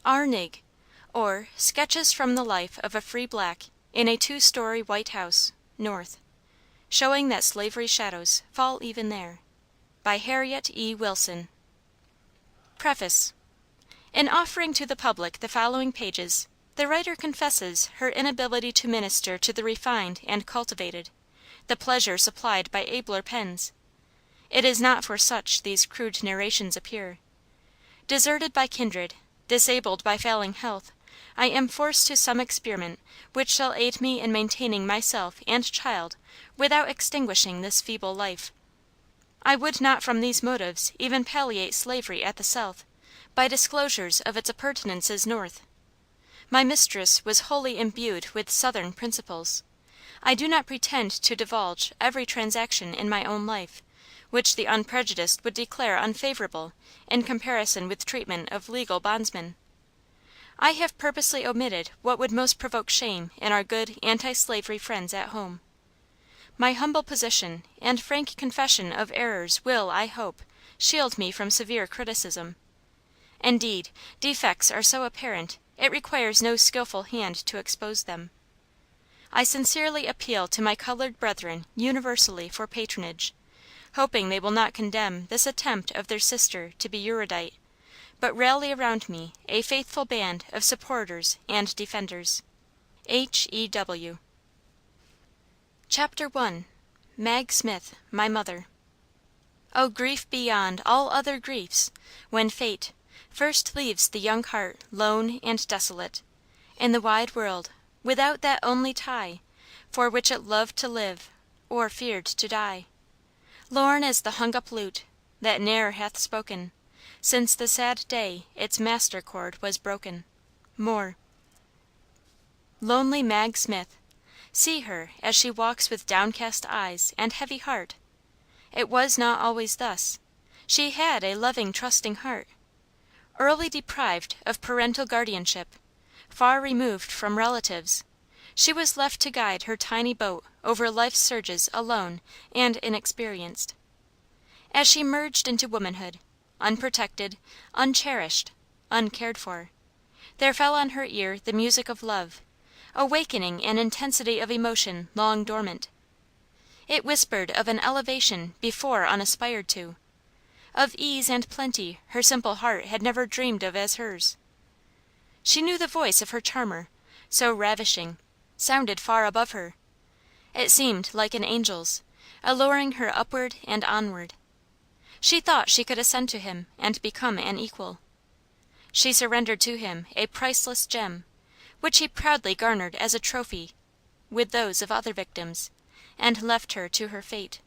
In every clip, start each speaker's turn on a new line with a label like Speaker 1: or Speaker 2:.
Speaker 1: R. Nig; or, Sketches from the Life of a Free Black, in a 2-story White House, North, showing that slavery's shadows fall even there. By Harriet E. Wilson. Preface. In offering to the public the following pages, the writer confesses her inability to minister to the refined and cultivated, the pleasure supplied by abler pens. It is not for such these crude narrations appear. Deserted by kindred, disabled by failing health, I am forced to some experiment which shall aid me in maintaining myself and child without extinguishing this feeble life. I would not from these motives even palliate slavery at the South, by disclosures of its appurtenances North. My mistress was wholly imbued with Southern principles. I do not pretend to divulge every transaction in my own life, which the unprejudiced would declare unfavorable in comparison with treatment of legal bondsmen. I have purposely omitted what would most provoke shame in our good anti slavery friends at home. My humble position and frank confession of errors will, I hope, shield me from severe criticism. Indeed, defects are so apparent it requires no skillful hand to expose them. I sincerely appeal to my colored brethren universally for patronage, hoping they will not condemn this attempt of their sister to be erudite, but rally around me a faithful band of supporters and defenders. H. E. W. Chapter I. Mag Smith, My Mother. O grief beyond all other griefs, when fate first leaves the young heart lone and desolate, in the wide world, without that only tie for which it loved to live, or feared to die. Lorn as the hung up lute, that ne'er hath spoken, since the sad day its master chord was broken. Moore. Lonely Mag Smith! See her as she walks with downcast eyes and heavy heart. It was not always thus. She had a loving, trusting heart. Early deprived of parental guardianship, far removed from relatives, she was left to guide her tiny boat over life's surges alone and inexperienced. As she merged into womanhood, unprotected, uncherished, uncared for, there fell on her ear the music of love, awakening an intensity of emotion long dormant. It whispered of an elevation before unaspired to, of ease and plenty her simple heart had never dreamed of as hers. She knew the voice of her charmer, so ravishing, sounded far above her. It seemed like an angel's, alluring her upward and onward. She thought she could ascend to him and become an equal. She surrendered to him a priceless gem, which he proudly garnered as a trophy, with those of other victims, and left her to her fate.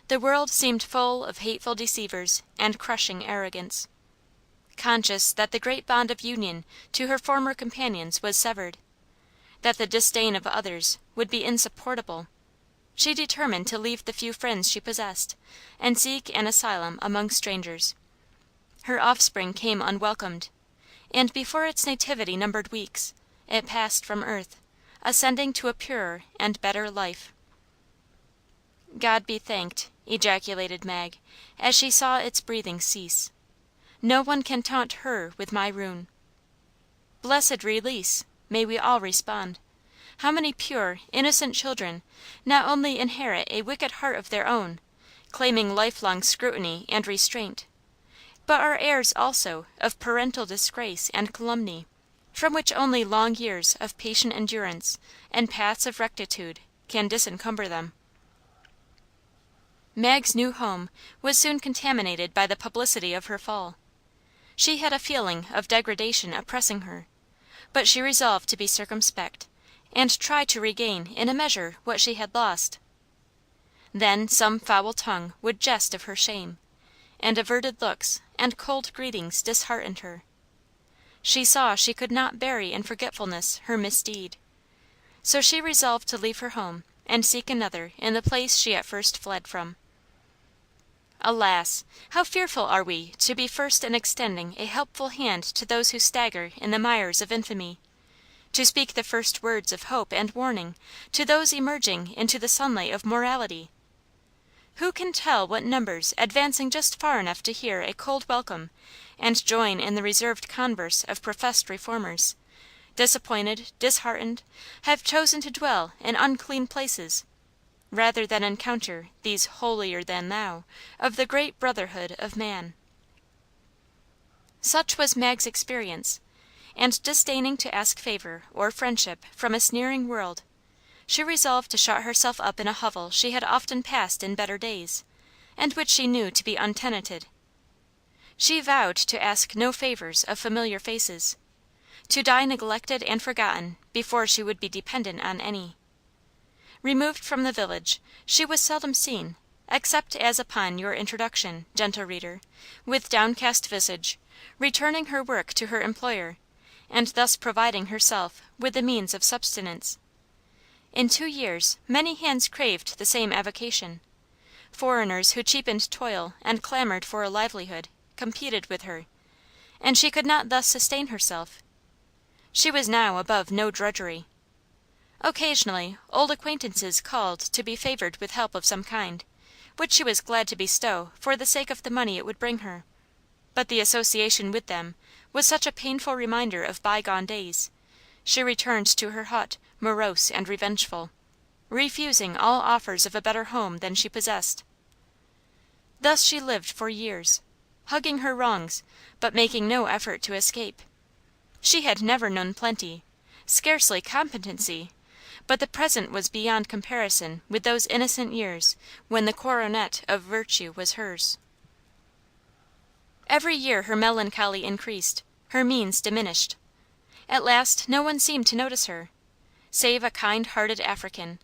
Speaker 1: The world seemed full of hateful deceivers and crushing arrogance. Conscious that the great bond of union to her former companions was severed, that the disdain of others would be insupportable, she determined to leave the few friends she possessed, and seek an asylum among strangers. Her offspring came unwelcomed, and before its nativity numbered weeks, it passed from earth, ascending to a purer and better life. God be thanked, ejaculated Mag, as she saw its breathing cease. No one can taunt her with my ruin. Blessed release! May we all respond. How many pure, innocent children not only inherit a wicked heart of their own, claiming lifelong scrutiny and restraint, but are heirs also of parental disgrace and calumny, from which only long years of patient endurance and paths of rectitude can disencumber them. Mag's new home was soon contaminated by the publicity of her fall. She had a feeling of degradation oppressing her, but she resolved to be circumspect, and try to regain in a measure what she had lost. Then some foul tongue would jest of her shame, and averted looks and cold greetings disheartened her. She saw she could not bury in forgetfulness her misdeed, so she resolved to leave her home and seek another in the place she at first fled from. Alas! how fearful are we to be first in extending a helpful hand to those who stagger in the mires of infamy, to speak the first words of hope and warning to those emerging into the sunlight of morality. Who can tell what numbers advancing just far enough to hear a cold welcome and join in the reserved converse of professed reformers, disappointed, disheartened, have chosen to dwell in unclean places, rather than encounter these holier than thou of the great brotherhood of man. Such was Mag's experience, and disdaining to ask favor or friendship from a sneering world, she resolved to shut herself up in a hovel she had often passed in better days, and which she knew to be untenanted. She vowed to ask no favors of familiar faces, to die neglected and forgotten before she would be dependent on any. Removed from the village, she was seldom seen, except as upon your introduction, gentle reader, with downcast visage, returning her work to her employer, and thus providing herself with the means of subsistence. In 2 years many hands craved the same avocation. Foreigners who cheapened toil and clamored for a livelihood, competed with her, and she could not thus sustain herself. She was now above no drudgery. Occasionally old acquaintances called to be favored with help of some kind, which she was glad to bestow for the sake of the money it would bring her, but the association with them was such a painful reminder of bygone days, she returned to her hut morose and revengeful, refusing all offers of a better home than she possessed. Thus she lived for years, hugging her wrongs, but making no effort to escape. She had never known plenty, scarcely competency, but the present was beyond comparison with those innocent years when the coronet of virtue was hers. Every year her melancholy increased, her means diminished. At last no one seemed to notice her, save a kind-hearted African,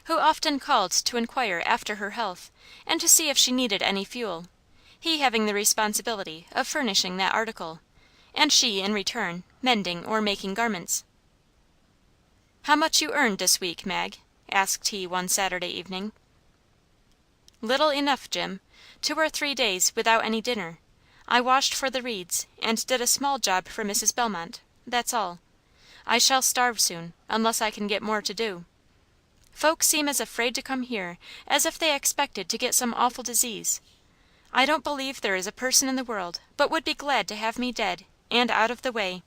Speaker 1: who often called to inquire after her health and to see if she needed any fuel, he having the responsibility of furnishing that article, and she, in return, mending or making garments. "How much you earned dis week, Mag?" asked he one Saturday evening. "Little enough, Jim. 2 or 3 days without any dinner. I washed for the Reeds, and did a small job for Mrs. Belmont. That's all. I shall starve soon, unless I can get more to do. Folks seem as afraid to come here as if they expected to get some awful disease. I don't believe there is a person in the world but would be glad to have me dead, and out of the way."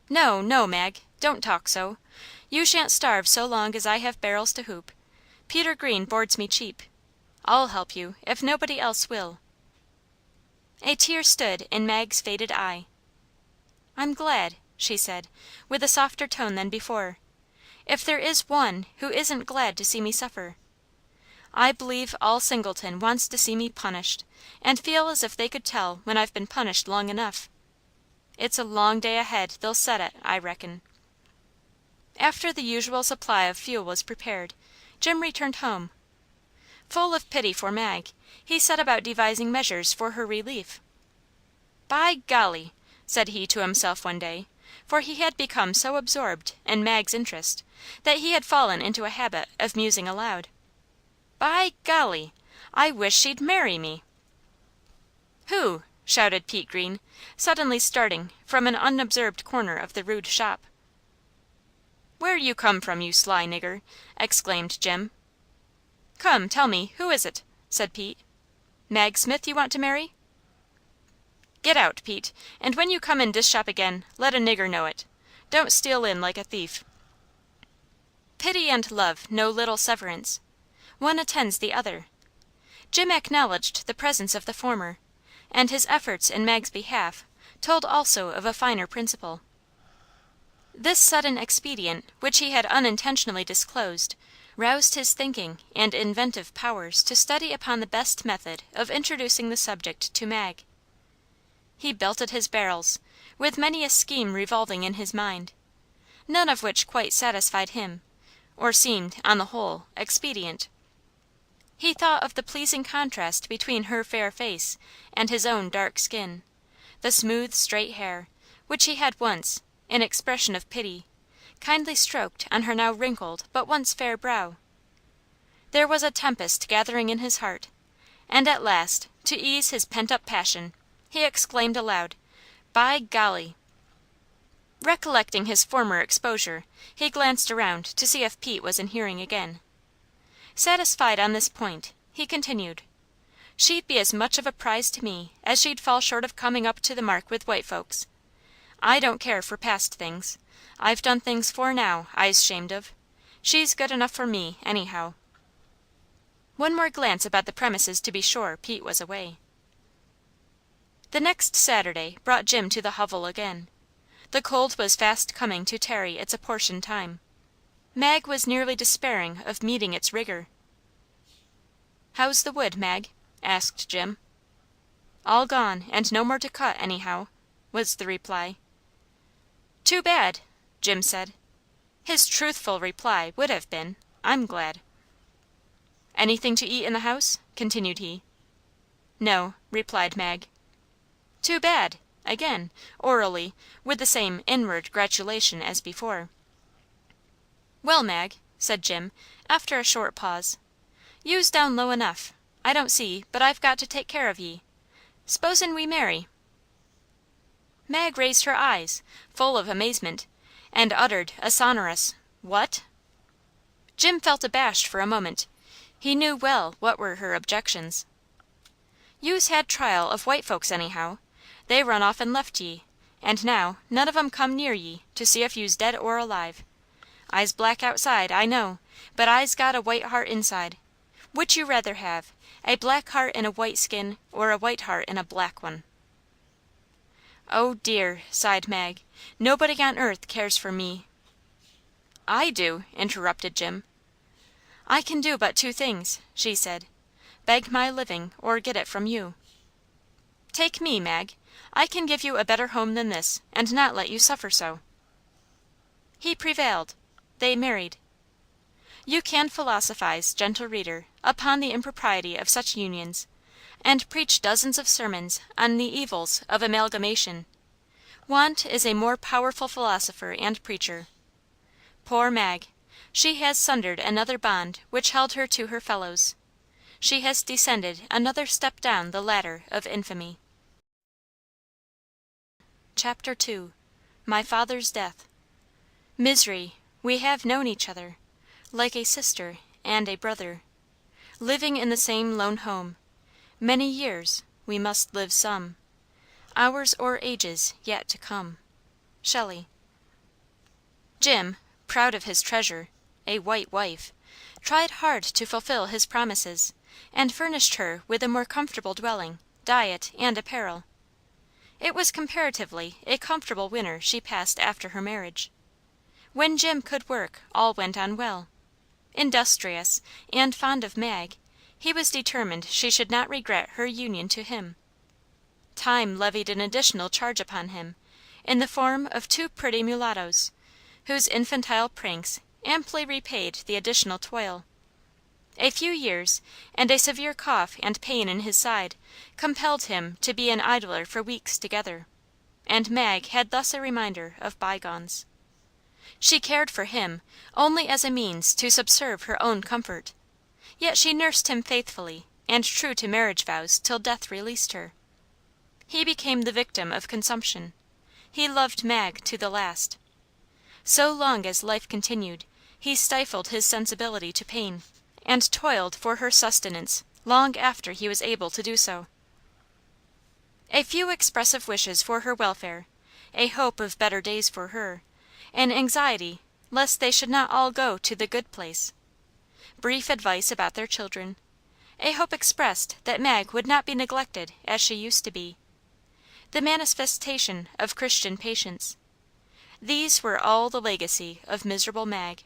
Speaker 1: "No, no, Mag, don't talk so. You shan't starve so long as I have barrels to hoop. Peter Green boards me cheap. I'll help you, if nobody else will." A tear stood in Mag's faded eye. "I'm glad," she said, with a softer tone than before, "if there is one who isn't glad to see me suffer. I believe all Singleton wants to see me punished, and feel as if they could tell when I've been punished long enough. It's a long day ahead they'll set it, I reckon." After the usual supply of fuel was prepared, Jim returned home. Full of pity for Mag, he set about devising measures for her relief. "By golly!" said he to himself one day, for he had become so absorbed in Mag's interest that he had fallen into a habit of musing aloud. "By golly! I wish she'd marry me." "Who?" shouted Pete Green, suddenly starting from an unobserved corner of the rude shop. "Where you come from, you sly nigger?" exclaimed Jim. "Come, tell me, who is it?" said Pete. "Mag Smith you want to marry?" "Get out, Pete, and when you come in dis shop again, let a nigger know it. Don't steal in like a thief." Pity and love know little severance. One attends the other. Jim acknowledged the presence of the former, and his efforts in Mag's behalf told also of a finer principle. This sudden expedient, which he had unintentionally disclosed, roused his thinking and inventive powers to study upon the best method of introducing the subject to Mag. He belted his barrels, with many a scheme revolving in his mind, none of which quite satisfied him, or seemed, on the whole, expedient. He thought of the pleasing contrast between her fair face and his own dark skin, the smooth, straight hair, which he had once, in expression of pity, kindly stroked on her now wrinkled but once fair brow. There was a tempest gathering in his heart, and at last, to ease his pent-up passion, he exclaimed aloud, "By golly!" Recollecting his former exposure, he glanced around to see if Pete was in hearing again. Satisfied on this point, he continued, She'd be as much of a prize to me as she'd fall short of coming up to the mark with white folks. I don't care for past things. I've done things 'fore now I's 'shamed of. She's good enough for me, anyhow." One more glance about the premises to be sure Pete was away. The next Saturday brought Jim to the hovel again. The cold was fast coming to tarry its apportioned time. Mag was nearly despairing of meeting its rigor. "How's the wood, Mag?" asked Jim. "All gone, and no more to cut, anyhow," was the reply. "Too bad!" Jim said. His truthful reply would have been, "I'm glad." "Anything to eat in the house?" continued he. "No," replied Mag. "Too bad!" again, orally, with the same inward gratulation as before. "Well, Mag," said Jim, after a short pause, "you's down low enough, I don't see but I've got to take care of ye. S'posen we marry?" Mag raised her eyes, full of amazement, and uttered a sonorous "What?" Jim felt abashed for a moment. He knew well what were her objections. "You's had trial of white folks anyhow. They run off and left ye, and now none of 'em come near ye to see if you's dead or alive. I's black outside, I know, but I's got a white heart inside. Which you rather have, a black heart in a white skin, or a white heart in a black one?" "Oh dear!" sighed Mag. "Nobody on earth cares for me." "I do," interrupted Jim. "I can do but two things," she said, "beg my living or get it from you. Take me, Mag. I can give you a better home than this, and not let you suffer so." He prevailed. They married. You can philosophize, gentle reader, upon the impropriety of such unions, and preach dozens of sermons on the evils of amalgamation. Want is a more powerful philosopher and preacher. Poor Mag! She has sundered another bond which held her to her fellows. She has descended another step down the ladder of infamy. Chapter 2. My Father's Death. Misery, we have known each other, like a sister and a brother, living in the same lone home. Many years, we must live some, hours or ages yet to come. Shelley. Jim, proud of his treasure, a white wife, tried hard to fulfill his promises, and furnished her with a more comfortable dwelling, diet, and apparel. It was comparatively a comfortable winter she passed after her marriage. When Jim could work, all went on well. Industrious, and fond of Mag, he was determined she should not regret her union to him. Time levied an additional charge upon him, in the form of two pretty mulattoes, whose infantile pranks amply repaid the additional toil. A few years, and a severe cough and pain in his side compelled him to be an idler for weeks together, and Mag had thus a reminder of bygones. She cared for him only as a means to subserve her own comfort, yet she nursed him faithfully and true to marriage vows till death released her. He became the victim of consumption. He loved Mag to the last. So long as life continued, he stifled his sensibility to pain, and toiled for her sustenance long after he was able to do so. A few expressive wishes for her welfare, a hope of better days for her, an anxiety lest they should not all go to the good place, brief advice about their children, a hope expressed that Mag would not be neglected as she used to be, the manifestation of Christian patience, these were all the legacy of miserable Mag.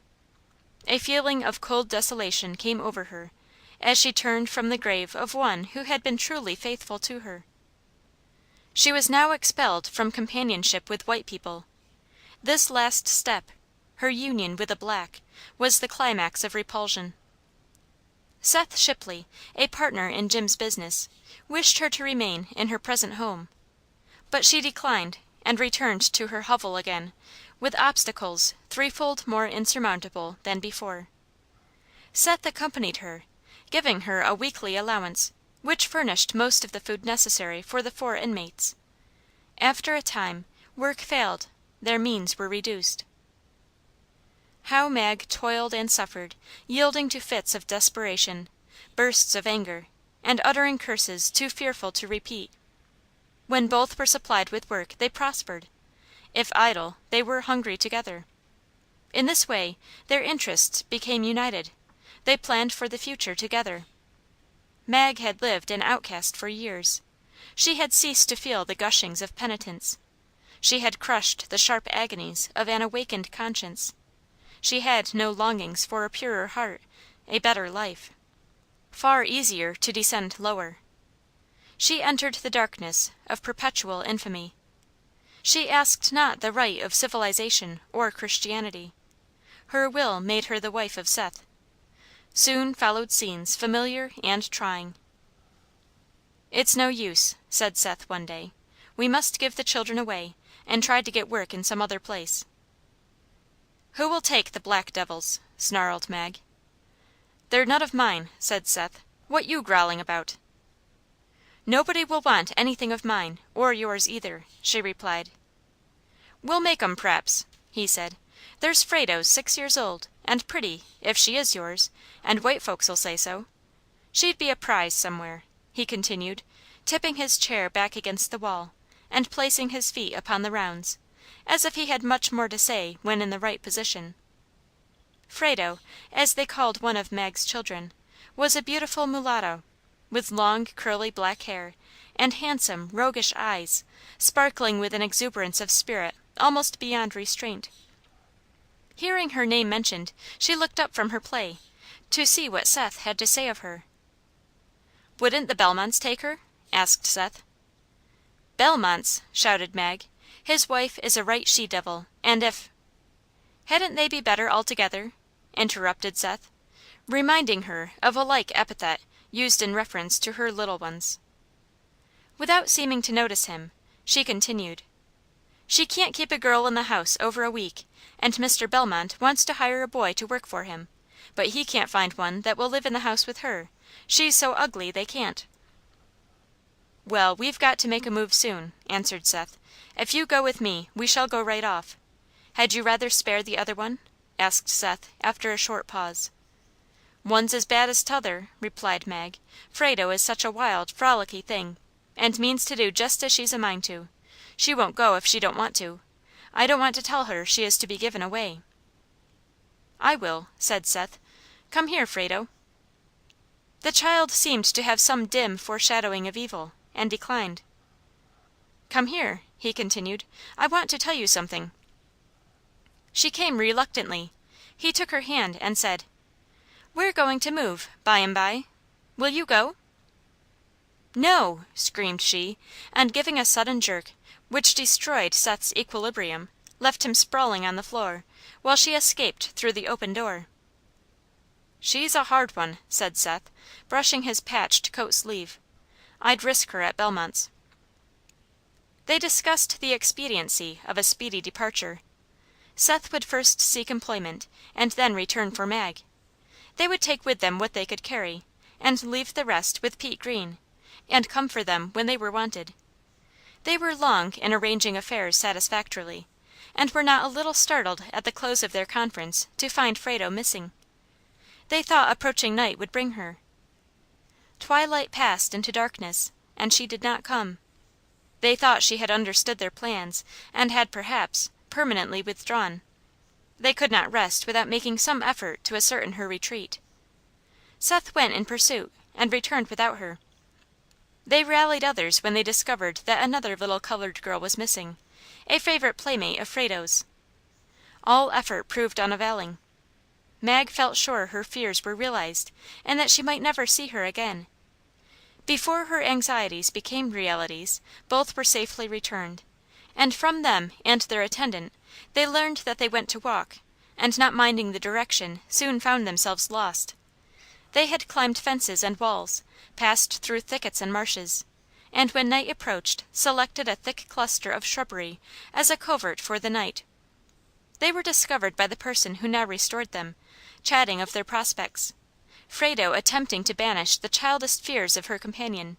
Speaker 1: A feeling of cold desolation came over her, as she turned from the grave of one who had been truly faithful to her. She was now expelled from companionship with white people. This last step, her union with a black, was the climax of repulsion. Seth Shipley, a partner in Jim's business, wished her to remain in her present home, but she declined, and returned to her hovel again, with obstacles threefold more insurmountable than before. Seth accompanied her, giving her a weekly allowance, which furnished most of the food necessary for the 4 inmates. After a time, work failed, their means were reduced. How Mag toiled and suffered, yielding to fits of desperation, bursts of anger, and uttering curses too fearful to repeat. When both were supplied with work they prospered; if idle, they were hungry together. In this way their interests became united; they planned for the future together. Mag had lived an outcast for years. She had ceased to feel the gushings of penitence. She had crushed the sharp agonies of an awakened conscience. She had no longings for a purer heart, a better life. Far easier to descend lower. She entered the darkness of perpetual infamy. She asked not the right of civilization or Christianity. Her will made her the wife of Seth. Soon followed scenes familiar and trying. "It's no use," said Seth one day. "We must give the children away, and try to get work in some other place." "Who will take the black devils?" snarled Mag. "They're none of mine," said Seth. "What you growling about?" "Nobody will want anything of mine, or yours either," she replied. "We'll make 'em, p'raps," he said. "There's Frado's 6 years old, and pretty, if she is yours, and white folks'll say so. She'd be a prize somewhere," he continued, tipping his chair back against the wall, and placing his feet upon the rounds, as if he had much more to say when in the right position. Frado, as they called one of Mag's children, was a beautiful mulatto, with long curly black hair, and handsome, roguish eyes, sparkling with an exuberance of spirit almost beyond restraint. Hearing her name mentioned, she looked up from her play, to see what Seth had to say of her. "Wouldn't the Bellmonts take her?" asked Seth. "Bellmonts!" shouted Mag. "His wife is a right she devil, and if" "Hadn't they be better altogether?" interrupted Seth, reminding her of a like epithet used in reference to her little ones. Without seeming to notice him, she continued: "She can't keep a girl in the house over a week, and Mr. Bellmont wants to hire a boy to work for him, but he can't find one that will live in the house with her; she's so ugly they can't." "Well, we've got to make a move soon," answered Seth. "If you go with me, we shall go right off. Had you rather spare the other one?" asked Seth, after a short pause. "One's as bad as t'other," replied Mag. "Frado is such a wild, frolicky thing, and means to do just as she's a mind to. She won't go if she don't want to. I don't want to tell her she is to be given away." "I will," said Seth. "Come here, Frado." The child seemed to have some dim foreshadowing of evil, and declined. "Come here," he continued. "I want to tell you something." She came reluctantly. He took her hand and said: "We're going to move, by and by. Will you go?" "No!" screamed she, and giving a sudden jerk, which destroyed Seth's equilibrium, left him sprawling on the floor, while she escaped through the open door. "She's a hard one," said Seth, brushing his patched coat sleeve. "I'd risk her at Bellmont's." They discussed the expediency of a speedy departure. Seth would first seek employment, and then return for Mag. They would take with them what they could carry, and leave the rest with Pete Greene, and come for them when they were wanted. They were long in arranging affairs satisfactorily, and were not a little startled at the close of their conference to find Frado missing. They thought approaching night would bring her. Twilight passed into darkness, and she did not come. They thought she had understood their plans, and had perhaps permanently withdrawn. They could not rest without making some effort to ascertain her retreat. Seth went in pursuit, and returned without her. They rallied others when they discovered that another little colored girl was missing, a favorite playmate of Frado's. All effort proved unavailing. Mag felt sure her fears were realized, and that she might never see her again. Before her anxieties became realities, both were safely returned, and from them and their attendant they learned that they went to walk, and not minding the direction soon found themselves lost. They had climbed fences and walls, passed through thickets and marshes, and when night approached selected a thick cluster of shrubbery as a covert for the night. They were discovered by the person who now restored them, chatting of their prospects, Frado attempting to banish the childish fears of her companion.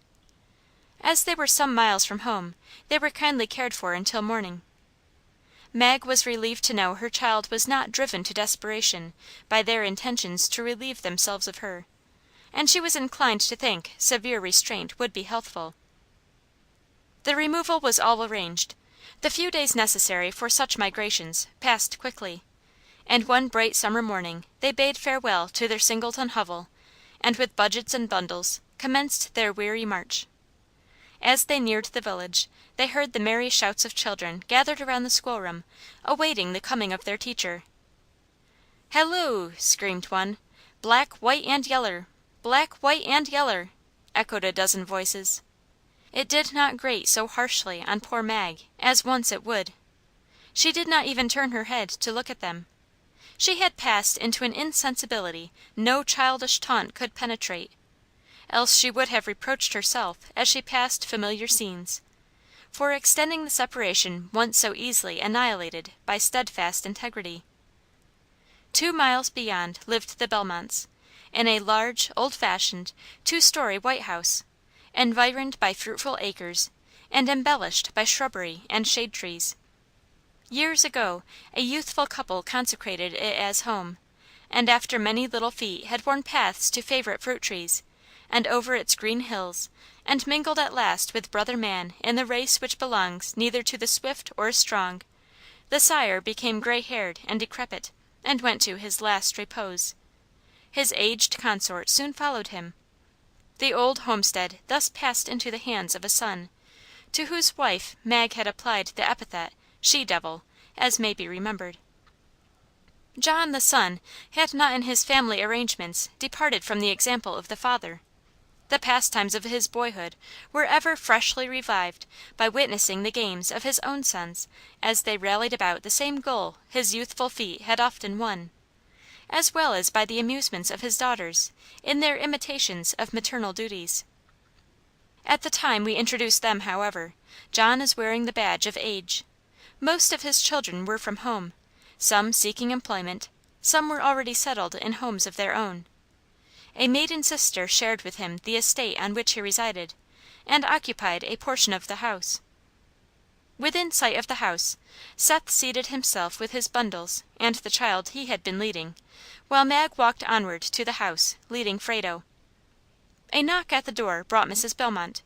Speaker 1: As they were some miles from home, they were kindly cared for until morning. Mag was relieved to know her child was not driven to desperation by their intentions to relieve themselves of her, and she was inclined to think severe restraint would be healthful. The removal was all arranged. The few days necessary for such migrations passed quickly, and one bright summer morning they bade farewell to their Singleton hovel, and with budgets and bundles commenced their weary march. As they neared the village, they heard the merry shouts of children gathered around the schoolroom, awaiting the coming of their teacher. "Halloo!" screamed one. "Black, white, and yeller! Black, white, and yeller!" echoed a dozen voices. It did not grate so harshly on poor Mag as once it would. She did not even turn her head to look at them. She had passed into an insensibility no childish taunt could penetrate, else she would have reproached herself as she passed familiar scenes, for extending the separation once so easily annihilated by steadfast integrity. 2 miles beyond lived the Bellmonts, in a large, old-fashioned, 2-story white house, environed by fruitful acres and embellished by shrubbery and shade trees. Years ago a youthful couple consecrated it as home, and after many little feet had worn paths to favorite fruit trees, and over its green hills, and mingled at last with brother man in the race which belongs neither to the swift or strong, the sire became gray-haired and decrepit, and went to his last repose. His aged consort soon followed him. The old homestead thus passed into the hands of a son, to whose wife Mag had applied the epithet "she devil," as may be remembered. John, the son, had not in his family arrangements departed from the example of the father. The pastimes of his boyhood were ever freshly revived by witnessing the games of his own sons as they rallied about the same goal his youthful feet had often won, as well as by the amusements of his daughters in their imitations of maternal duties. At the time we introduce them, however, John is wearing the badge of age. Most of his children were from home, some seeking employment, some were already settled in homes of their own. A maiden sister shared with him the estate on which he resided, and occupied a portion of the house. Within sight of the house, Seth seated himself with his bundles and the child he had been leading, while Mag walked onward to the house, leading Frado. A knock at the door brought Mrs. Bellmont,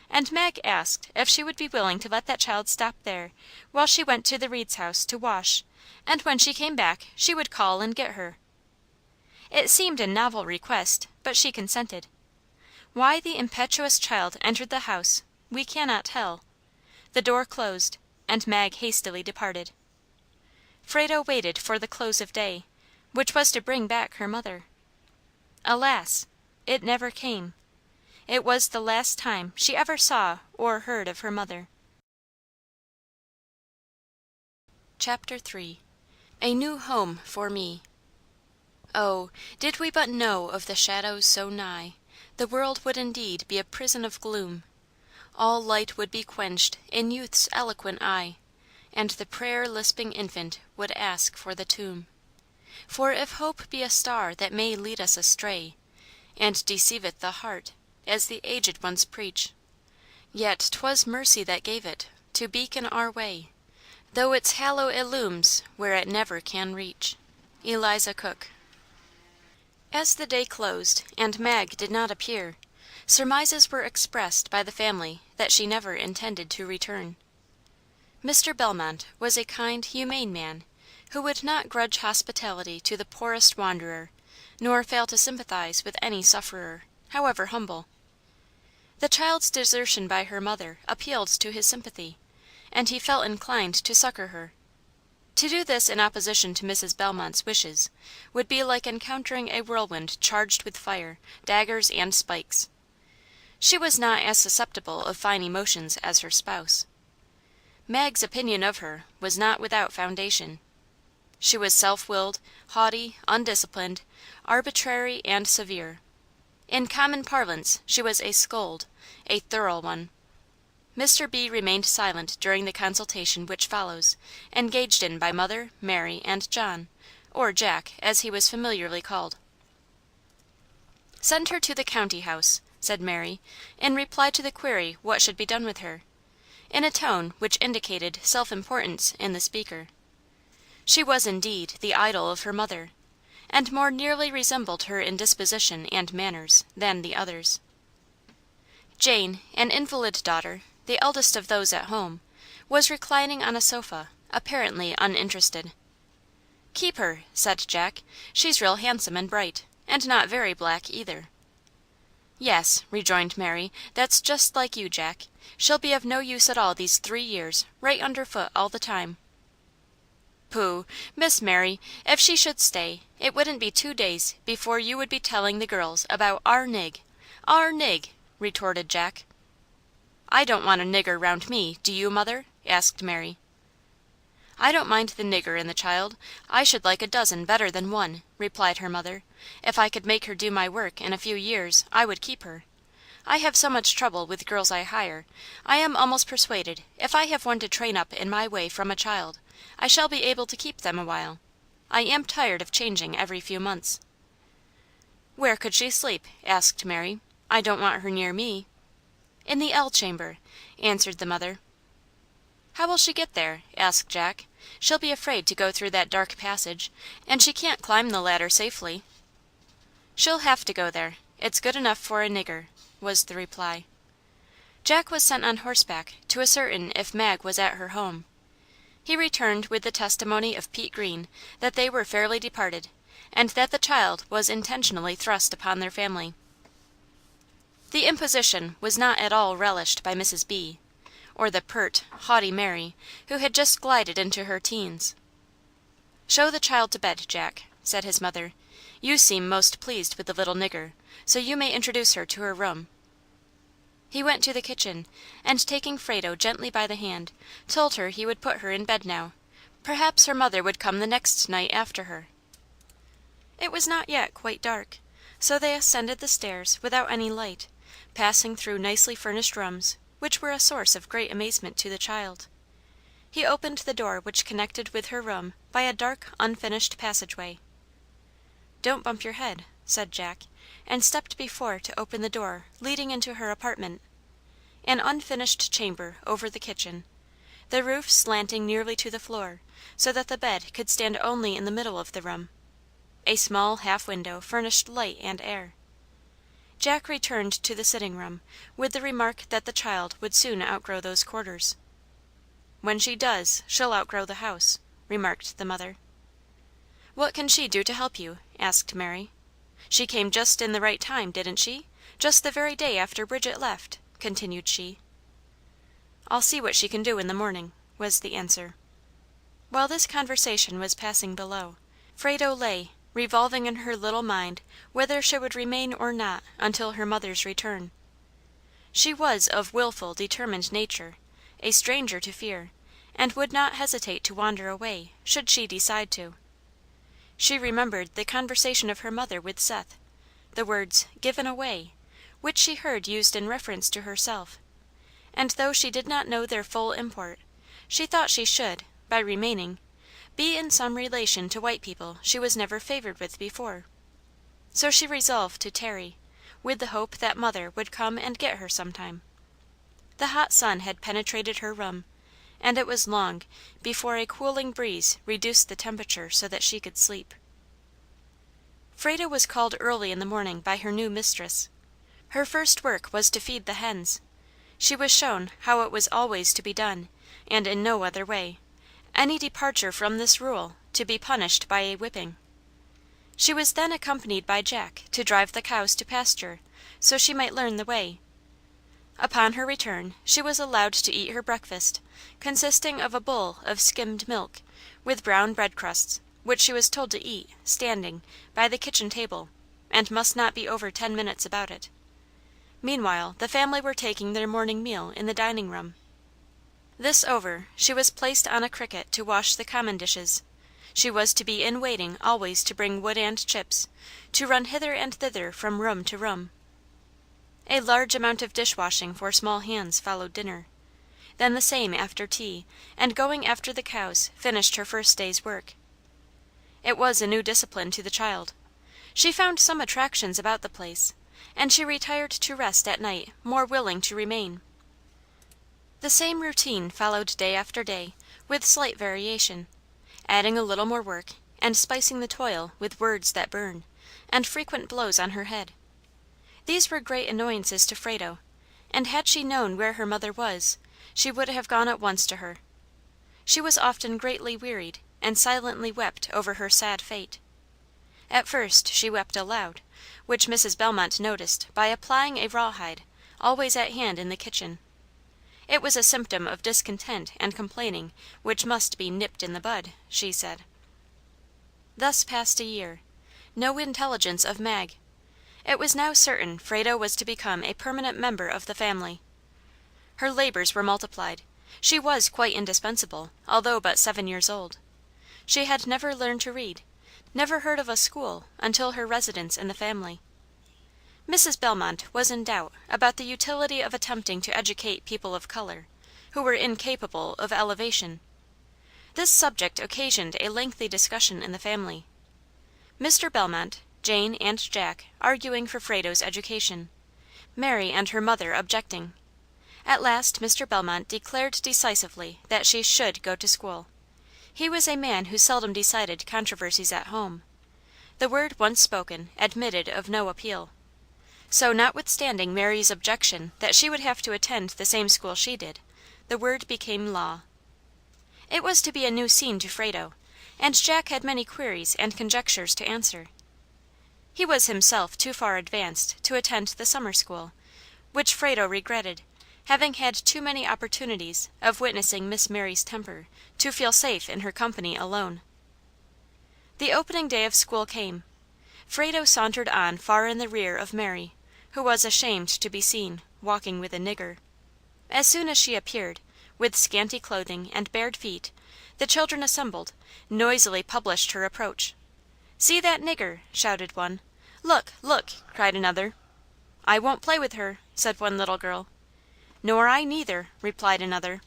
Speaker 1: and Mag asked if she would be willing to let that child stop there while she went to the Reed's house to wash, and when she came back she would call and get her. It seemed a novel request, but she consented. Why the impetuous child entered the house, we cannot tell. The door closed, and Mag hastily departed. Frado waited for the close of day, which was to bring back her mother. Alas! It never came. It was the last time she ever saw or heard of her mother. Chapter 3. A New Home for Me. Oh, did we but know of the shadows so nigh, the world would indeed be a prison of gloom. All light would be quenched in youth's eloquent eye, and the prayer-lisping infant would ask for the tomb. For if hope be a star that may lead us astray, and deceiveth the heart, as the aged ones preach, yet 'twas mercy that gave it, to beacon our way, though its halo illumes where it never can reach. Eliza Cook. As the day closed, and Mag did not appear, surmises were expressed by the family that she never intended to return. Mr. Bellmont was a kind, humane man, who would not grudge hospitality to the poorest wanderer, nor fail to sympathize with any sufferer, however humble. The child's desertion by her mother appealed to his sympathy, and he felt inclined to succor her. To do this in opposition to Mrs. Bellmont's wishes would be like encountering a whirlwind charged with fire, daggers, and spikes. She was not as susceptible of fine emotions as her spouse. Mag's opinion of her was not without foundation. She was self-willed, haughty, undisciplined, arbitrary, and severe. In common parlance she was a scold, a thorough one. Mr. B. remained silent during the consultation which follows, engaged in by Mother, Mary, and John, or Jack, as he was familiarly called. "Send her to the county house," said Mary, in reply to the query what should be done with her, in a tone which indicated self-importance in the speaker. She was indeed the idol of her mother, and more nearly resembled her in disposition and manners than the others. Jane, an invalid daughter, the eldest of those at home, was reclining on a sofa, apparently uninterested. "Keep her," said Jack. "She's real handsome and bright, and not very black, either." "Yes," rejoined Mary, "that's just like you, Jack. She'll be of no use at all these 3 years, right under foot all the time." "Pooh! Miss Mary, if she should stay, it wouldn't be 2 days before you would be telling the girls about our nig. Our nig!" retorted Jack. "I don't want a nigger round me, do you, mother?" asked Mary. "I don't mind the nigger in the child. I should like a dozen better than one," replied her mother. "If I could make her do my work in a few years, I would keep her. I have so much trouble with girls I hire, I am almost persuaded if I have one to train up in my way from a child, I shall be able to keep them a while. I am tired of changing every few months." "Where could she sleep?" asked Mary. "I don't want her near me." "In the L chamber," answered the mother. "How will she get there?" asked Jack. "She'll be afraid to go through that dark passage, and she can't climb the ladder safely." "She'll have to go there. It's good enough for a nigger," was the reply. Jack was sent on horseback to ascertain if Mag was at her home. He returned with the testimony of Pete Green that they were fairly departed, and that the child was intentionally thrust upon their family. The imposition was not at all relished by Mrs. B., or the pert, haughty Mary, who had just glided into her teens. "Show the child to bed, Jack," said his mother. "You seem most pleased with the little nigger, so you may introduce her to her room." He went to the kitchen, and taking Frado gently by the hand, told her he would put her in bed now; perhaps her mother would come the next night after her. It was not yet quite dark, so they ascended the stairs without any light, passing through nicely furnished rooms, which were a source of great amazement to the child. He opened the door which connected with her room by a dark, unfinished passageway. "Don't bump your head," said Jack, and stepped before to open the door leading into her apartment, an unfinished chamber over the kitchen, the roof slanting nearly to the floor, so that the bed could stand only in the middle of the room. A small half window furnished light and air. Jack returned to the sitting room, with the remark that the child would soon outgrow those quarters. "When she does, she'll outgrow the house," remarked the mother. "What can she do to help you?" asked Mary. "She came just in the right time, didn't she? Just the very day after Bridget left," continued she. "I'll see what she can do in the morning," was the answer. While this conversation was passing below, Frado lay, revolving in her little mind whether she would remain or not until her mother's return. She was of wilful, determined nature, a stranger to fear, and would not hesitate to wander away should she decide to. She remembered the conversation of her mother with Seth, the words "given away," which she heard used in reference to herself, and though she did not know their full import, she thought she should, by remaining, be in some relation to white people she was never favored with before. So she resolved to tarry, with the hope that mother would come and get her sometime. The hot sun had penetrated her room, and it was long before a cooling breeze reduced the temperature so that she could sleep. Frado was called early in the morning by her new mistress. Her first work was to feed the hens. She was shown how it was always to be done, and in no other way, any departure from this rule to be punished by a whipping. She was then accompanied by Jack to drive the cows to pasture, so she might learn the way. Upon her return she was allowed to eat her breakfast, consisting of a bowl of skimmed milk, with brown bread crusts, which she was told to eat, standing, by the kitchen table, and must not be over 10 minutes about it. Meanwhile the family were taking their morning meal in the dining room. This over, she was placed on a cricket to wash the common dishes. She was to be in waiting always to bring wood and chips, to run hither and thither from room to room. A large amount of dishwashing for small hands followed dinner. Then the same after tea, and going after the cows finished her first day's work. It was a new discipline to the child. She found some attractions about the place, and she retired to rest at night more willing to remain. The same routine followed day after day, with slight variation, adding a little more work, and spicing the toil with words that burn, and frequent blows on her head. These were great annoyances to Frado, and had she known where her mother was, she would have gone at once to her. She was often greatly wearied, and silently wept over her sad fate. At first she wept aloud, which Mrs. Bellmont noticed by applying a rawhide, always at hand in the kitchen. It was a symptom of discontent and complaining which must be "nipped in the bud," she said. Thus passed a year. No intelligence of Mag. It was now certain Frado was to become a permanent member of the family. Her labors were multiplied. She was quite indispensable, although but 7 years old. She had never learned to read, never heard of a school until her residence in the family. Mrs. Bellmont was in doubt about the utility of attempting to educate people of color, who were incapable of elevation. This subject occasioned a lengthy discussion in the family. Mr. Bellmont, Jane, and Jack arguing for Frado's education, Mary and her mother objecting. At last Mr. Bellmont declared decisively that she should go to school. He was a man who seldom decided controversies at home. The word once spoken admitted of no appeal. So, notwithstanding Mary's objection that she would have to attend the same school she did, the word became law. It was to be a new scene to Frado, and Jack had many queries and conjectures to answer. He was himself too far advanced to attend the summer school, which Frado regretted, having had too many opportunities of witnessing Miss Mary's temper to feel safe in her company alone. The opening day of school came. Frado sauntered on far in the rear of Mary, who was ashamed to be seen walking with a "nigger." As soon as she appeared, with scanty clothing and bared feet, the children assembled, noisily published her approach. "See that nigger!" shouted one. "Look! look!" cried another. "I won't play with her," said one little girl. "Nor I neither," replied another.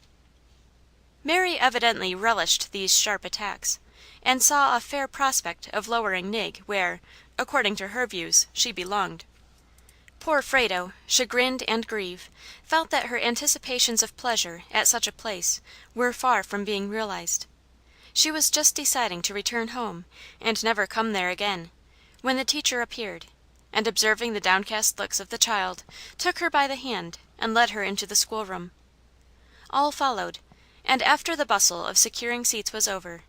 Speaker 1: Mary evidently relished these sharp attacks, and saw a fair prospect of lowering Nig where, according to her views, she belonged. Poor Frado, chagrined and grieved, felt that her anticipations of pleasure at such a place were far from being realized. She was just deciding to return home, and never come there again, when the teacher appeared, and observing the downcast looks of the child, took her by the hand and led her into the schoolroom. All followed, and after the bustle of securing seats was over,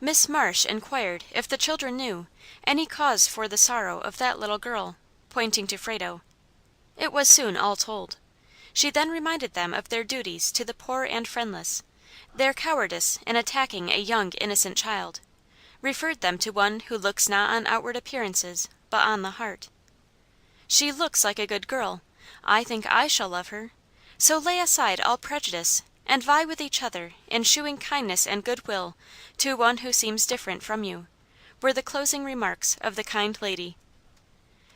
Speaker 1: Miss Marsh inquired if the children knew any cause for the sorrow of that little girl, pointing to Frado. It was soon all told. She then reminded them of their duties to the poor and friendless, their cowardice in attacking a young innocent child, referred them to one who looks not on outward appearances, but on the heart. "She looks like a good girl. I think I shall love her. So lay aside all prejudice, and vie with each other in shewing kindness and good will to one who seems different from you," were the closing remarks of the kind lady.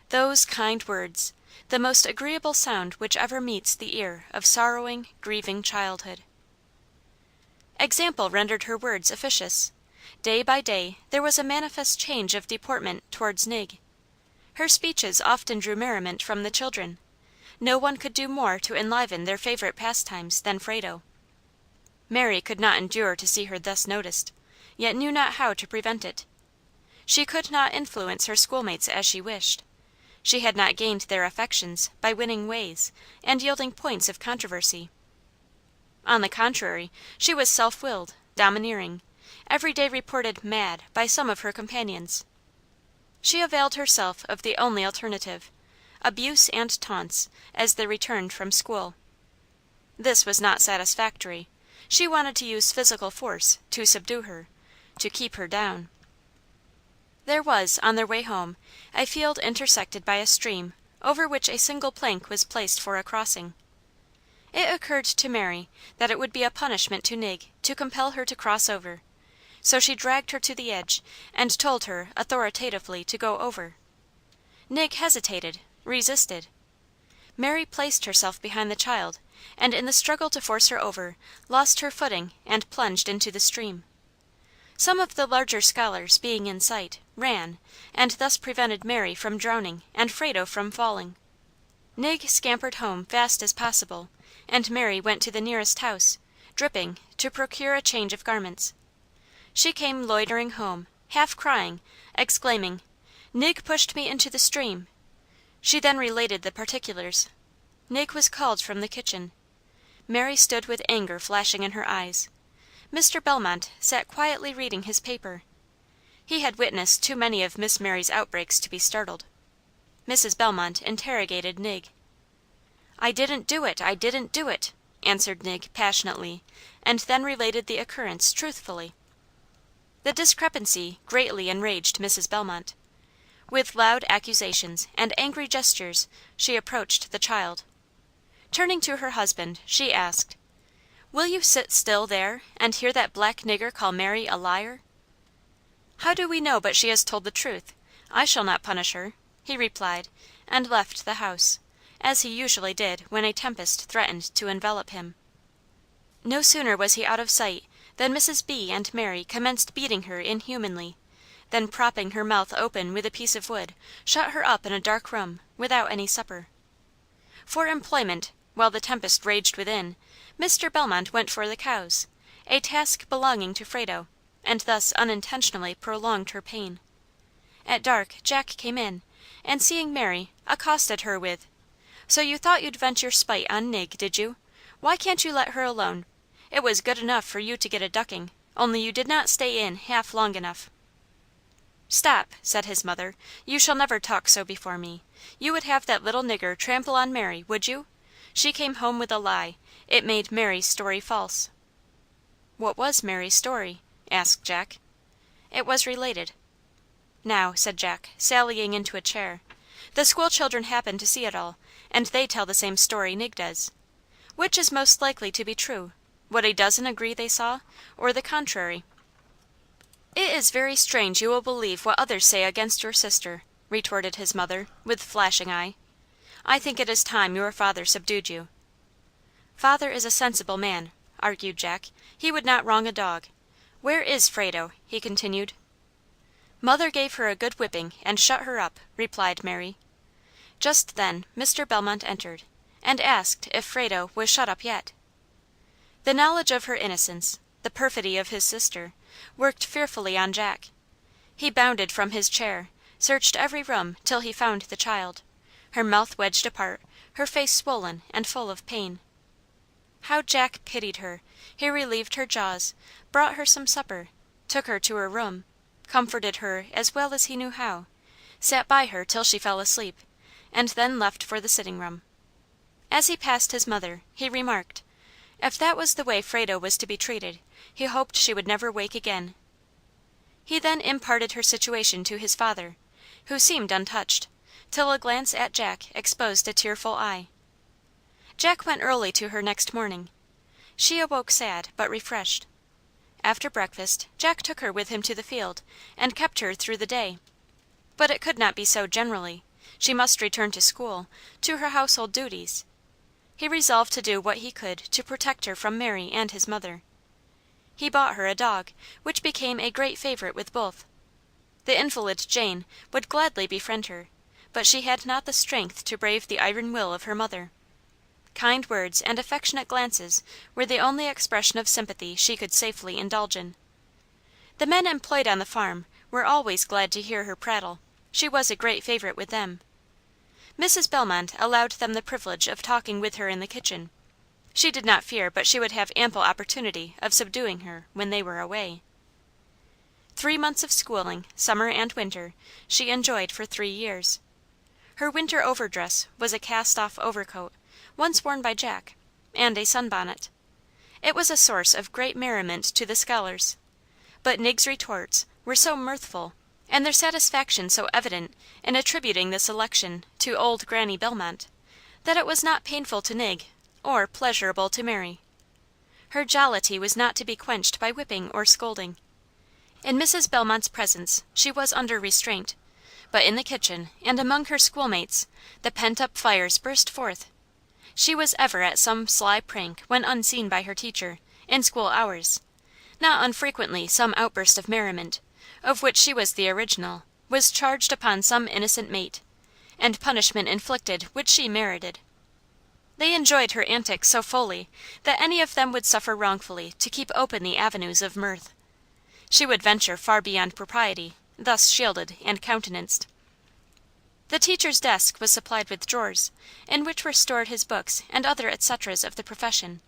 Speaker 1: Those kind words! The most agreeable sound which ever meets the ear of sorrowing, grieving childhood. Example rendered her words efficacious. Day by day there was a manifest change of deportment towards Nig. Her speeches often drew merriment from the children. No one could do more to enliven their favorite pastimes than Frado. Mary could not endure to see her thus noticed, yet knew not how to prevent it. She could not influence her schoolmates as she wished. She had not gained their affections by winning ways and yielding points of controversy. On the contrary, she was self-willed, domineering, every day reported "mad" by some of her companions. She availed herself of the only alternative, abuse and taunts, as they returned from school. This was not satisfactory. She wanted to use physical force to subdue her, to keep her down. There was, on their way home, a field intersected by a stream over which a single plank was placed for a crossing. It occurred to Mary that it would be a punishment to Nig to compel her to cross over, so she dragged her to the edge and told her authoritatively to go over. Nig hesitated, resisted. Mary placed herself behind the child, and in the struggle to force her over, lost her footing and plunged into the stream. Some of the larger scholars being in sight, ran, and thus prevented Mary from drowning and Frado from falling. Nig scampered home fast as possible, and Mary went to the nearest house, dripping, to procure a change of garments. She came loitering home, half crying, exclaiming, "Nig pushed me into the stream." She then related the particulars. Nig was called from the kitchen. Mary stood with anger flashing in her eyes. Mr. Bellmont sat quietly reading his paper. He had witnessed too many of Miss Mary's outbreaks to be startled. Mrs. Bellmont interrogated Nig. "I didn't do it! I didn't do it!" answered Nig passionately, and then related the occurrence truthfully. The discrepancy greatly enraged Mrs. Bellmont. With loud accusations and angry gestures she approached the child. Turning to her husband, she asked, "Will you sit still there and hear that black nigger call Mary a liar?" "How do we know but she has told the truth? I shall not punish her," he replied, and left the house, as he usually did when a tempest threatened to envelop him. No sooner was he out of sight than Mrs. B. and Mary commenced beating her inhumanly, then propping her mouth open with a piece of wood, shut her up in a dark room, without any supper. For employment, while the tempest raged within, Mr. Bellmont went for the cows, a task belonging to Frado, and thus unintentionally prolonged her pain. At dark Jack came in, and seeing Mary, accosted her with, "So you thought you'd vent your spite on Nig, did you? Why can't you let her alone? It was good enough for you to get a ducking, only you did not stay in half long enough." "Stop!" said his mother. "You shall never talk so before me. You would have that little nigger trample on Mary, would you? She came home with a lie. It made Mary's story false." "What was Mary's story?" asked Jack. "It was related." "Now," said Jack, sallying into a chair, "the school children happen to see it all, and they tell the same story Nig does. Which is most likely to be true, what a dozen agree they saw, or the contrary?" "It is very strange you will believe what others say against your sister," retorted his mother, with flashing eye. "I think it is time your father subdued you." "Father is a sensible man," argued Jack. "He would not wrong a dog. Where is Frado?" he continued. "Mother gave her a good whipping and shut her up," replied Mary. Just then Mr. Bellmont entered, and asked if Frado was shut up yet. The knowledge of her innocence, the perfidy of his sister, worked fearfully on Jack. He bounded from his chair, searched every room till he found the child, her mouth wedged apart, her face swollen and full of pain. How Jack pitied her! He relieved her jaws, brought her some supper, took her to her room, comforted her as well as he knew how, sat by her till she fell asleep, and then left for the sitting room. As he passed his mother, he remarked, if that was the way Frado was to be treated, he hoped she would never wake again. He then imparted her situation to his father, who seemed untouched, till a glance at Jack exposed a tearful eye. Jack went early to her next morning. She awoke sad, but refreshed. After breakfast, Jack took her with him to the field, and kept her through the day. But it could not be so generally. She must return to school, to her household duties. He resolved to do what he could to protect her from Mary and his mother. He bought her a dog, which became a great favorite with both. The invalid Jane would gladly befriend her, but she had not the strength to brave the iron will of her mother. Kind words and affectionate glances were the only expression of sympathy she could safely indulge in. The men employed on the farm were always glad to hear her prattle. She was a great favorite with them. Mrs. Bellmont allowed them the privilege of talking with her in the kitchen. She did not fear but she would have ample opportunity of subduing her when they were away. 3 months of schooling, summer and winter, she enjoyed for 3 years. Her winter overdress was a cast-off overcoat, once worn by Jack, and a sunbonnet. It was a source of great merriment to the scholars, but Nig's retorts were so mirthful, and their satisfaction so evident in attributing the selection to old Granny Bellmont, that it was not painful to Nig, or pleasurable to Mary. Her jollity was not to be quenched by whipping or scolding. In Mrs. Bellmont's presence she was under restraint, but in the kitchen and among her schoolmates the pent-up fires burst forth. She was ever at some sly prank when unseen by her teacher, in school hours. Not unfrequently some outburst of merriment, of which she was the original, was charged upon some innocent mate, and punishment inflicted which she merited. They enjoyed her antics so fully that any of them would suffer wrongfully to keep open the avenues of mirth. She would venture far beyond propriety, thus shielded and countenanced. The teacher's desk was supplied with drawers, in which were stored his books and other etceteras of the profession.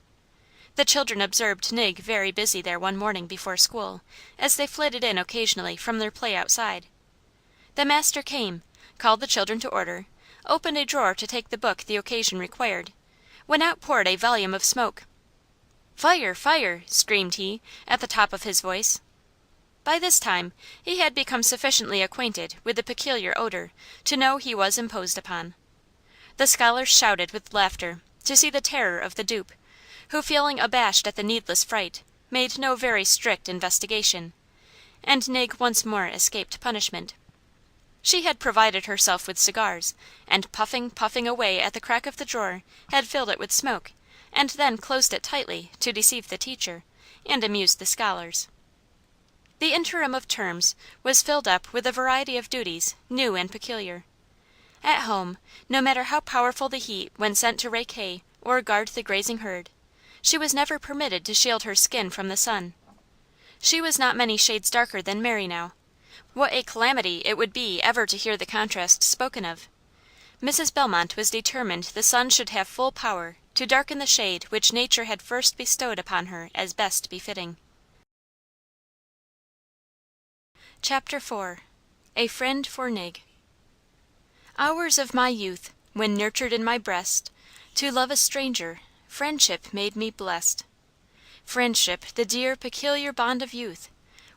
Speaker 1: The children observed Nig very busy there one morning before school, as they flitted in occasionally from their play outside. The master came, called the children to order, opened a drawer to take the book the occasion required, when out poured a volume of smoke. "Fire! Fire!" screamed he, at the top of his voice. By this time he had become sufficiently acquainted with the peculiar odor to know he was imposed upon. The scholars shouted with laughter, to see the terror of the dupe, who, feeling abashed at the needless fright, made no very strict investigation, and Nig once more escaped punishment. She had provided herself with cigars, and puffing away at the crack of the drawer, had filled it with smoke, and then closed it tightly to deceive the teacher, and amuse the scholars. The interim of terms was filled up with a variety of duties new and peculiar. At home, no matter how powerful the heat when sent to rake hay or guard the grazing herd, she was never permitted to shield her skin from the sun. She was not many shades darker than Mary now. What a calamity it would be ever to hear the contrast spoken of! Mrs. Bellmont was determined the sun should have full power to darken the shade which nature had first bestowed upon her as best befitting. Chapter IV. A Friend for Nig. Hours of my youth, when nurtured in my breast, to love a stranger, friendship made me blest. Friendship, the dear, peculiar bond of youth,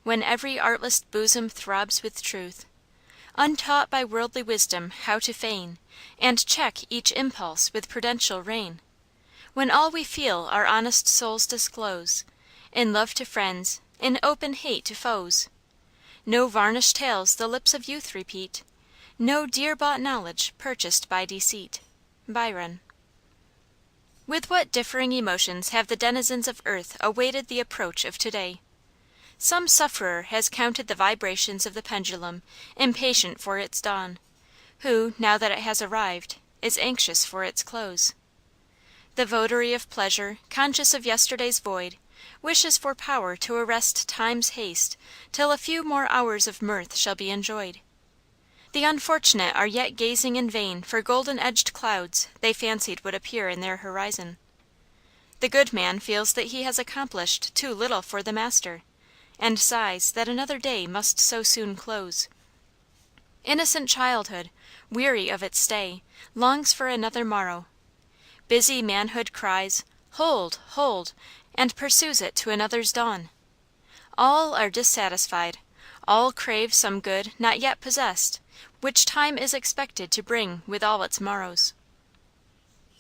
Speaker 1: when every artless bosom throbs with truth. Untaught by worldly wisdom how to feign, and check each impulse with prudential rein. When all we feel our honest souls disclose, in love to friends, in open hate to foes. No varnished tales the lips of youth repeat, no dear-bought knowledge purchased by deceit. Byron. With what differing emotions have the denizens of earth awaited the approach of to-day! Some sufferer has counted the vibrations of the pendulum, impatient for its dawn, who, now that it has arrived, is anxious for its close. The votary of pleasure, conscious of yesterday's void, wishes for power to arrest time's haste till a few more hours of mirth shall be enjoyed. The unfortunate are yet gazing in vain for golden-edged clouds they fancied would appear in their horizon. The good man feels that he has accomplished too little for the Master, and sighs that another day must so soon close. Innocent childhood, weary of its stay, longs for another morrow. Busy manhood cries, "Hold, hold!" and pursues it to another's dawn. All are dissatisfied, all crave some good not yet possessed, which time is expected to bring with all its morrows.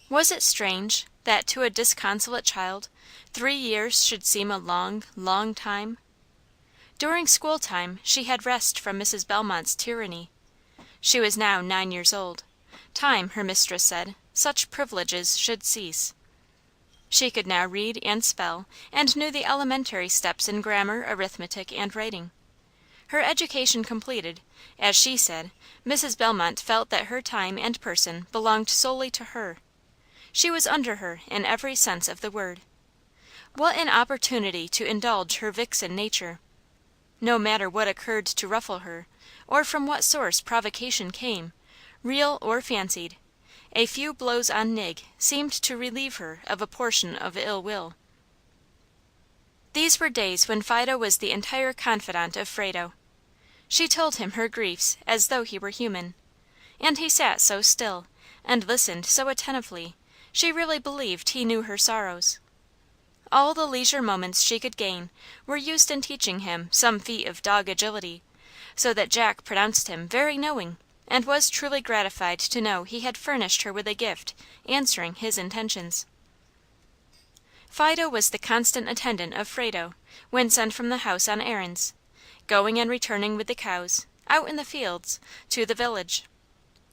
Speaker 1: Was it strange, that to a disconsolate child 3 years should seem a long, long time? During school time she had rest from Mrs. Bellmont's tyranny. She was now 9 years old. Time, her mistress said, such privileges should cease. She could now read and spell, and knew the elementary steps in grammar, arithmetic, and writing. Her education completed, as she said, Mrs. Bellmont felt that her time and person belonged solely to her. She was under her in every sense of the word. What an opportunity to indulge her vixen nature! No matter what occurred to ruffle her, or from what source provocation came, real or fancied, a few blows on Nig seemed to relieve her of a portion of ill will. These were days when Fido was the entire confidant of Frado. She told him her griefs as though he were human, and he sat so still, and listened so attentively, she really believed he knew her sorrows. All the leisure moments she could gain were used in teaching him some feat of dog agility, so that Jack pronounced him very knowing, and was truly gratified to know he had furnished her with a gift answering his intentions. Fido was the constant attendant of Frado, when sent from the house on errands, going and returning with the cows, out in the fields, to the village.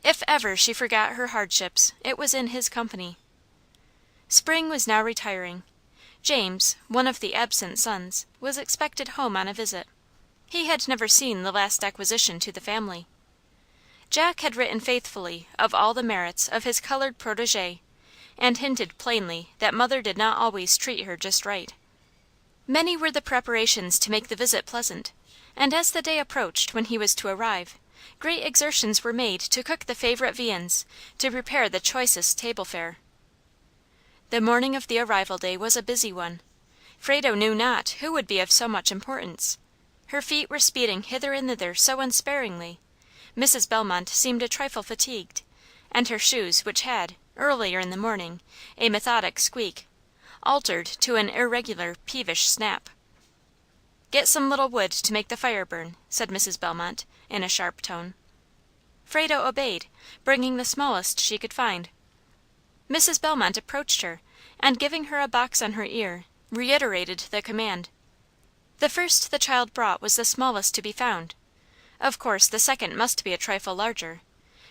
Speaker 1: If ever she forgot her hardships, it was in his company. Spring was now retiring. James, one of the absent sons, was expected home on a visit. He had never seen the last acquisition to the family. Jack had written faithfully of all the merits of his colored protege, and hinted plainly that mother did not always treat her just right. Many were the preparations to make the visit pleasant, and as the day approached when he was to arrive, great exertions were made to cook the favorite viands, to prepare the choicest table fare. The morning of the arrival day was a busy one. Frado knew not who would be of so much importance. Her feet were speeding hither and thither so unsparingly. Mrs. Bellmont seemed a trifle fatigued, and her shoes, which had, earlier in the morning, a methodic squeak, altered to an irregular, peevish snap. "Get some little wood to make the fire burn," said Mrs. Bellmont, in a sharp tone. Frado obeyed, bringing the smallest she could find. Mrs. Bellmont approached her, and giving her a box on her ear, reiterated the command. The first the child brought was the smallest to be found. Of course the second must be a trifle larger.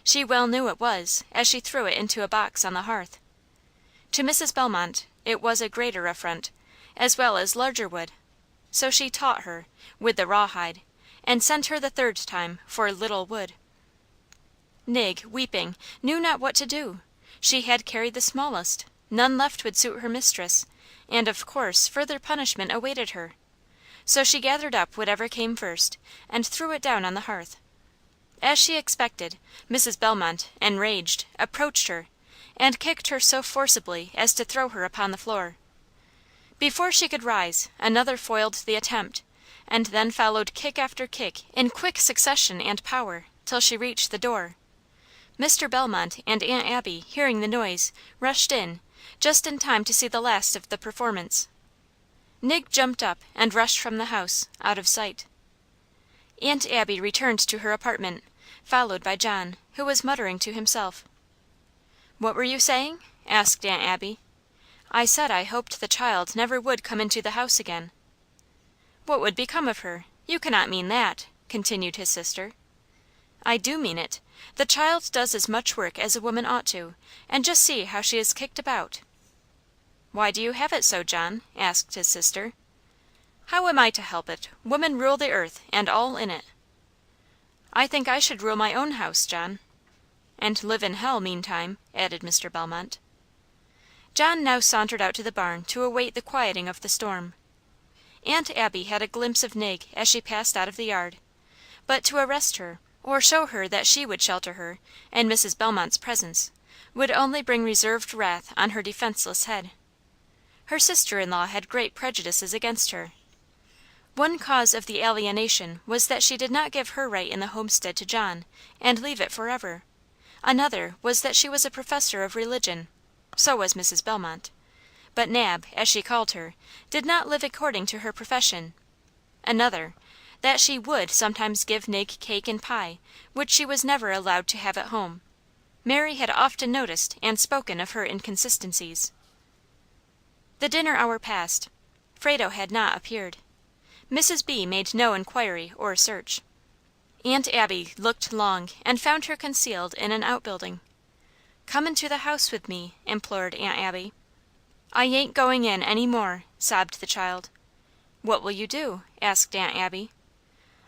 Speaker 1: She well knew it was, as she threw it into a box on the hearth. To Mrs. Bellmont it was a greater affront, as well as larger wood, so she taught her, with the rawhide, and sent her the third time for little wood. Nig, weeping, knew not what to do. She had carried the smallest, none left would suit her mistress, and of course further punishment awaited her. So she gathered up whatever came first, and threw it down on the hearth. As she expected, Mrs. Bellmont, enraged, approached her, and kicked her so forcibly as to throw her upon the floor. Before she could rise, another foiled the attempt, and then followed kick after kick in quick succession and power, till she reached the door. Mr. Bellmont and Aunt Abby, hearing the noise, rushed in, just in time to see the last of the performance. Nig jumped up and rushed from the house, out of sight. Aunt Abby returned to her apartment, followed by John, who was muttering to himself. "What were you saying?" asked Aunt Abby. "I said I hoped the child never would come into the house again." "What would become of her? You cannot mean that," continued his sister. "I do mean it. The child does as much work as a woman ought to, and just see how she is kicked about." "Why do you have it so, John?" asked his sister. "How am I to help it? Women rule the earth, and all in it." "I think I should rule my own house, John." "And live in hell, meantime," added Mr. Bellmont. John now sauntered out to the barn to await the quieting of the storm. Aunt Abby had a glimpse of Nig as she passed out of the yard, but to arrest her, or show her that she would shelter her, in Mrs. Bellmont's presence, would only bring reserved wrath on her defenceless head. Her sister-in-law had great prejudices against her. One cause of the alienation was that she did not give her right in the homestead to John, and leave it forever. Another was that she was a professor of religion. So was Mrs. Bellmont. But Nab, as she called her, did not live according to her profession. Another, that she would sometimes give Nig cake and pie, which she was never allowed to have at home. Mary had often noticed and spoken of her inconsistencies. The dinner hour passed. Frado had not appeared. Mrs. B. made no inquiry or search. Aunt Abby looked long, and found her concealed in an outbuilding. "Come into the house with me," implored Aunt Abby. "I ain't going in any more," sobbed the child. "What will you do?" asked Aunt Abby.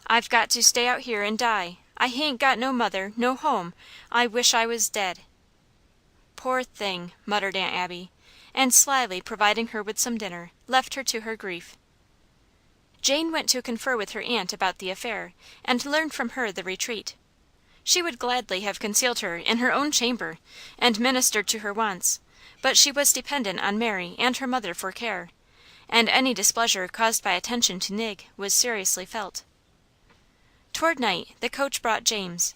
Speaker 1: "I've got to stay out here and die. I hain't got no mother, no home. I wish I was dead." "Poor thing!" muttered Aunt Abby, and slyly providing her with some dinner, left her to her grief. Jane went to confer with her aunt about the affair, and learn from her the retreat. She would gladly have concealed her in her own chamber, and ministered to her wants, but she was dependent on Mary and her mother for care, and any displeasure caused by attention to Nig was seriously felt. Toward night the coach brought James.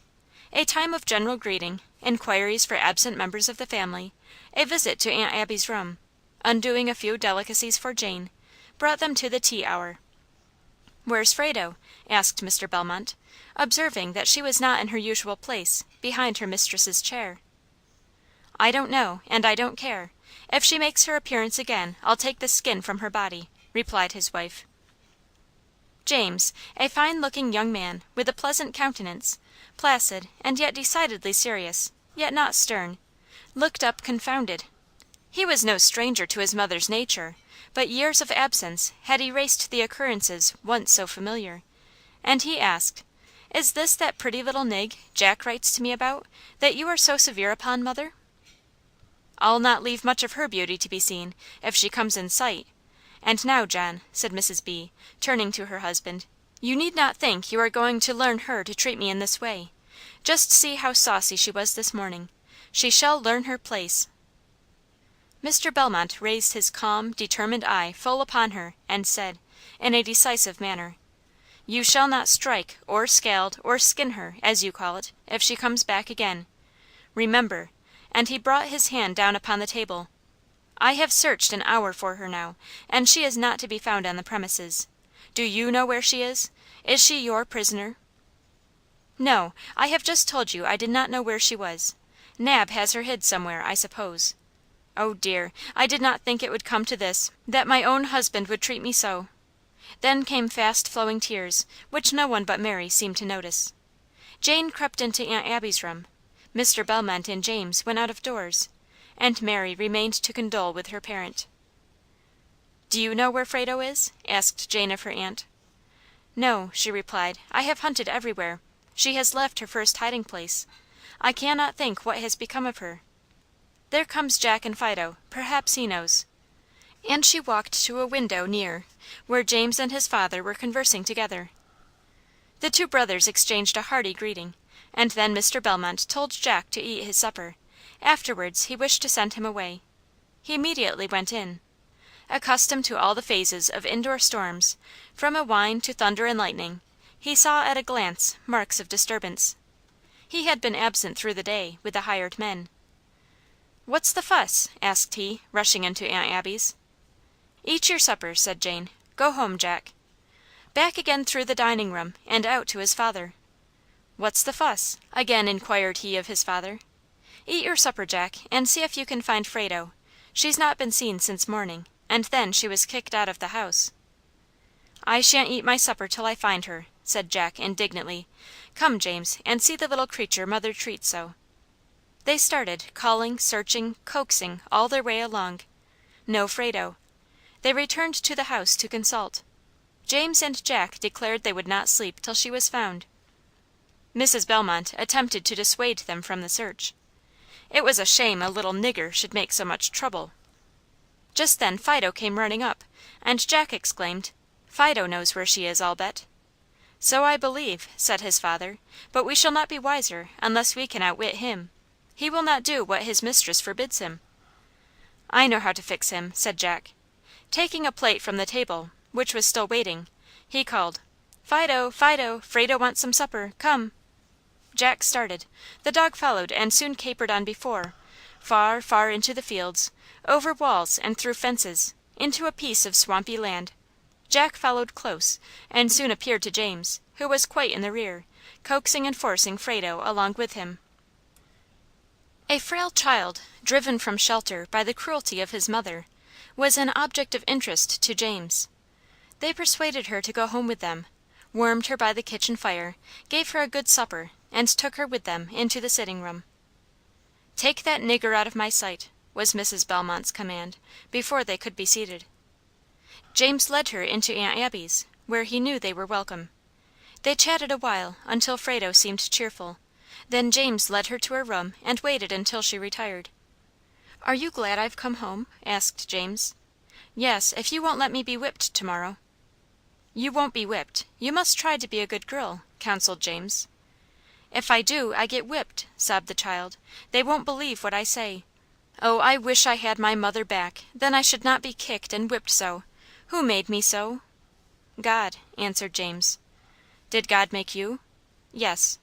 Speaker 1: A time of general greeting, inquiries for absent members of the family, a visit to Aunt Abby's room, undoing a few delicacies for Jane, brought them to the tea hour. "Where's Frado?" asked Mr. Bellmont, observing that she was not in her usual place, behind her mistress's chair. "I don't know, and I don't care. If she makes her appearance again, I'll take the skin from her body," replied his wife. James, a fine-looking young man, with a pleasant countenance, placid and yet decidedly serious, yet not stern, looked up confounded. He was no stranger to his mother's nature, but years of absence had erased the occurrences once so familiar, and he asked, "Is this that pretty little Nig Jack writes to me about, that you are so severe upon, mother?" "I'll not leave much of her beauty to be seen, if she comes in sight, And now, John," said Mrs. B., turning to her husband, "you need not think you are going to learn her to treat me in this way. Just see how saucy she was this morning. She shall learn her place." Mr. Bellmont raised his calm, determined eye full upon her, and said, in a decisive manner, "You shall not strike, or scald, or skin her, as you call it, if she comes back again. Remember," and he brought his hand down upon the table, "I have searched an hour for her now, and she is not to be found on the premises. Do you know where she is? Is she your prisoner?" "No, I have just told you I did not know where she was. Nab has her hid somewhere, I suppose. Oh dear, I did not think it would come to this, that my own husband would treat me so." Then came fast flowing tears, which no one but Mary seemed to notice. Jane crept into Aunt Abby's room. Mr. Bellmont and James went out of doors, and Mary remained to condole with her parent. "Do you know where Frado is?" asked Jane of her aunt. "No," she replied. "I have hunted everywhere. She has left her first hiding place. I cannot think what has become of her. There comes Jack and Fido; perhaps he knows." And she walked to a window near, where James and his father were conversing together. The two brothers exchanged a hearty greeting, and then Mr. Bellmont told Jack to eat his supper; afterwards he wished to send him away. He immediately went in. Accustomed to all the phases of indoor storms, from a whine to thunder and lightning, he saw at a glance marks of disturbance. He had been absent through the day, with the hired men. "What's the fuss?" asked he, rushing into Aunt Abby's. "Eat your supper," said Jane. "Go home, Jack." Back again through the dining room, and out to his father. "What's the fuss?" again inquired he of his father. "Eat your supper, Jack, and see if you can find Frado. She's not been seen since morning, and then she was kicked out of the house." "I shan't eat my supper till I find her," said Jack indignantly. "Come, James, and see the little creature mother treats so." They started, calling, searching, coaxing, all their way along. No Frado. They returned to the house to consult. James and Jack declared they would not sleep till she was found. Mrs. Bellmont attempted to dissuade them from the search. It was a shame a little nigger should make so much trouble. Just then Fido came running up, and Jack exclaimed, "Fido knows where she is, I'll bet." "So I believe," said his father, "but we shall not be wiser unless we can outwit him. He will not do what his mistress forbids him." "I know how to fix him," said Jack. Taking a plate from the table, which was still waiting, he called, "Fido, Fido, Frado wants some supper, come." Jack started. The dog followed and soon capered on before, far, far into the fields, over walls and through fences, into a piece of swampy land. Jack followed close, and soon appeared to James, who was quite in the rear, coaxing and forcing Frado along with him. A frail child, driven from shelter by the cruelty of his mother, was an object of interest to James. They persuaded her to go home with them, warmed her by the kitchen fire, gave her a good supper, and took her with them into the sitting room. "Take that nigger out of my sight," was Mrs. Bellmont's command, before they could be seated. James led her into Aunt Abby's, where he knew they were welcome. They chatted a while, until Frado seemed cheerful. Then James led her to her room and waited until she retired. "Are you glad I've come home?" asked James. "Yes, if you won't let me be whipped to morrow." "You won't be whipped. You must try to be a good girl," counseled James. "If I do, I get whipped," sobbed the child. "They won't believe what I say. Oh, I wish I had my mother back, then I should not be kicked and whipped so. Who made me so?" "God," answered James. "Did God make you?" "Yes."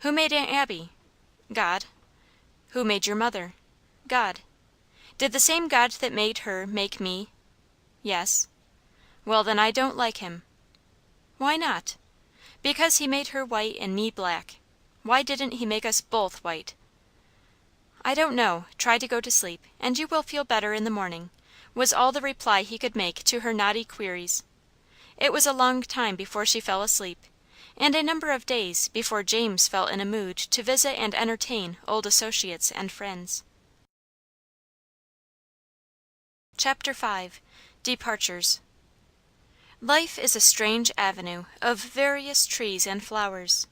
Speaker 1: "Who made Aunt Abby?" "God." "Who made your mother?" "God." "Did the same God that made her make me?" "Yes." "Well, then I don't like him." "Why not?" "Because he made her white and me black. Why didn't he make us both white?" "I don't know. Try to go to sleep, and you will feel better in the morning," was all the reply he could make to her knotty queries. It was a long time before she fell asleep, and a number of days before James felt in a mood to visit and entertain old associates and friends. Chapter 5. Departures. Life is a strange avenue of various trees and flowers,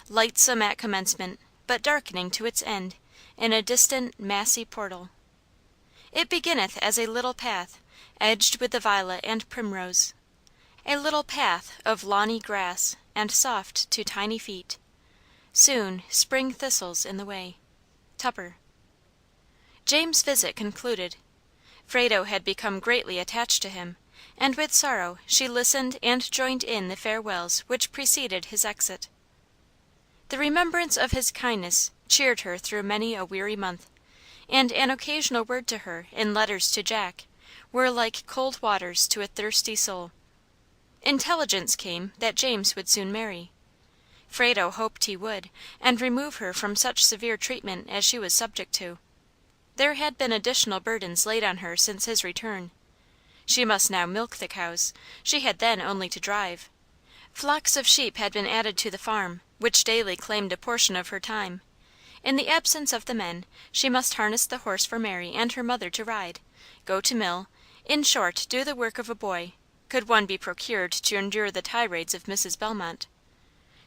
Speaker 1: lightsome at commencement, but darkening to its end in a distant, massy portal. It beginneth as a little path, edged with the violet and primrose, a little path of lawny grass and soft to tiny feet, soon spring thistles in the way. Tupper. James' visit concluded. Frado had become greatly attached to him, and with sorrow she listened and joined in the farewells which preceded his exit. The remembrance of his kindness cheered her through many a weary month, and an occasional word to her in letters to Jack were like cold waters to a thirsty soul. Intelligence came that James would soon marry. Frado hoped he would, and remove her from such severe treatment as she was subject to. There had been additional burdens laid on her since his return. She must now milk the cows; she had then only to drive. Flocks of sheep had been added to the farm, which daily claimed a portion of her time. In the absence of the men, she must harness the horse for Mary and her mother to ride, go to mill, in short, do the work of a boy, could one be procured to endure the tirades of Mrs. Belmont.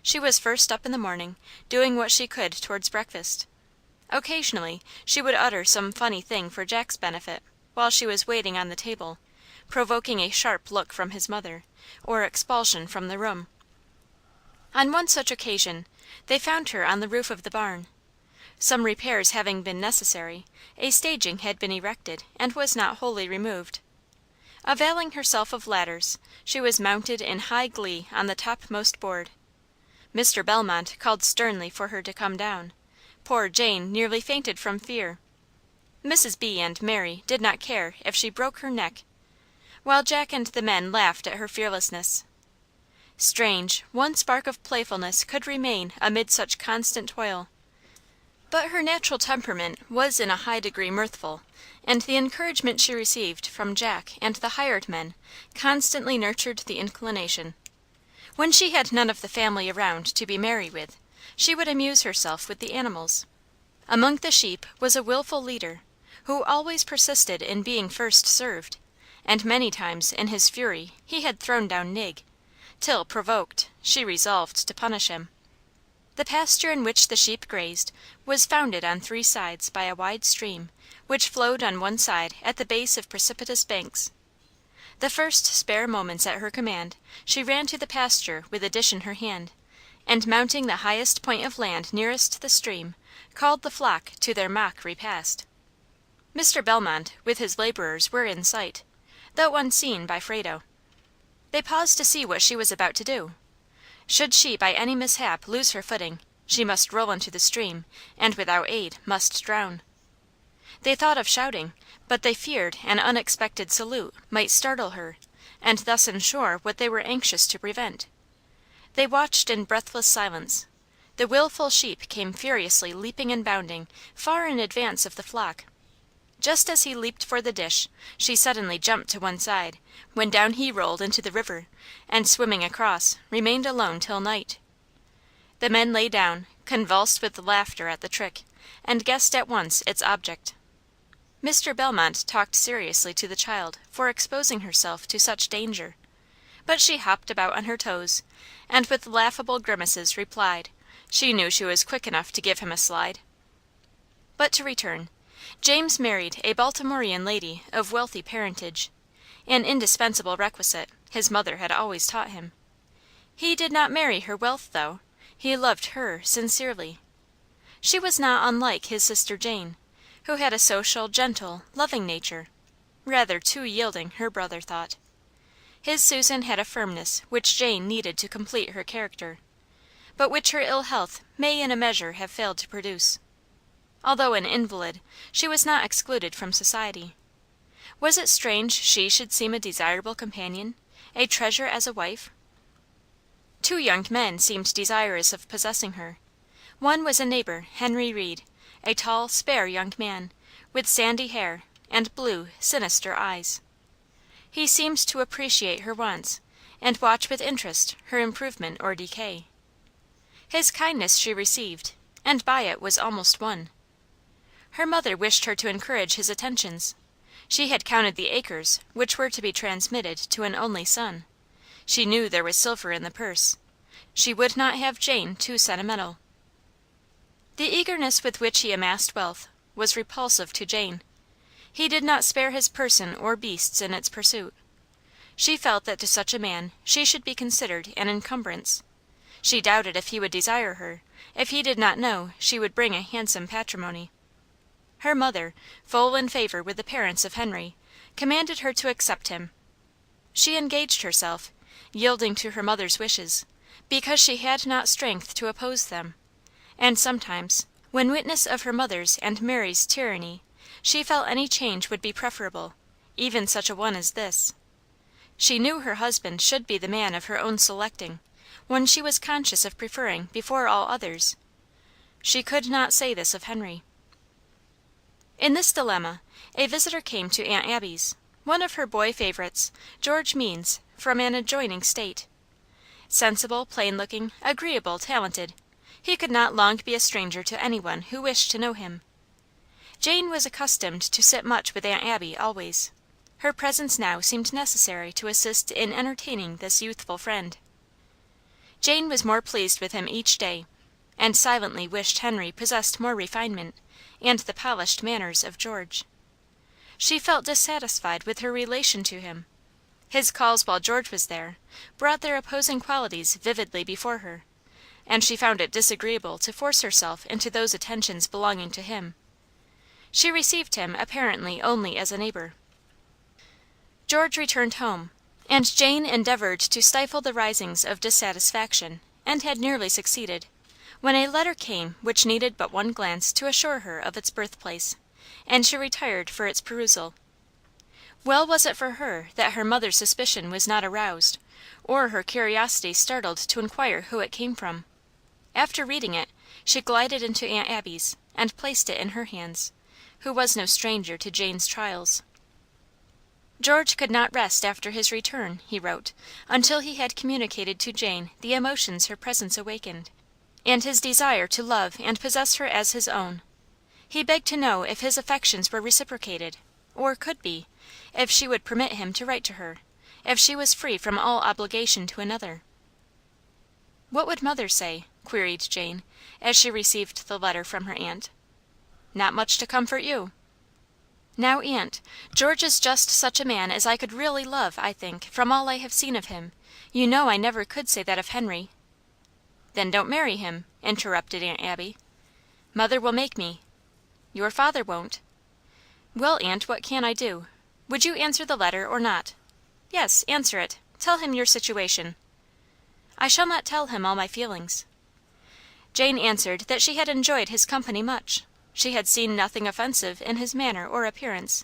Speaker 1: She was first up in the morning, doing what she could towards breakfast. Occasionally she would utter some funny thing for Jack's benefit, while she was waiting on the table, provoking a sharp look from his mother, or expulsion from the room. On one such occasion, they found her on the roof of the barn. Some repairs having been necessary, a staging had been erected and was not wholly removed. Availing herself of ladders, she was mounted in high glee on the topmost board. Mr. Belmont called sternly for her to come down. Poor Jane nearly fainted from fear. Mrs. B. and Mary did not care if she broke her neck, while Jack and the men laughed at her fearlessness. Strange, one spark of playfulness could remain amid such constant toil. But her natural temperament was in a high degree mirthful, and the encouragement she received from Jack and the hired men constantly nurtured the inclination. When she had none of the family around to be merry with, she would amuse herself with the animals. Among the sheep was a wilful leader, who always persisted in being first served, and many times in his fury he had thrown down Nig, till, provoked, she resolved to punish him. The pasture in which the sheep grazed was founded on three sides by a wide stream, which flowed on one side at the base of precipitous banks. The first spare moments at her command, she ran to the pasture with a dish in her hand, and mounting the highest point of land nearest the stream, called the flock to their mock repast. Mr. Belmont, with his laborers, were in sight, though unseen by Frado. They paused to see what she was about to do. Should she by any mishap lose her footing, she must roll into the stream, and without aid must drown. They thought of shouting, but they feared an unexpected salute might startle her, and thus ensure what they were anxious to prevent. They watched in breathless silence. The wilful sheep came furiously leaping and bounding, far in advance of the flock. Just as he leaped for the dish, she suddenly jumped to one side, when down he rolled into the river, and swimming across, remained alone till night. The men lay down, convulsed with laughter at the trick, and guessed at once its object. Mr. Belmont talked seriously to the child for exposing herself to such danger, but she hopped about on her toes, and with laughable grimaces replied, she knew she was quick enough to give him a slide. But to return. James married a Baltimorean lady of wealthy parentage, an indispensable requisite, his mother had always taught him. He did not marry her wealth, though; he loved her sincerely. She was not unlike his sister Jane, who had a social, gentle, loving nature, rather too yielding, her brother thought. His Susan had a firmness which Jane needed to complete her character, but which her ill health may in a measure have failed to produce. Although an invalid, she was not excluded from society. Was it strange she should seem a desirable companion, a treasure as a wife? Two young men seemed desirous of possessing her. One was a neighbor, Henry Reed, a tall, spare young man, with sandy hair and blue, sinister eyes. He seemed to appreciate her wants, and watch with interest her improvement or decay. His kindness she received, and by it was almost won. Her mother wished her to encourage his attentions. She had counted the acres which were to be transmitted to an only son. She knew there was silver in the purse. She would not have Jane too sentimental. The eagerness with which he amassed wealth was repulsive to Jane. He did not spare his person or beasts in its pursuit. She felt that to such a man she should be considered an encumbrance. She doubted if he would desire her, if he did not know she would bring a handsome patrimony. Her mother, full in favor with the parents of Henry, commanded her to accept him. She engaged herself, yielding to her mother's wishes, because she had not strength to oppose them; and sometimes, when witness of her mother's and Mary's tyranny, she felt any change would be preferable, even such a one as this. She knew her husband should be the man of her own selecting, one she was conscious of preferring before all others. She could not say this of Henry. In this dilemma, a visitor came to Aunt Abby's, one of her boy favorites, George Means, from an adjoining state. Sensible, plain-looking, agreeable, talented, he could not long be a stranger to any one who wished to know him. Jane was accustomed to sit much with Aunt Abby always. Her presence now seemed necessary to assist in entertaining this youthful friend. Jane was more pleased with him each day, and silently wished Henry possessed more refinement, and the polished manners of George. She felt dissatisfied with her relation to him. His calls while George was there brought their opposing qualities vividly before her, and she found it disagreeable to force herself into those attentions belonging to him. She received him apparently only as a neighbor. George returned home, and Jane endeavored to stifle the risings of dissatisfaction, and had nearly succeeded, when a letter came which needed but one glance to assure her of its birthplace, and she retired for its perusal. Well was it for her that her mother's suspicion was not aroused, or her curiosity startled to inquire who it came from. After reading it, she glided into Aunt Abby's, and placed it in her hands, who was no stranger to Jane's trials. George could not rest after his return, he wrote, until he had communicated to Jane the emotions her presence awakened, and his desire to love and possess her as his own. He begged to know if his affections were reciprocated, or could be, if she would permit him to write to her, if she was free from all obligation to another. "What would mother say?" queried Jane, as she received the letter from her aunt. "Not much to comfort you." "Now, aunt, George is just such a man as I could really love, I think, from all I have seen of him. You know I never could say that of Henry." "Then don't marry him," interrupted Aunt Abby. "Mother will make me." "Your father won't." "Well, aunt, what can I do? Would you answer the letter or not?" "Yes, answer it. Tell him your situation." "I shall not tell him all my feelings." Jane answered that she had enjoyed his company much. She had seen nothing offensive in his manner or appearance,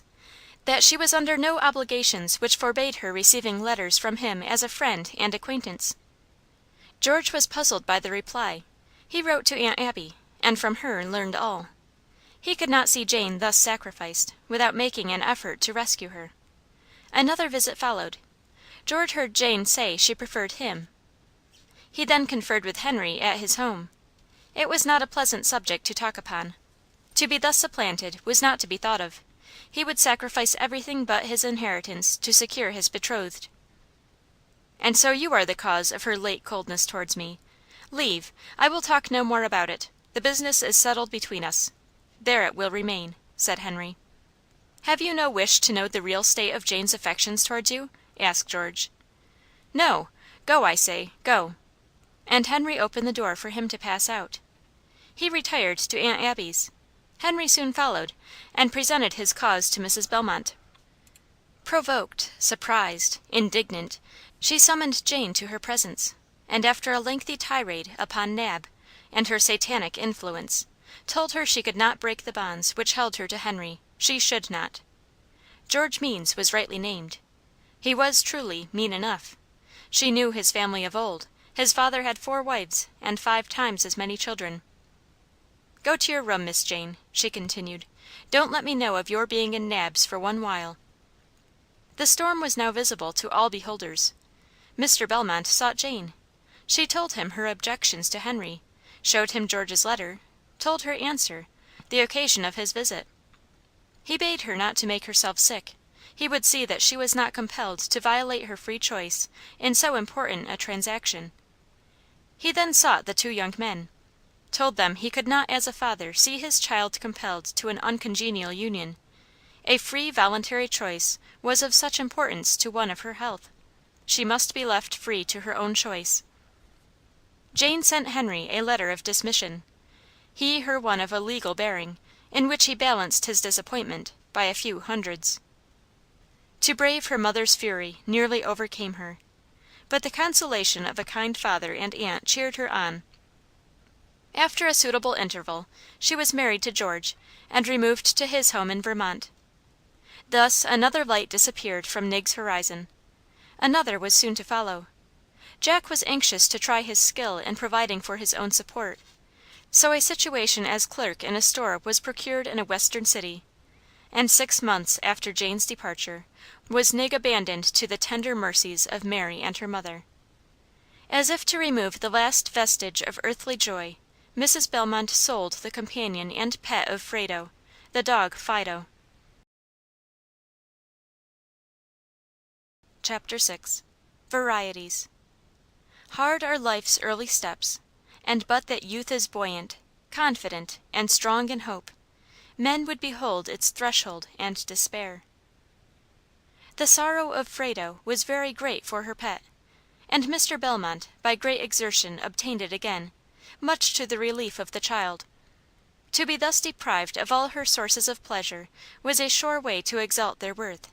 Speaker 1: that she was under no obligations which forbade her receiving letters from him as a friend and acquaintance. George was puzzled by the reply. He wrote to Aunt Abby, and from her learned all. He could not see Jane thus sacrificed, without making an effort to rescue her. Another visit followed. George heard Jane say she preferred him. He then conferred with Henry at his home. It was not a pleasant subject to talk upon. To be thus supplanted was not to be thought of. He would sacrifice everything but his inheritance to secure his betrothed. "And so you are the cause of her late coldness towards me. Leave. I will talk no more about it. The business is settled between us. There it will remain," said Henry. "Have you no wish to know the real state of Jane's affections towards you?" asked George. "No. Go, I say, go." And Henry opened the door for him to pass out. He retired to Aunt Abby's. Henry soon followed, and presented his cause to Mrs. Bellmont. Provoked, surprised, indignant, she summoned Jane to her presence, and after a lengthy tirade upon Nab, and her satanic influence, told her she could not break the bonds which held her to Henry; she should not. George Means was rightly named. He was truly mean enough. She knew his family of old. His father had 4 wives and 5 times as many children. "Go to your room, Miss Jane," she continued. "Don't let me know of your being in Nab's for one while." The storm was now visible to all beholders. Mr. Bellmont sought Jane. She told him her objections to Henry, showed him George's letter, told her answer, the occasion of his visit. He bade her not to make herself sick. He would see that she was not compelled to violate her free choice in so important a transaction. He then sought the 2 young men, told them he could not as a father see his child compelled to an uncongenial union, A free voluntary choice was of such importance to one of her health. She must be left free to her own choice. Jane sent Henry a letter of dismission, he her one of a legal bearing, in which he balanced his disappointment by a few hundreds. To brave her mother's fury nearly overcame her, but the consolation of a kind father and aunt cheered her on. After a suitable interval, she was married to George, and removed to his home in Vermont. Thus another light disappeared from Nig's horizon. Another was soon to follow. Jack was anxious to try his skill in providing for his own support, so a situation as clerk in a store was procured in a western city, and 6 months after Jane's departure was Nig abandoned to the tender mercies of Mary and her mother. As if to remove the last vestige of earthly joy, Mrs. Bellmont sold the companion and pet of Frado, the dog Fido. Chapter 6. Varieties. Hard are life's early steps, and but that youth is buoyant, confident, and strong in hope, men would behold its threshold and despair. The sorrow of Frado was very great for her pet, and Mr. Bellmont by great exertion obtained it again, much to the relief of the child. To be thus deprived of all her sources of pleasure was a sure way to exalt their worth,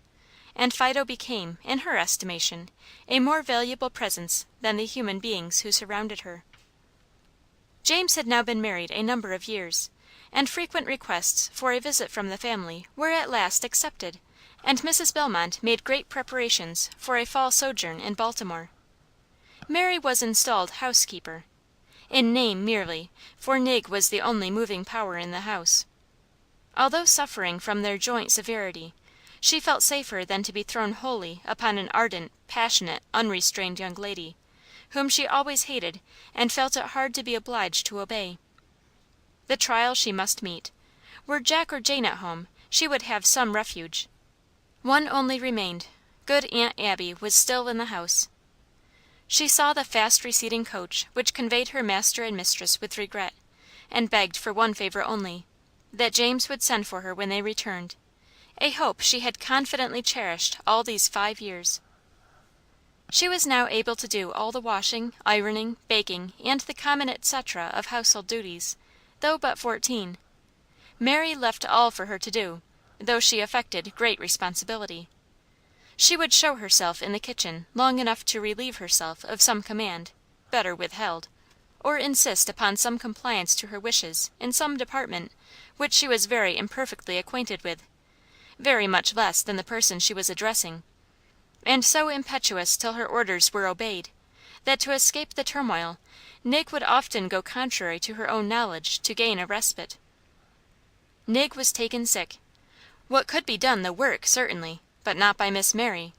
Speaker 1: and Fido became, in her estimation, a more valuable presence than the human beings who surrounded her. James had now been married a number of years, and frequent requests for a visit from the family were at last accepted, and Mrs. Bellmont made great preparations for a fall sojourn in Baltimore. Mary was installed housekeeper, in name merely, for Nig was the only moving power in the house. Although suffering from their joint severity, she felt safer than to be thrown wholly upon an ardent, passionate, unrestrained young lady, whom she always hated and felt it hard to be obliged to obey. The trial she must meet. Were Jack or Jane at home, she would have some refuge. One only remained. Good Aunt Abby was still in the house. She saw the fast receding coach which conveyed her master and mistress with regret, and begged for one favor only, that James would send for her when they returned, a hope she had confidently cherished all these 5 years. She was now able to do all the washing, ironing, baking, and the common et cetera of household duties, though but 14. Mary left all for her to do, though she affected great responsibility. She would show herself in the kitchen long enough to relieve herself of some command, better withheld, or insist upon some compliance to her wishes in some department which she was very imperfectly acquainted with, very much less than the person she was addressing, and so impetuous till her orders were obeyed, that to escape the turmoil, Nig would often go contrary to her own knowledge to gain a respite. Nig was taken sick. What could be done the work, certainly, but not by Miss Mary.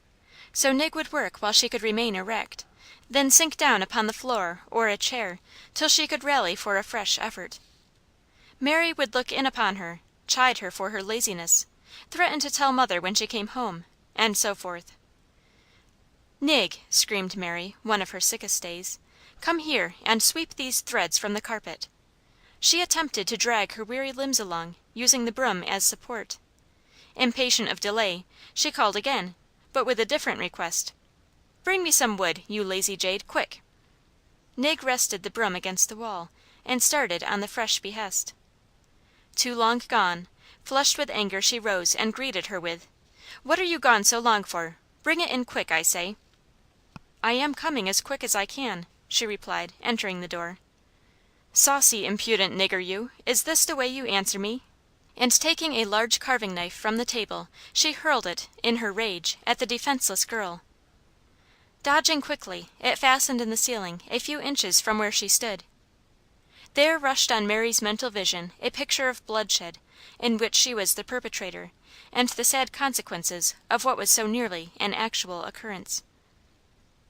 Speaker 1: So Nig would work while she could remain erect, then sink down upon the floor or a chair till she could rally for a fresh effort. Mary would look in upon her, chide her for her laziness, threaten to tell mother when she came home, and so forth. "Nig," screamed Mary, one of her sickest days, "come here and sweep these threads from the carpet." She attempted to drag her weary limbs along, using the broom as support. Impatient of delay, she called again, but with a different request. "Bring me some wood, you lazy jade, quick!" Nig rested the broom against the wall, and started on the fresh behest. Too long gone, flushed with anger, she rose and greeted her with, "What are you gone so long for? Bring it in quick, I say." "I am coming as quick as I can," she replied, entering the door. "Saucy, impudent nigger you, is this the way you answer me?" And taking a large carving knife from the table, she hurled it, in her rage, at the defenceless girl. Dodging quickly, it fastened in the ceiling a few inches from where she stood. There rushed on Mary's mental vision a picture of bloodshed, in which she was the perpetrator, and the sad consequences of what was so nearly an actual occurrence.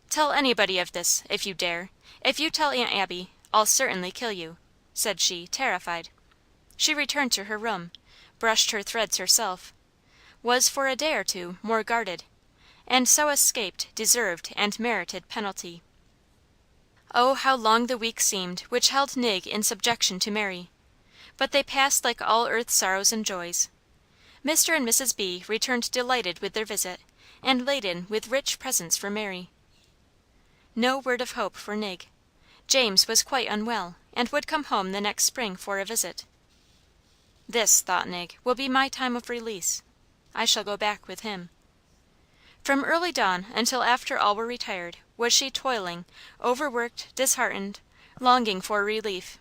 Speaker 1: "Tell anybody of this, if you dare. If you tell Aunt Abby, I'll certainly kill you," said she, terrified. She returned to her room, brushed her threads herself, was for a day or two more guarded, and so escaped deserved and merited penalty. Oh, how long the weeks seemed which held Nig in subjection to Mary! But they passed like all earth's sorrows and joys. Mr. and Mrs. B. returned delighted with their visit, and laden with rich presents for Mary. No word of hope for Nig. James was quite unwell, and would come home the next spring for a visit. "This," thought Nig, "will be my time of release. I shall go back with him." From early dawn until after all were retired was she toiling, overworked, disheartened, longing for relief.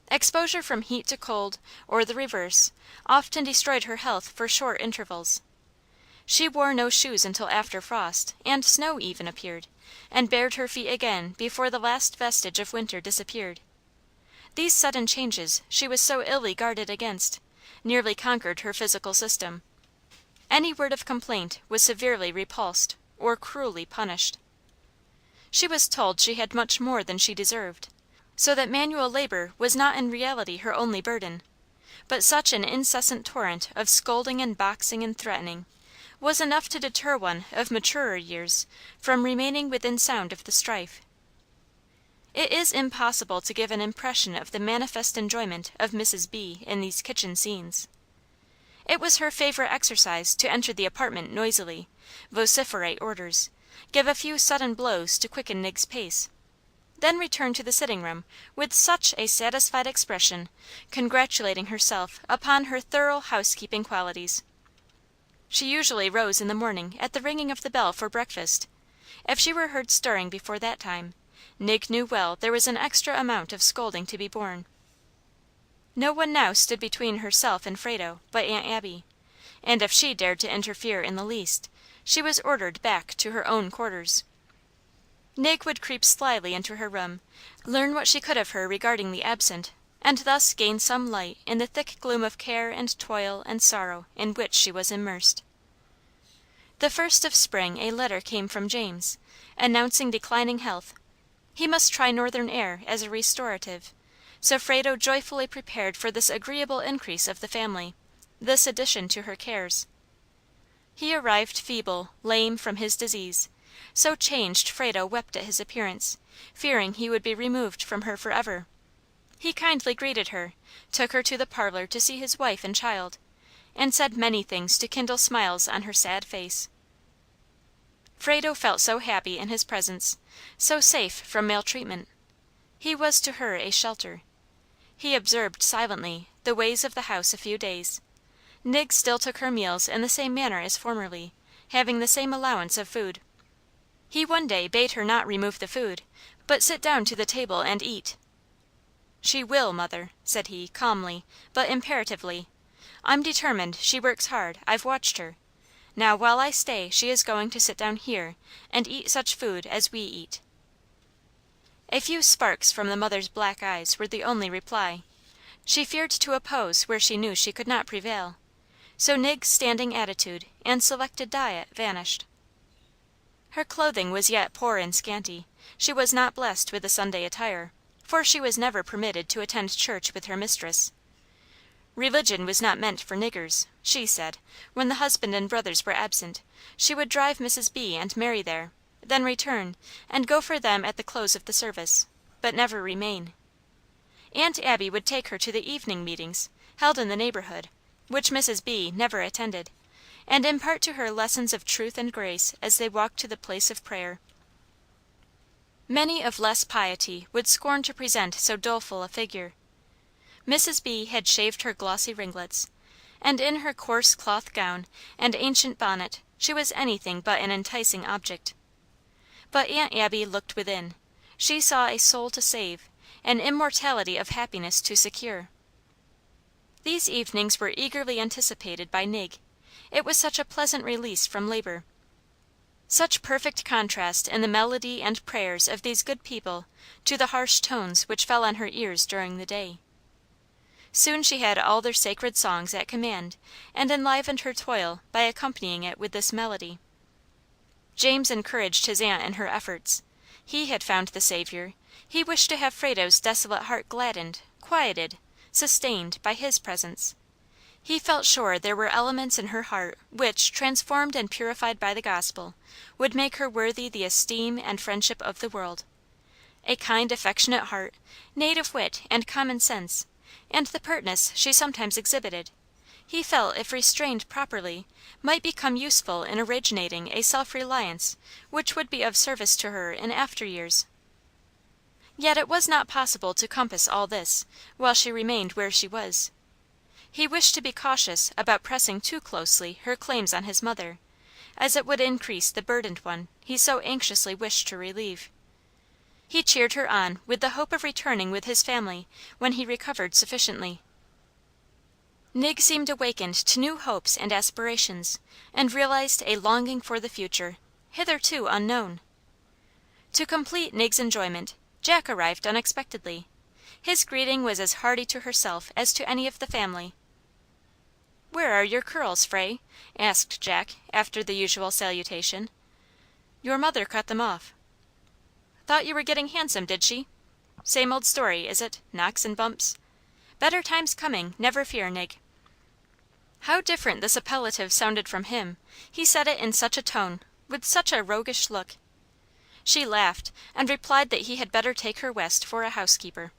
Speaker 1: Exposure from heat to cold, or the reverse, often destroyed her health for short intervals. She wore no shoes until after frost, and snow even, appeared, and bared her feet again before the last vestige of winter disappeared. These sudden changes she was so illy guarded against, nearly conquered her physical system. Any word of complaint was severely repulsed or cruelly punished. She was told she had much more than she deserved, so that manual labor was not in reality her only burden; but such an incessant torrent of scolding and boxing and threatening was enough to deter one of maturer years from remaining within sound of the strife. It is impossible to give an impression of the manifest enjoyment of Mrs. B. in these kitchen scenes. It was her favorite exercise to enter the apartment noisily, vociferate orders, give a few sudden blows to quicken Nig's pace, then return to the sitting room with such a satisfied expression, congratulating herself upon her thorough housekeeping qualities. She usually rose in the morning at the ringing of the bell for breakfast. If she were heard stirring before that time, Nig knew well there was an extra amount of scolding to be borne. No one now stood between herself and Frado but Aunt Abby, and if she dared to interfere in the least, she was ordered back to her own quarters. Nig would creep slyly into her room, learn what she could of her regarding the absent, and thus gain some light in the thick gloom of care and toil and sorrow in which she was immersed. The first of spring a letter came from James, announcing declining health. He must try northern air as a restorative, so Frado joyfully prepared for this agreeable increase of the family, this addition to her cares. He arrived feeble, lame from his disease; so changed Frado wept at his appearance, fearing he would be removed from her forever. He kindly greeted her, took her to the parlor to see his wife and child, and said many things to kindle smiles on her sad face. Frado felt so happy in his presence, so safe from maltreatment. He was to her a shelter. He observed silently the ways of the house a few days. Nig still took her meals in the same manner as formerly, having the same allowance of food. He one day bade her not remove the food, but sit down to the table and eat. "She will, mother," said he, calmly, but imperatively. "I'm determined; she works hard; I've watched her. Now, while I stay, she is going to sit down here, and eat such food as we eat." A few sparks from the mother's black eyes were the only reply. She feared to oppose where she knew she could not prevail, so Nig's standing attitude and selected diet vanished. Her clothing was yet poor and scanty; she was not blessed with a Sunday attire, for she was never permitted to attend church with her mistress. Religion was not meant for niggers, she said; when the husband and brothers were absent, she would drive Mrs. B. and Mary there, then return, and go for them at the close of the service, but never remain. Aunt Abby would take her to the evening meetings, held in the neighborhood, which Mrs. B. never attended, and impart to her lessons of truth and grace as they walked to the place of prayer. Many of less piety would scorn to present so doleful a figure. Mrs. B. had shaved her glossy ringlets, and in her coarse cloth gown and ancient bonnet she was anything but an enticing object. But Aunt Abby looked within; she saw a soul to save, an immortality of happiness to secure. These evenings were eagerly anticipated by Nig; it was such a pleasant release from labor. Such perfect contrast in the melody and prayers of these good people to the harsh tones which fell on her ears during the day. Soon she had all their sacred songs at command, and enlivened her toil by accompanying it with this melody. James encouraged his aunt in her efforts. He had found the Saviour; he wished to have Frado's desolate heart gladdened, quieted, sustained, by his presence. He felt sure there were elements in her heart which, transformed and purified by the gospel, would make her worthy the esteem and friendship of the world. A kind, affectionate heart, native wit and common sense, and the pertness she sometimes exhibited, he felt if restrained properly, might become useful in originating a self-reliance which would be of service to her in after years. Yet it was not possible to compass all this, while she remained where she was. He wished to be cautious about pressing too closely her claims on his mother, as it would increase the burdened one he so anxiously wished to relieve. He cheered her on with the hope of returning with his family when he recovered sufficiently. Nig seemed awakened to new hopes and aspirations, and realized a longing for the future, hitherto unknown. To complete Nig's enjoyment, Jack arrived unexpectedly. His greeting was as hearty to herself as to any of the family. "Where are your curls, Frey?" asked Jack, after the usual salutation. "Your mother cut them off." "Thought you were getting handsome, did she? Same old story, is it? Knocks and bumps? Better times coming, never fear, Nig." How different this appellative sounded from him! He said it in such a tone, with such a roguish look. She laughed, and replied that he had better take her West for a housekeeper.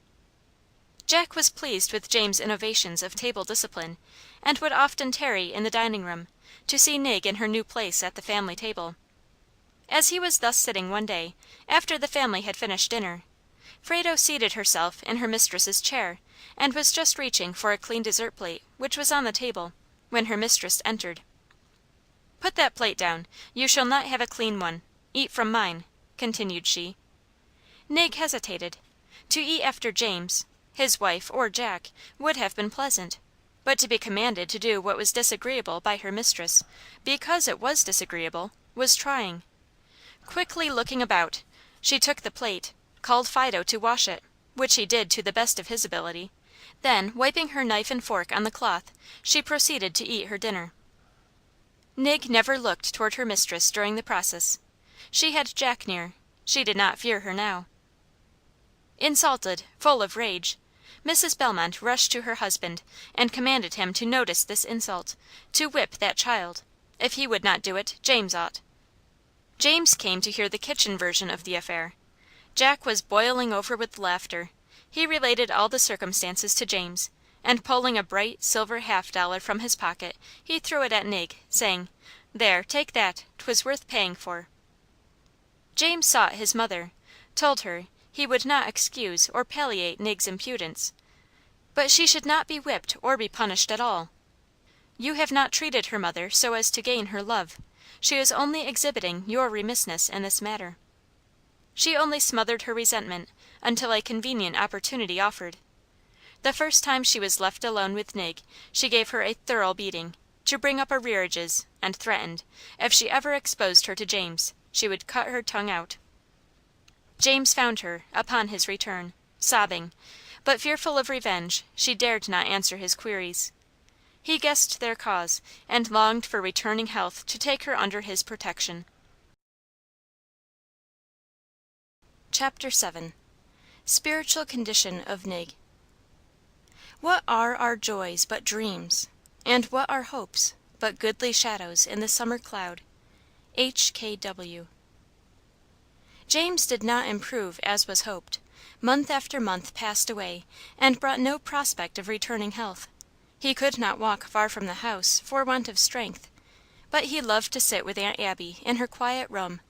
Speaker 1: Jack was pleased with James' innovations of table discipline, and would often tarry in the dining room, to see Nig in her new place at the family table. As he was thus sitting one day, after the family had finished dinner, Frado seated herself in her mistress's chair, and was just reaching for a clean dessert plate which was on the table, when her mistress entered. "Put that plate down. You shall not have a clean one. Eat from mine," continued she. Nig hesitated. To eat after James, his wife, or Jack, would have been pleasant, but to be commanded to do what was disagreeable by her mistress, because it was disagreeable, was trying. Quickly looking about, she took the plate, called Fido to wash it, which he did to the best of his ability. Then, wiping her knife and fork on the cloth, she proceeded to eat her dinner. Nig never looked toward her mistress during the process. She had Jack near; she did not fear her now. Insulted, full of rage, Mrs. Bellmont rushed to her husband, and commanded him to notice this insult, to whip that child. If he would not do it, James ought. James came to hear the kitchen version of the affair. Jack was boiling over with laughter. He related all the circumstances to James, and pulling a bright silver half-dollar from his pocket, he threw it at Nig, saying, "There, take that; 'twas worth paying for." James sought his mother, told her he would not excuse or palliate Nig's impudence, but she should not be whipped or be punished at all. "You have not treated her, mother, so as to gain her love. She is only exhibiting your remissness in this matter." She only smothered her resentment until a convenient opportunity offered. The first time she was left alone with Nig, she gave her a thorough beating, to bring up arrearages, and threatened, if she ever exposed her to James, she would cut her tongue out. James found her, upon his return, sobbing, but fearful of revenge, she dared not answer his queries. He guessed their cause, and longed for returning health to take her under his protection. Chapter 7. Spiritual Condition of Nig. "What are our joys but dreams? And what our hopes but goodly shadows in the summer cloud?" H.K.W. James did not improve as was hoped. Month after month passed away, and brought no prospect of returning health. He could not walk far from the house for want of strength, but he loved to sit with Aunt Abby in her quiet room,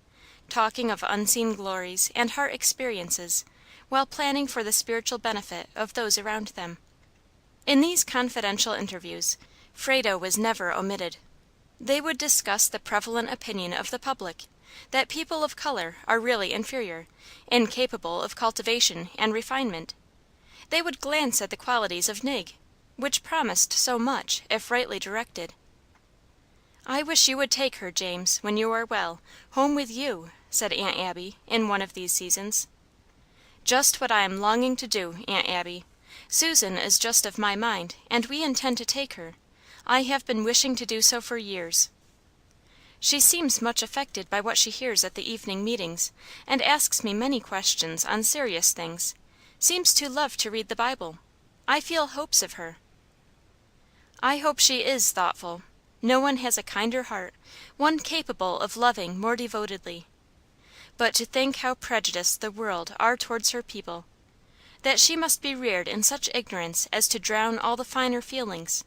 Speaker 1: talking of unseen glories and heart experiences, while planning for the spiritual benefit of those around them. In these confidential interviews, Frado was never omitted. They would discuss the prevalent opinion of the public, that people of color are really inferior, incapable of cultivation and refinement. They would glance at the qualities of Nig, which promised so much if rightly directed. "I wish you would take her, James, when you are well, home with you," said Aunt Abby in one of these seasons. "Just what I am longing to do, Aunt Abby. Susan is just of my mind, and we intend to take her. I have been wishing to do so for years." "She seems much affected by what she hears at the evening meetings, and asks me many questions on serious things. Seems to love to read the Bible. I feel hopes of her." "I hope she is thoughtful. No one has a kinder heart, one capable of loving more devotedly. But to think how prejudiced the world are towards her people! That she must be reared in such ignorance as to drown all the finer feelings!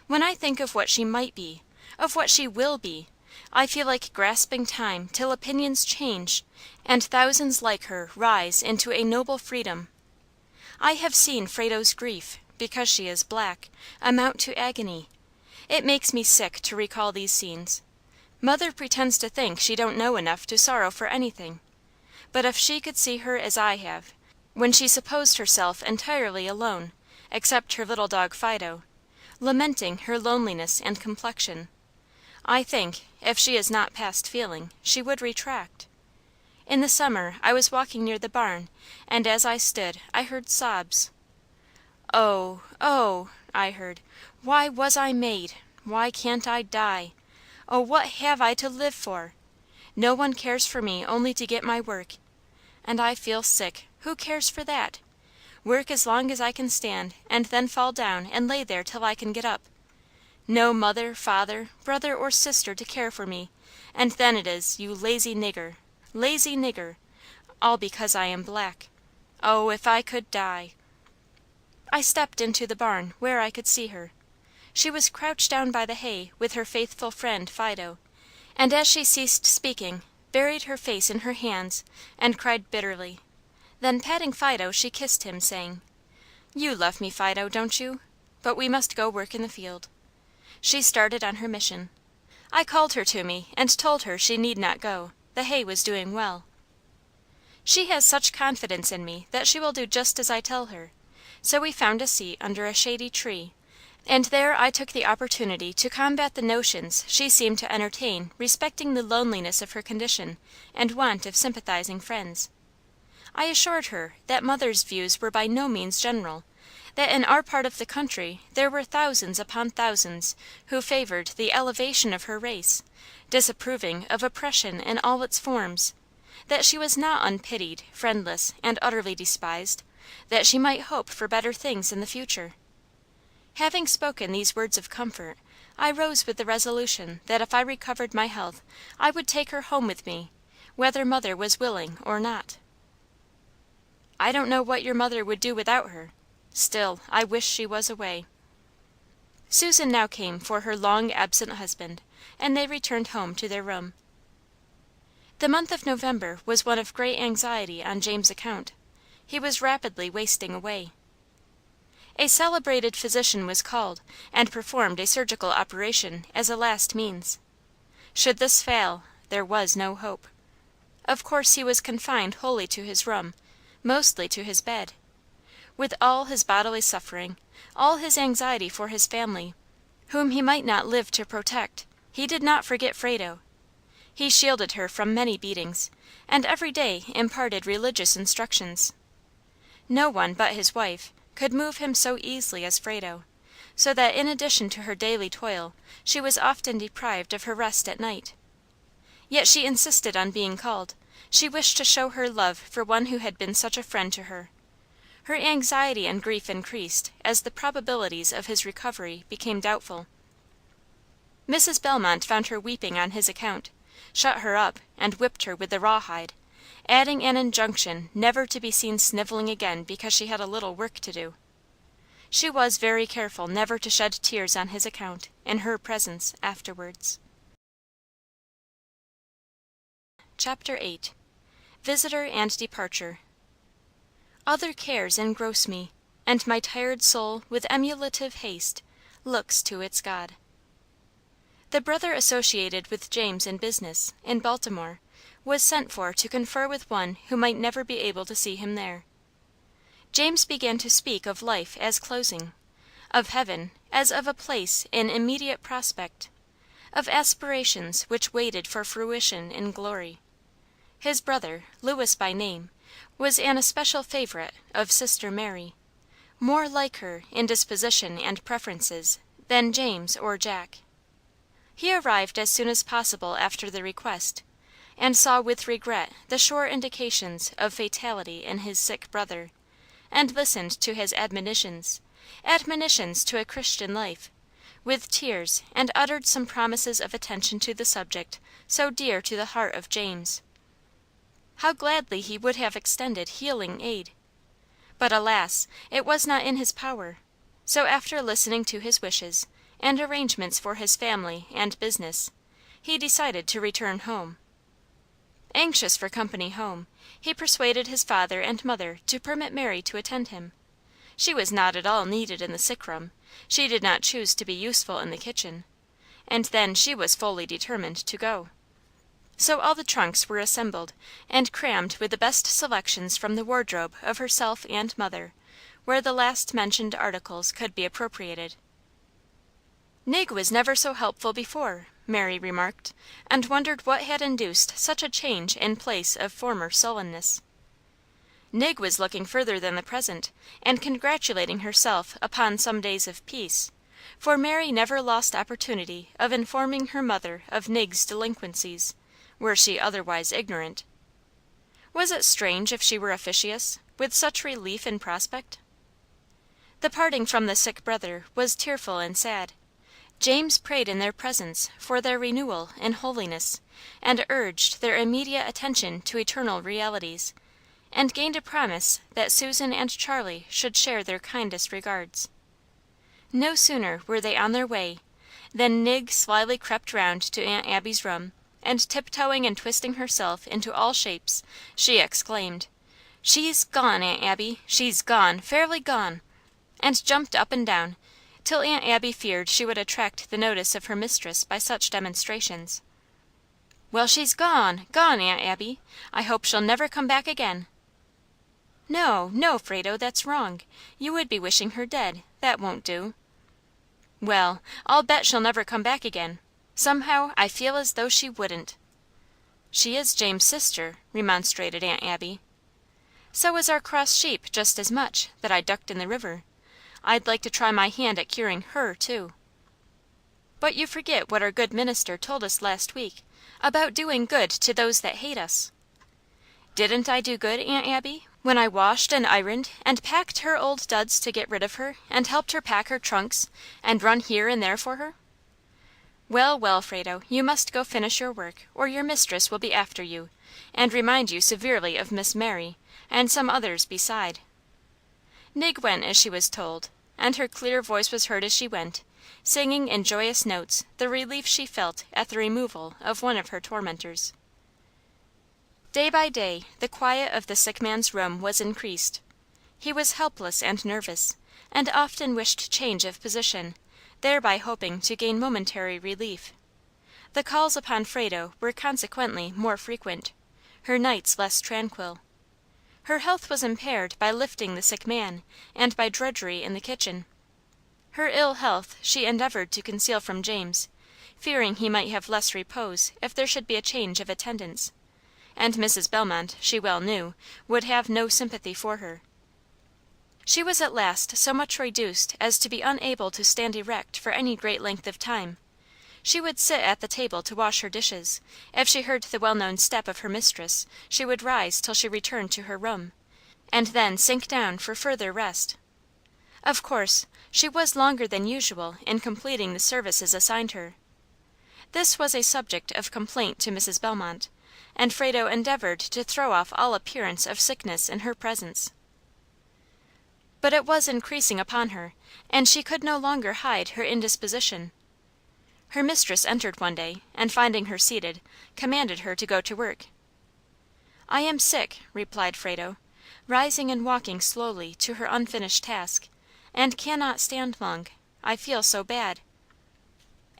Speaker 1: When I think of what she might be, of what she will be, I feel like grasping time till opinions change and thousands like her rise into a noble freedom. I have seen Frado's grief, because she is black, amount to agony. It makes me sick to recall these scenes. Mother pretends to think she don't know enough to sorrow for anything. But if she could see her as I have, when she supposed herself entirely alone, except her little dog Fido, lamenting her loneliness and complexion, I think, if she is not past feeling, she would retract. In the summer I was walking near the barn, and as I stood I heard sobs. "Oh, oh," I heard, "why was I made? Why can't I die? Oh, what have I to live for? No one cares for me only to get my work. And I feel sick. Who cares for that? Work as long as I can stand, and then fall down and lay there till I can get up. No mother, father, brother, or sister to care for me, and then it is, you lazy nigger, lazy nigger, all because I am black. Oh, if I could die!" I stepped into the barn, where I could see her. She was crouched down by the hay with her faithful friend Fido, and as she ceased speaking, buried her face in her hands and cried bitterly. Then patting Fido, she kissed him, saying, "You love me, Fido, don't you? But we must go work in the field." She started on her mission. I called her to me and told her she need not go, the hay was doing well. She has such confidence in me that she will do just as I tell her, so we found a seat under a shady tree, and there I took the opportunity to combat the notions she seemed to entertain respecting the loneliness of her condition and want of sympathizing friends. I assured her that mother's views were by no means general, that in our part of the country there were thousands upon thousands who favored the elevation of her race, disapproving of oppression in all its forms, that she was not unpitied, friendless, and utterly despised, that she might hope for better things in the future. Having spoken these words of comfort, I rose with the resolution that if I recovered my health I would take her home with me, whether mother was willing or not. I don't know what your mother would do without her. Still, I wish she was away. Susan now came for her long absent husband, and they returned home to their room. The month of November was one of great anxiety on James' account. He was rapidly wasting away. A celebrated physician was called, and performed a surgical operation as a last means. Should this fail, there was no hope. Of course he was confined wholly to his room, mostly to his bed. With all his bodily suffering, all his anxiety for his family, whom he might not live to protect, he did not forget Frado. He shielded her from many beatings, and every day imparted religious instructions. No one but his wife could move him so easily as Frado, so that in addition to her daily toil she was often deprived of her rest at night. Yet she insisted on being called. She wished to show her love for one who had been such a friend to her. Her anxiety and grief increased as the probabilities of his recovery became doubtful. Mrs. Bellmont found her weeping on his account, shut her up, and whipped her with the rawhide, adding an injunction never to be seen sniveling again because she had a little work to do. She was very careful never to shed tears on his account, in her presence, afterwards. Chapter 8. Visitor and Departure. Other cares engross me, and my tired soul with emulative haste looks to its God. The brother associated with James in business, in Baltimore, was sent for to confer with one who might never be able to see him there. James began to speak of life as closing, of heaven as of a place in immediate prospect, of aspirations which waited for fruition in glory. His brother, Lewis by name, was an especial favorite of Sister Mary, more like her in disposition and preferences than James or Jack. He arrived as soon as possible after the request, and saw with regret the sure indications of fatality in his sick brother, and listened to his admonitions to a Christian life, with tears, and uttered some promises of attention to the subject so dear to the heart of James. How gladly he would have extended healing aid! But alas, it was not in his power, so after listening to his wishes, and arrangements for his family and business, he decided to return home. Anxious for company home, he persuaded his father and mother to permit Mary to attend him. She was not at all needed in the sick room; she did not choose to be useful in the kitchen, and then she was fully determined to go. So all the trunks were assembled, and crammed with the best selections from the wardrobe of herself and mother, where the last mentioned articles could be appropriated. "Nig was never so helpful before," Mary remarked, and wondered what had induced such a change in place of former sullenness. Nig was looking further than the present, and congratulating herself upon some days of peace, for Mary never lost opportunity of informing her mother of Nig's delinquencies, were she otherwise ignorant. Was it strange if she were officious, with such relief in prospect? The parting from the sick brother was tearful and sad. James prayed in their presence for their renewal in holiness, and urged their immediate attention to eternal realities, and gained a promise that Susan and Charlie should share their kindest regards. No sooner were they on their way than Nig slyly crept round to Aunt Abby's room, and tiptoeing and twisting herself into all shapes, she exclaimed, "She's gone, Aunt Abby! She's gone, fairly gone!" and jumped up and down, till Aunt Abby feared she would attract the notice of her mistress by such demonstrations. "Well, she's gone, gone, Aunt Abby! I hope she'll never come back again." "No, no, Frado, that's wrong. You would be wishing her dead. That won't do." "Well, I'll bet she'll never come back again. Somehow I feel as though she wouldn't." "She is James' sister," remonstrated Aunt Abby. "So is our cross sheep, just as much, that I ducked in the river. I'd like to try my hand at curing her, too." "But you forget what our good minister told us last week, about doing good to those that hate us." "Didn't I do good, Aunt Abby, when I washed and ironed and packed her old duds to get rid of her, and helped her pack her trunks, and run here and there for her?" "Well, well, Frado, you must go finish your work, or your mistress will be after you, and remind you severely of Miss Mary, and some others beside." Nig went as she was told, and her clear voice was heard as she went, singing in joyous notes the relief she felt at the removal of one of her tormentors. Day by day the quiet of the sick man's room was increased. He was helpless and nervous, and often wished change of position, thereby hoping to gain momentary relief. The calls upon Frado were consequently more frequent, her nights less tranquil. Her health was impaired by lifting the sick man, and by drudgery in the kitchen. Her ill health she endeavored to conceal from James, fearing he might have less repose if there should be a change of attendants, and Mrs. Bellmont, she well knew, would have no sympathy for her. She was at last so much reduced as to be unable to stand erect for any great length of time. She would sit at the table to wash her dishes; if she heard the well-known step of her mistress, she would rise till she returned to her room, and then sink down for further rest. Of course, she was longer than usual in completing the services assigned her. This was a subject of complaint to Mrs. Bellmont, and Frado endeavored to throw off all appearance of sickness in her presence. But it was increasing upon her, and she could no longer hide her indisposition. Her mistress entered one day, and finding her seated, commanded her to go to work. "I am sick," replied Frado, rising and walking slowly to her unfinished task, "and cannot stand long. I feel so bad."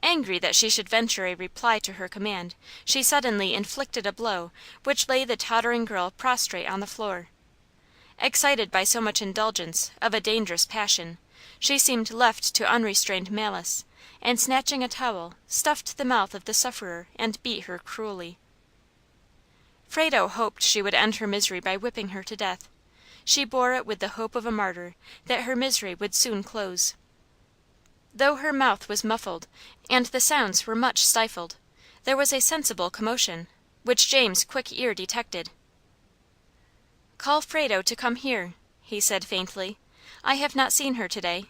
Speaker 1: Angry that she should venture a reply to her command, she suddenly inflicted a blow which laid the tottering girl prostrate on the floor. Excited by so much indulgence of a dangerous passion, she seemed left to unrestrained malice, and snatching a towel, stuffed the mouth of the sufferer and beat her cruelly. Frado hoped she would end her misery by whipping her to death. She bore it with the hope of a martyr that her misery would soon close. Though her mouth was muffled, and the sounds were much stifled, there was a sensible commotion, which James' quick ear detected. "Call Frado to come here," he said faintly. "I have not seen her to day."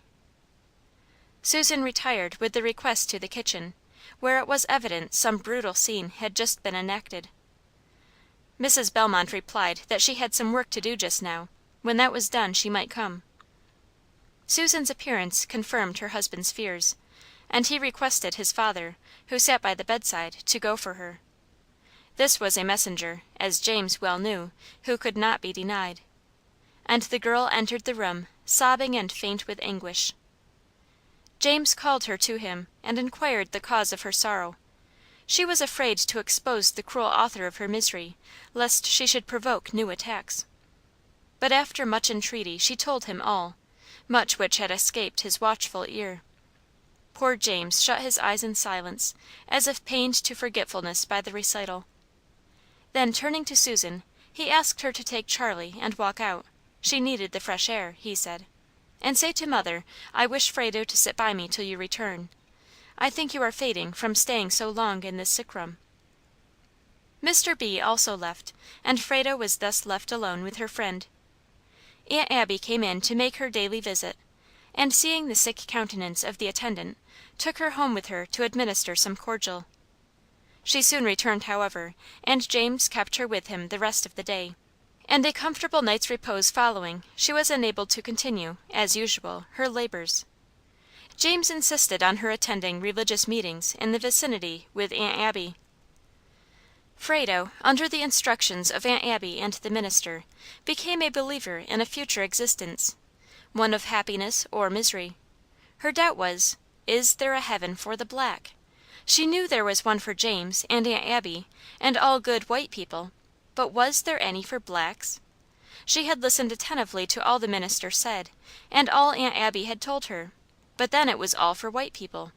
Speaker 1: Susan retired with the request to the kitchen, where it was evident some brutal scene had just been enacted. Mrs. Bellmont replied that she had some work to do just now; when that was done she might come. Susan's appearance confirmed her husband's fears, and he requested his father, who sat by the bedside, to go for her. This was a messenger, as James well knew, who could not be denied. And the girl entered the room, sobbing and faint with anguish. James called her to him, and inquired the cause of her sorrow. She was afraid to expose the cruel author of her misery, lest she should provoke new attacks. But after much entreaty she told him all, much which had escaped his watchful ear. Poor James shut his eyes in silence, as if pained to forgetfulness by the recital. Then turning to Susan, he asked her to take Charlie and walk out. She needed the fresh air, he said. And say to mother, I wish Frado to sit by me till you return. I think you are fading from staying so long in this sick room. Mr. B. also left, and Frado was thus left alone with her friend. Aunt Abby came in to make her daily visit, and seeing the sick countenance of the attendant, took her home with her to administer some cordial. She soon returned, however, and James kept her with him the rest of the day, and a comfortable night's repose following, she was enabled to continue, as usual, her labors. James insisted on her attending religious meetings in the vicinity with Aunt Abby. Frado, under the instructions of Aunt Abby and the minister, became a believer in a future existence, one of happiness or misery. Her doubt was, is there a heaven for the black? She knew there was one for James and Aunt Abby and all good white people, but was there any for blacks? She had listened attentively to all the minister said, and all Aunt Abby had told her, but then it was all for white people.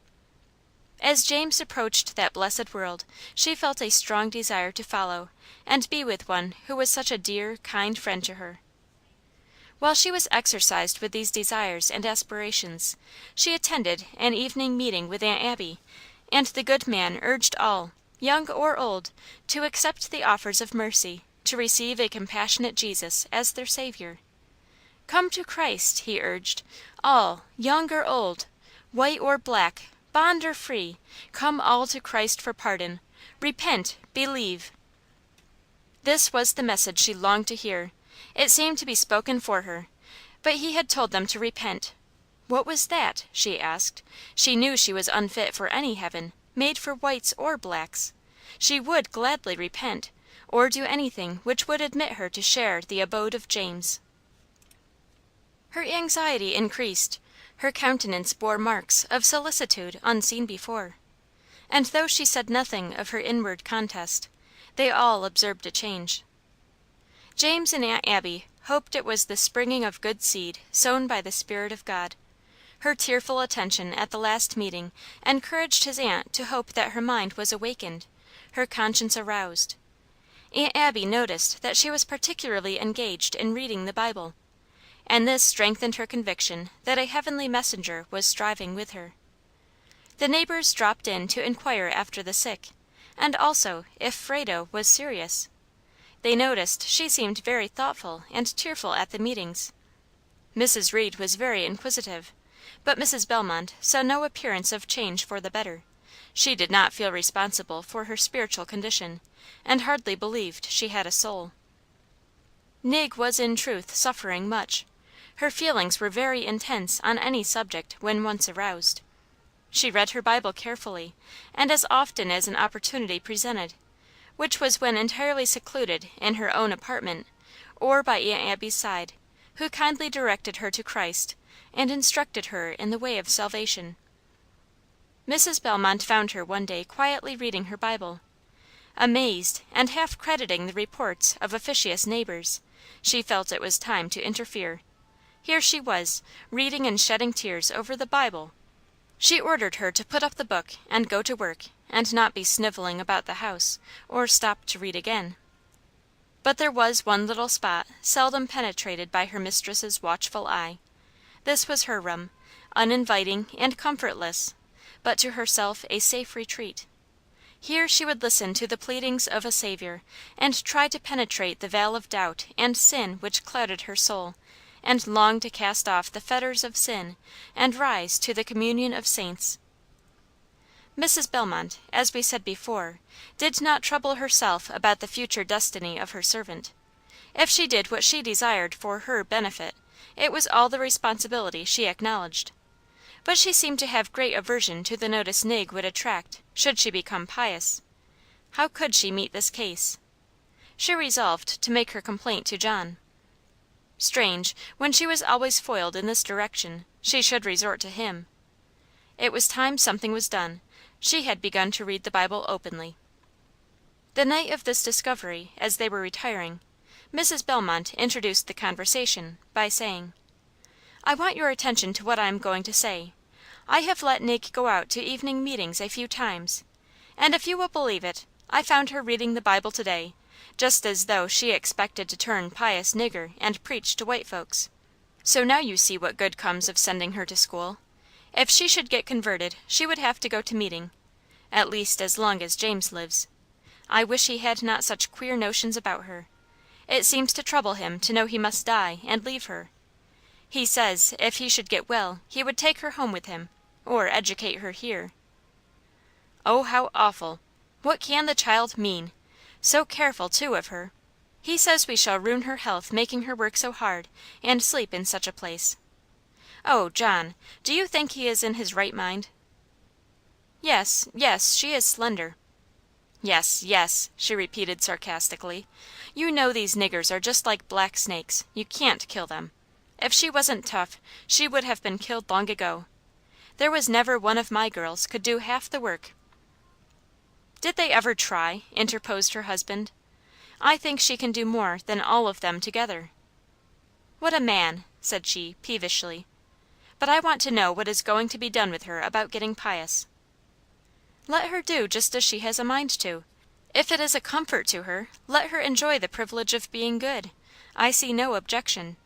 Speaker 1: As James approached that blessed world, she felt a strong desire to follow, and be with one who was such a dear, kind friend to her. While she was exercised with these desires and aspirations, she attended an evening meeting with Aunt Abby, and the good man urged all, young or old, to accept the offers of mercy, to receive a compassionate Jesus as their Saviour. Come to Christ, he urged, all, young or old, white or black, bond or free, come all to Christ for pardon. Repent, believe. This was the message she longed to hear. It seemed to be spoken for her, but he had told them to repent. What was that? She asked. She knew she was unfit for any heaven, made for whites or blacks. She would gladly repent, or do anything which would admit her to share the abode of James. Her anxiety increased. Her countenance bore marks of solicitude unseen before, and though she said nothing of her inward contest, they all observed a change. James and Aunt Abby hoped it was the springing of good seed sown by the Spirit of God. Her tearful attention at the last meeting encouraged his aunt to hope that her mind was awakened, her conscience aroused. Aunt Abby noticed that she was particularly engaged in reading the Bible, and this strengthened her conviction that a heavenly messenger was striving with her. The neighbors dropped in to inquire after the sick, and also if Frado was serious. They noticed she seemed very thoughtful and tearful at the meetings. Mrs. Reed was very inquisitive, but Mrs. Bellmont saw no appearance of change for the better. She did not feel responsible for her spiritual condition, and hardly believed she had a soul. Nig was in truth suffering much. Her feelings were very intense on any subject when once aroused. She read her Bible carefully, and as often as an opportunity presented, which was when entirely secluded in her own apartment, or by Aunt Abby's side, who kindly directed her to Christ, and instructed her in the way of salvation. Mrs. Bellmont found her one day quietly reading her Bible. Amazed, and half crediting the reports of officious neighbors, she felt it was time to interfere. Here she was, reading and shedding tears over the Bible. She ordered her to put up the book and go to work, and not be snivelling about the house, or stop to read again. But there was one little spot seldom penetrated by her mistress's watchful eye. This was her room, uninviting and comfortless, but to herself a safe retreat. Here she would listen to the pleadings of a Saviour, and try to penetrate the veil of doubt and sin which clouded her soul, and long to cast off the fetters of sin, and rise to the communion of saints. Mrs. Bellmont, as we said before, did not trouble herself about the future destiny of her servant. If she did what she desired for her benefit, it was all the responsibility she acknowledged. But she seemed to have great aversion to the notice Nig would attract should she become pious. How could she meet this case? She resolved to make her complaint to John. Strange, when she was always foiled in this direction, she should resort to him. It was time something was done. She had begun to read the Bible openly. The night of this discovery, as they were retiring, Mrs. Bellmont introduced the conversation by saying, "I want your attention to what I am going to say. I have let Nig go out to evening meetings a few times, and if you will believe it, I found her reading the Bible to day, just as though she expected to turn pious nigger and preach to white folks. So now you see what good comes of sending her to school. If she should get converted, she would have to go to meeting, at least as long as James lives. I wish he had not such queer notions about her. It seems to trouble him to know he must die and leave her. He says if he should get well he would take her home with him, or educate her here." "Oh, how awful! What can the child mean? So careful, too, of her. He says we shall ruin her health making her work so hard, and sleep in such a place. Oh, John, do you think he is in his right mind?" Yes, yes, she is slender." "Yes, yes," she repeated sarcastically. "You know these niggers are just like black snakes. You can't kill them. If she wasn't tough, she would have been killed long ago. There was never one of my girls could do half the work." "Did they ever try?" interposed her husband. "I think she can do more than all of them together." "What a man!" said she, peevishly. "But I want to know what is going to be done with her about getting pious." "Let her do just as she has a mind to. If it is a comfort to her, let her enjoy the privilege of being good. I see no objection."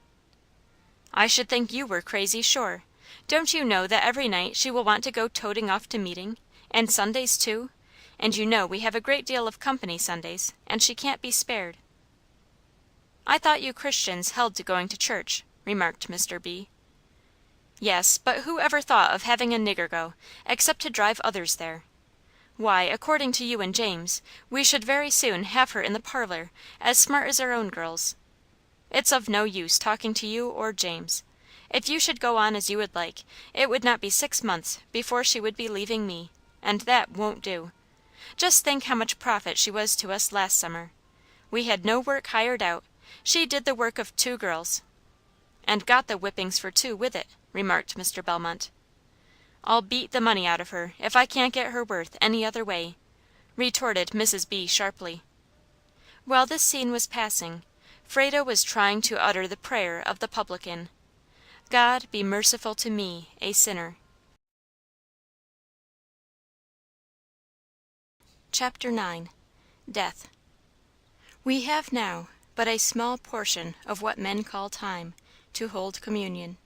Speaker 1: "I should think you were crazy, sure. Don't you know that every night she will want to go toting off to meeting, and Sundays too? And you know we have a great deal of company Sundays, and she can't be spared." "I thought you Christians held to going to church," remarked Mr. B. "Yes, but who ever thought of having a nigger go, except to drive others there? Why, according to you and James, we should very soon have her in the parlor, as smart as our own girls. It's of no use talking to you or James. If you should go on as you would like, it would not be 6 months before she would be leaving me, and that won't do. Just think how much profit she was to us last summer. We had no work hired out. She did the work of 2 girls." "And got the whippings for 2 with it," remarked Mr. Bellmont. "I'll beat the money out of her if I can't get her worth any other way," retorted Mrs. B. sharply. While this scene was passing, Frado was trying to utter the prayer of the publican, "God be merciful to me, a sinner." Chapter 9. Death. We have now but a small portion of what men call time to hold communion.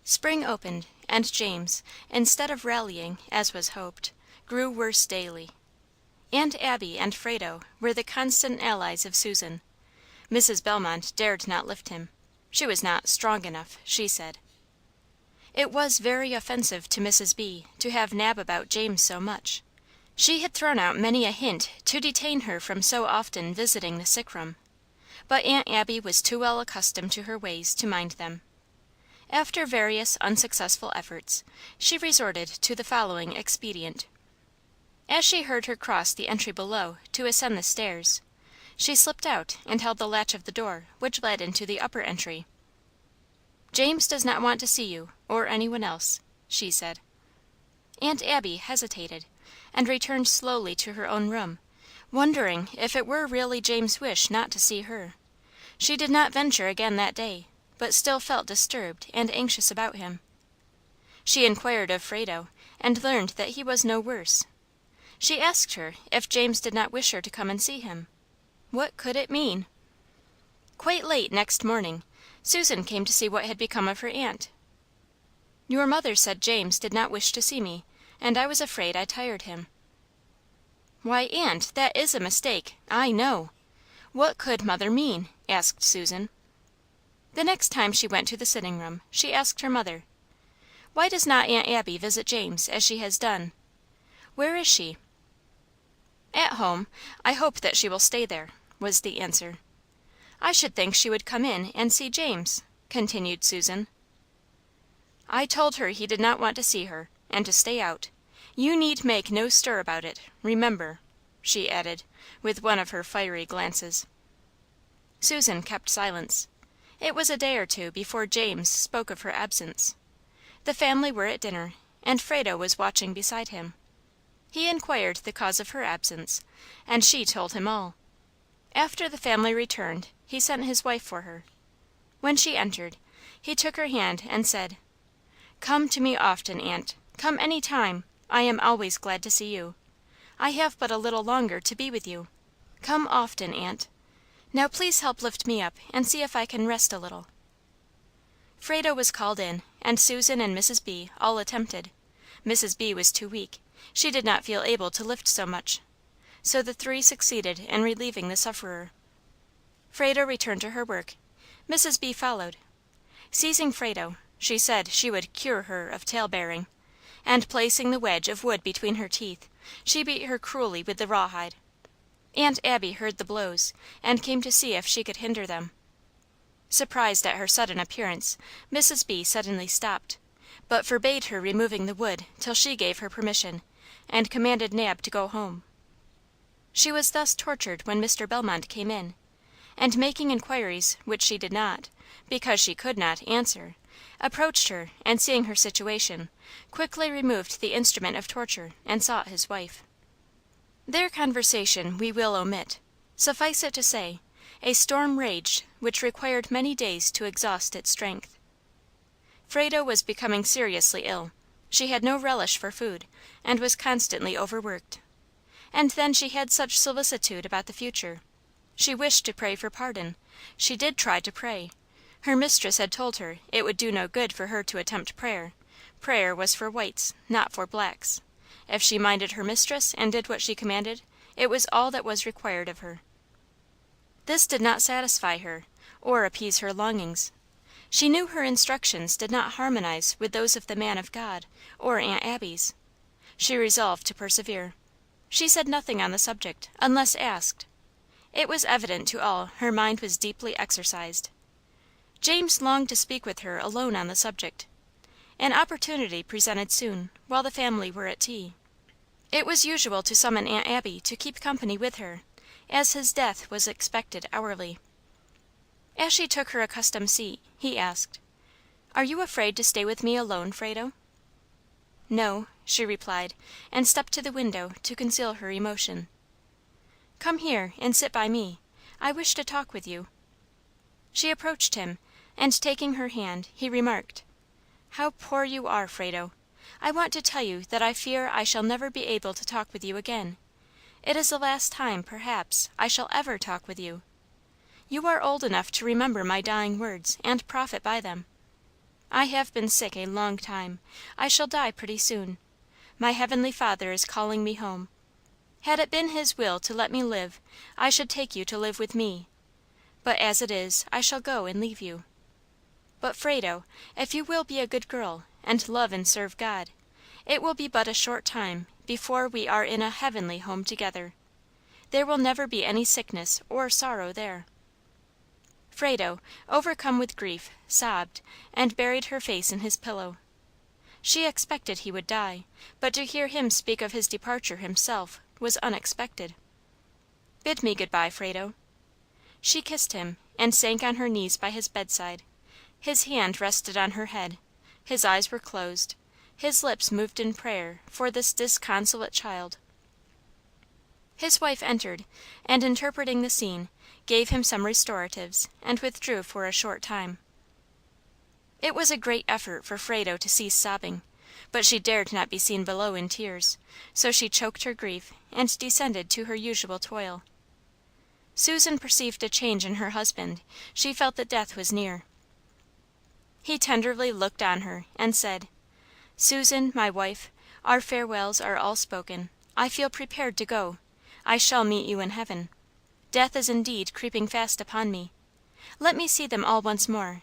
Speaker 1: Spring opened, and James, instead of rallying, as was hoped, grew worse daily. Aunt Abby and Frado were the constant allies of Susan. Mrs. Bellmont dared not lift him. She was not strong enough, she said. It was very offensive to Mrs. B. to have Nab about James so much. She had thrown out many a hint to detain her from so often visiting the sick room, but Aunt Abby was too well accustomed to her ways to mind them. After various unsuccessful efforts, she resorted to the following expedient. As she heard her cross the entry below to ascend the stairs, she slipped out and held the latch of the door which led into the upper entry. "James does not want to see you, or any one else," she said. Aunt Abby hesitated, and returned slowly to her own room, wondering if it were really James' wish not to see her. She did not venture again that day, but still felt disturbed and anxious about him. She inquired of Frado, and learned that he was no worse. She asked her if James did not wish her to come and see him. What could it mean? Quite late next morning, Susan came to see what had become of her aunt. "Your mother said James did not wish to see me, and I was afraid I tired him." "Why, aunt, that is a mistake, I know. What could mother mean?" asked Susan. The next time she went to the sitting room, she asked her mother, "Why does not Aunt Abby visit James, as she has done? Where is she?" "At home. I hope that she will stay there," was the answer. "I should think she would come in and see James," continued Susan. I told her he did not want to see her, and to stay out. You need make no stir about it, remember," she added, with one of her fiery glances. Susan kept silence. It was a day or two before James spoke of her absence. The family were at dinner, and Frado was watching beside him. He inquired the cause of her absence, and she told him all. After the family returned, he sent his wife for her. When she entered, he took her hand and said, "Come to me often, Aunt. Come any time. I am always glad to see you. I have but a little longer to be with you. Come often, Aunt. Now please help lift me up and see if I can rest a little." Frado was called in, and Susan and Mrs. B. all attempted. Mrs. B. was too weak; she did not feel able to lift so much. So the three succeeded in relieving the sufferer. Frado returned to her work. Mrs. B. followed. Seizing Frado, she said she would "cure her of tale-bearing," and placing the wedge of wood between her teeth, she beat her cruelly with the rawhide. Aunt Abby heard the blows, and came to see if she could hinder them. Surprised at her sudden appearance, Mrs. B. suddenly stopped, but forbade her removing the wood till she gave her permission, and commanded Nab to go home. She was thus tortured when Mr. Belmont came in, and making inquiries which she did not, because she could not, answer, approached her, and seeing her situation, quickly removed the instrument of torture and sought his wife. Their conversation we will omit. Suffice it to say, a storm raged which required many days to exhaust its strength. Frado was becoming seriously ill. She had no relish for food, and was constantly overworked. And then she had such solicitude about the future. She wished to pray for pardon. She did try to pray. Her mistress had told her it would do no good for her to attempt prayer. Prayer was for whites, not for blacks. If she minded her mistress and did what she commanded, it was all that was required of her. This did not satisfy her, or appease her longings. She knew her instructions did not harmonize with those of the man of God or Aunt Abby's. She resolved to persevere. She said nothing on the subject, unless asked. It was evident to all her mind was deeply exercised. James longed to speak with her alone on the subject. An opportunity presented soon, while the family were at tea. It was usual to summon Aunt Abby to keep company with her, as his death was expected hourly. As she took her accustomed seat, he asked, "Are you afraid to stay with me alone, Frado?" "No," she replied, and stepped to the window to conceal her emotion. "Come here and sit by me. I wish to talk with you." She approached him, and taking her hand, he remarked, "How poor you are, Frado! I want to tell you that I fear I shall never be able to talk with you again. It is the last time, perhaps, I shall ever talk with you. You are old enough to remember my dying words and profit by them. I have been sick a long time. I shall die pretty soon. My Heavenly Father is calling me home. Had it been His will to let me live, I should take you to live with me. But as it is, I shall go and leave you. But, Frado, if you will be a good girl, and love and serve God, it will be but a short time before we are in a heavenly home together. There will never be any sickness or sorrow there." Frado, overcome with grief, sobbed, and buried her face in his pillow. She expected he would die, but to hear him speak of his departure himself was unexpected. "Bid me good bye, Frado." She kissed him, and sank on her knees by his bedside. His hand rested on her head. His eyes were closed. His lips moved in prayer for this disconsolate child. His wife entered, and interpreting the scene, gave him some restoratives, and withdrew for a short time. It was a great effort for Frado to cease sobbing, but she dared not be seen below in tears, so she choked her grief and descended to her usual toil. Susan perceived a change in her husband. She felt that death was near. He tenderly looked on her, and said, "Susan, my wife, our farewells are all spoken. I feel prepared to go. I shall meet you in heaven. Death is indeed creeping fast upon me. Let me see them all once more.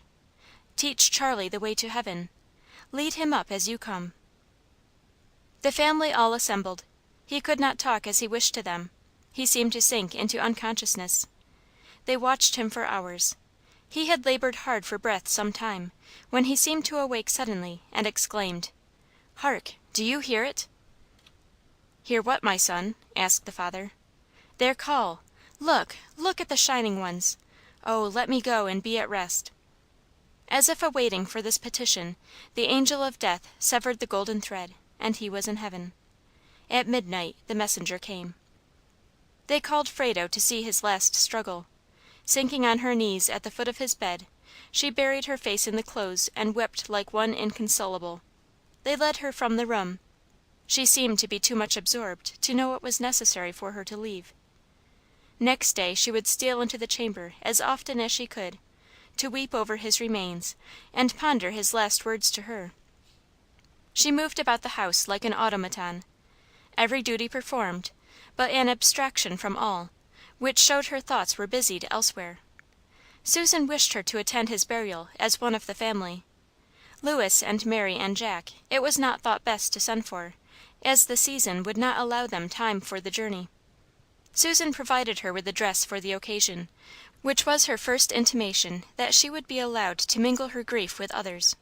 Speaker 1: Teach Charlie the way to heaven. Lead him up as you come." The family all assembled. He could not talk as he wished to them. He seemed to sink into unconsciousness. They watched him for hours. He had labored hard for breath some time, when he seemed to awake suddenly, and exclaimed, "Hark! Do you hear it?" "Hear what, my son?" asked the father. "Their call! Look! Look at the shining ones! Oh, let me go and be at rest." As if awaiting for this petition, the angel of death severed the golden thread, and he was in heaven. At midnight the messenger came. They called Frado to see his last struggle. Sinking on her knees at the foot of his bed, she buried her face in the clothes and wept like one inconsolable. They led her from the room. She seemed to be too much absorbed to know what was necessary for her to leave. Next day she would steal into the chamber as often as she could, to weep over his remains and ponder his last words to her. She moved about the house like an automaton, every duty performed, but an abstraction from all, which showed her thoughts were busied elsewhere. Susan wished her to attend his burial as one of the family. Lewis and Mary and Jack it was not thought best to send for, as the season would not allow them time for the journey. Susan provided her with a dress for the occasion, which was her first intimation that she would be allowed to mingle her grief with others.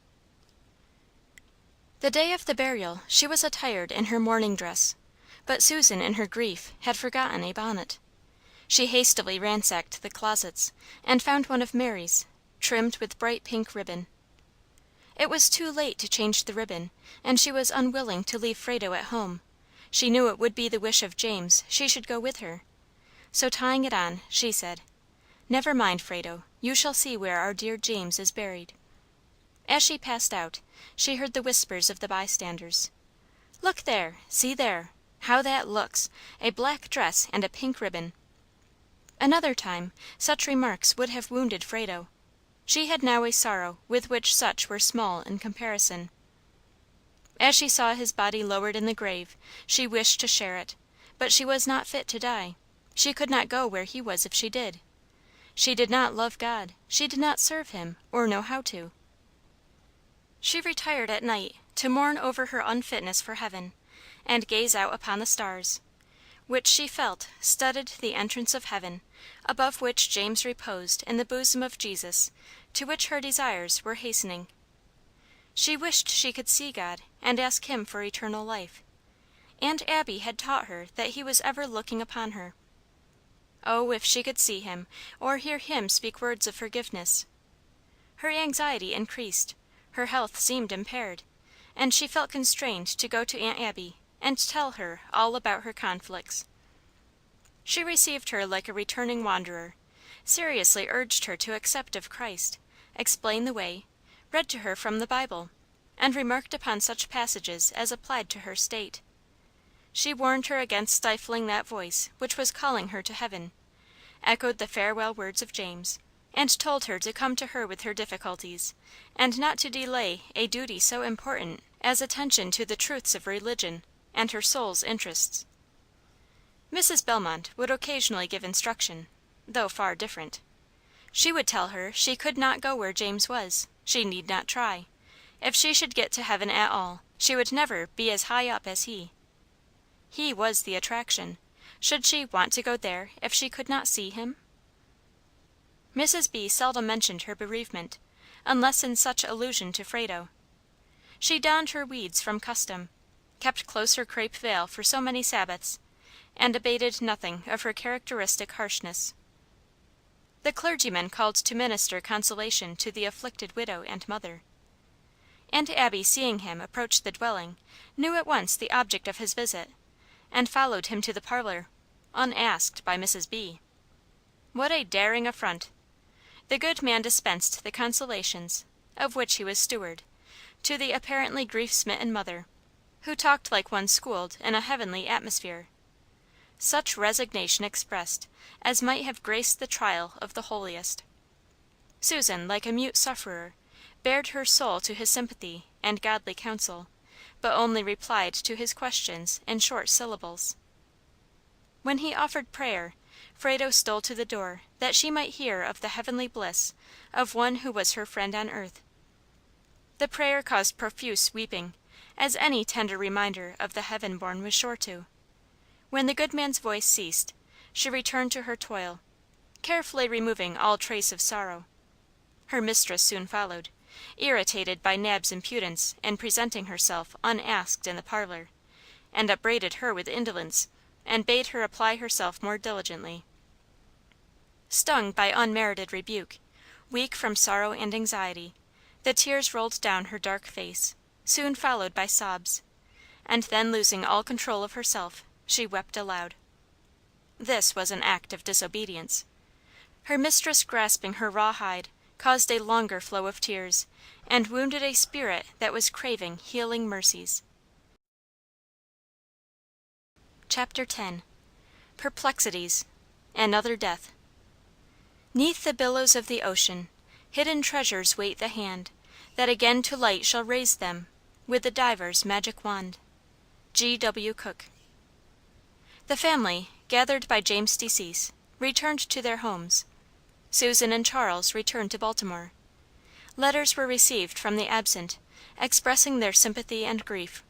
Speaker 1: The day of the burial she was attired in her mourning dress, but Susan in her grief had forgotten a bonnet. She hastily ransacked the closets, and found one of Mary's, trimmed with bright pink ribbon. It was too late to change the ribbon, and she was unwilling to leave Frado at home. She knew it would be the wish of James she should go with her. So tying it on, she said, "Never mind, Frado, you shall see where our dear James is buried." As she passed out, she heard the whispers of the bystanders. "Look there! See there! How that looks! A black dress and a pink ribbon!" Another time, such remarks would have wounded Frado. She had now a sorrow with which such were small in comparison. As she saw his body lowered in the grave, she wished to share it, but she was not fit to die. She could not go where he was if she did. She did not love God, she did not serve him, or know how to. She retired at night to mourn over her unfitness for heaven, and gaze out upon the stars, which she felt studded the entrance of heaven, above which James reposed in the bosom of Jesus, to which her desires were hastening. She wished she could see God and ask him for eternal life. Aunt Abby had taught her that he was ever looking upon her. Oh, if she could see him, or hear him speak words of forgiveness! Her anxiety increased, her health seemed impaired, and she felt constrained to go to Aunt Abby and tell her all about her conflicts. She received her like a returning wanderer, seriously urged her to accept of Christ, explained the way, read to her from the Bible, and remarked upon such passages as applied to her state. She warned her against stifling that voice which was calling her to heaven, echoed the farewell words of James, and told her to come to her with her difficulties, and not to delay a duty so important as attention to the truths of religion and her soul's interests. Mrs. Bellmont would occasionally give instruction, though far different. She would tell her she could not go where James was; she need not try. If she should get to heaven at all, she would never be as high up as he. He was the attraction. Should she want to go there if she could not see him? Mrs. B. seldom mentioned her bereavement, unless in such allusion to Frado. She donned her weeds from custom, kept close her crape veil for so many Sabbaths, and abated nothing of her characteristic harshness. The clergyman called to minister consolation to the afflicted widow and mother. Aunt Abby, seeing him approach the dwelling, knew at once the object of his visit, and followed him to the parlor, unasked by Mrs. B. What a daring affront! The good man dispensed the consolations, of which he was steward, to the apparently grief-smitten mother, who talked like one schooled in a heavenly atmosphere. Such resignation expressed as might have graced the trial of the holiest. Susan, like a mute sufferer, bared her soul to his sympathy and godly counsel, but only replied to his questions in short syllables. When he offered prayer, Frado stole to the door that she might hear of the heavenly bliss of one who was her friend on earth. The prayer caused profuse weeping, as any tender reminder of the heaven-born was sure to. When the good man's voice ceased, she returned to her toil, carefully removing all trace of sorrow. Her mistress soon followed, irritated by Nab's impudence in presenting herself unasked in the parlor, and upbraided her with indolence, and bade her apply herself more diligently. Stung by unmerited rebuke, weak from sorrow and anxiety, the tears rolled down her dark face, soon followed by sobs, and then losing all control of herself, she wept aloud. This was an act of disobedience. Her mistress grasping her raw hide, caused a longer flow of tears, and wounded a spirit that was craving healing mercies. Chapter 10. Perplexities. Another death. "'Neath the billows of the ocean, hidden treasures wait the hand that again to light shall raise them with the diver's magic wand." G.W. Cook. The family, gathered by James' decease, returned to their homes. Susan and Charles returned to Baltimore. Letters were received from the absent, expressing their sympathy and grief.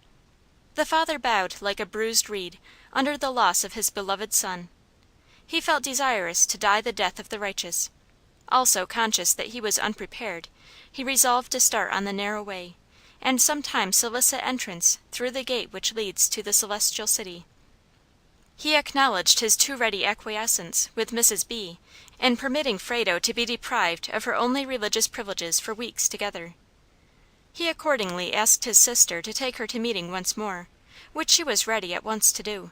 Speaker 1: The father bowed like a bruised reed under the loss of his beloved son. He felt desirous to die the death of the righteous. Also conscious that he was unprepared, he resolved to start on the narrow way, and sometime solicit entrance through the gate which leads to the celestial city. He acknowledged his too ready acquiescence with Mrs. B. in permitting Frado to be deprived of her only religious privileges for weeks together. He accordingly asked his sister to take her to meeting once more, which she was ready at once to do.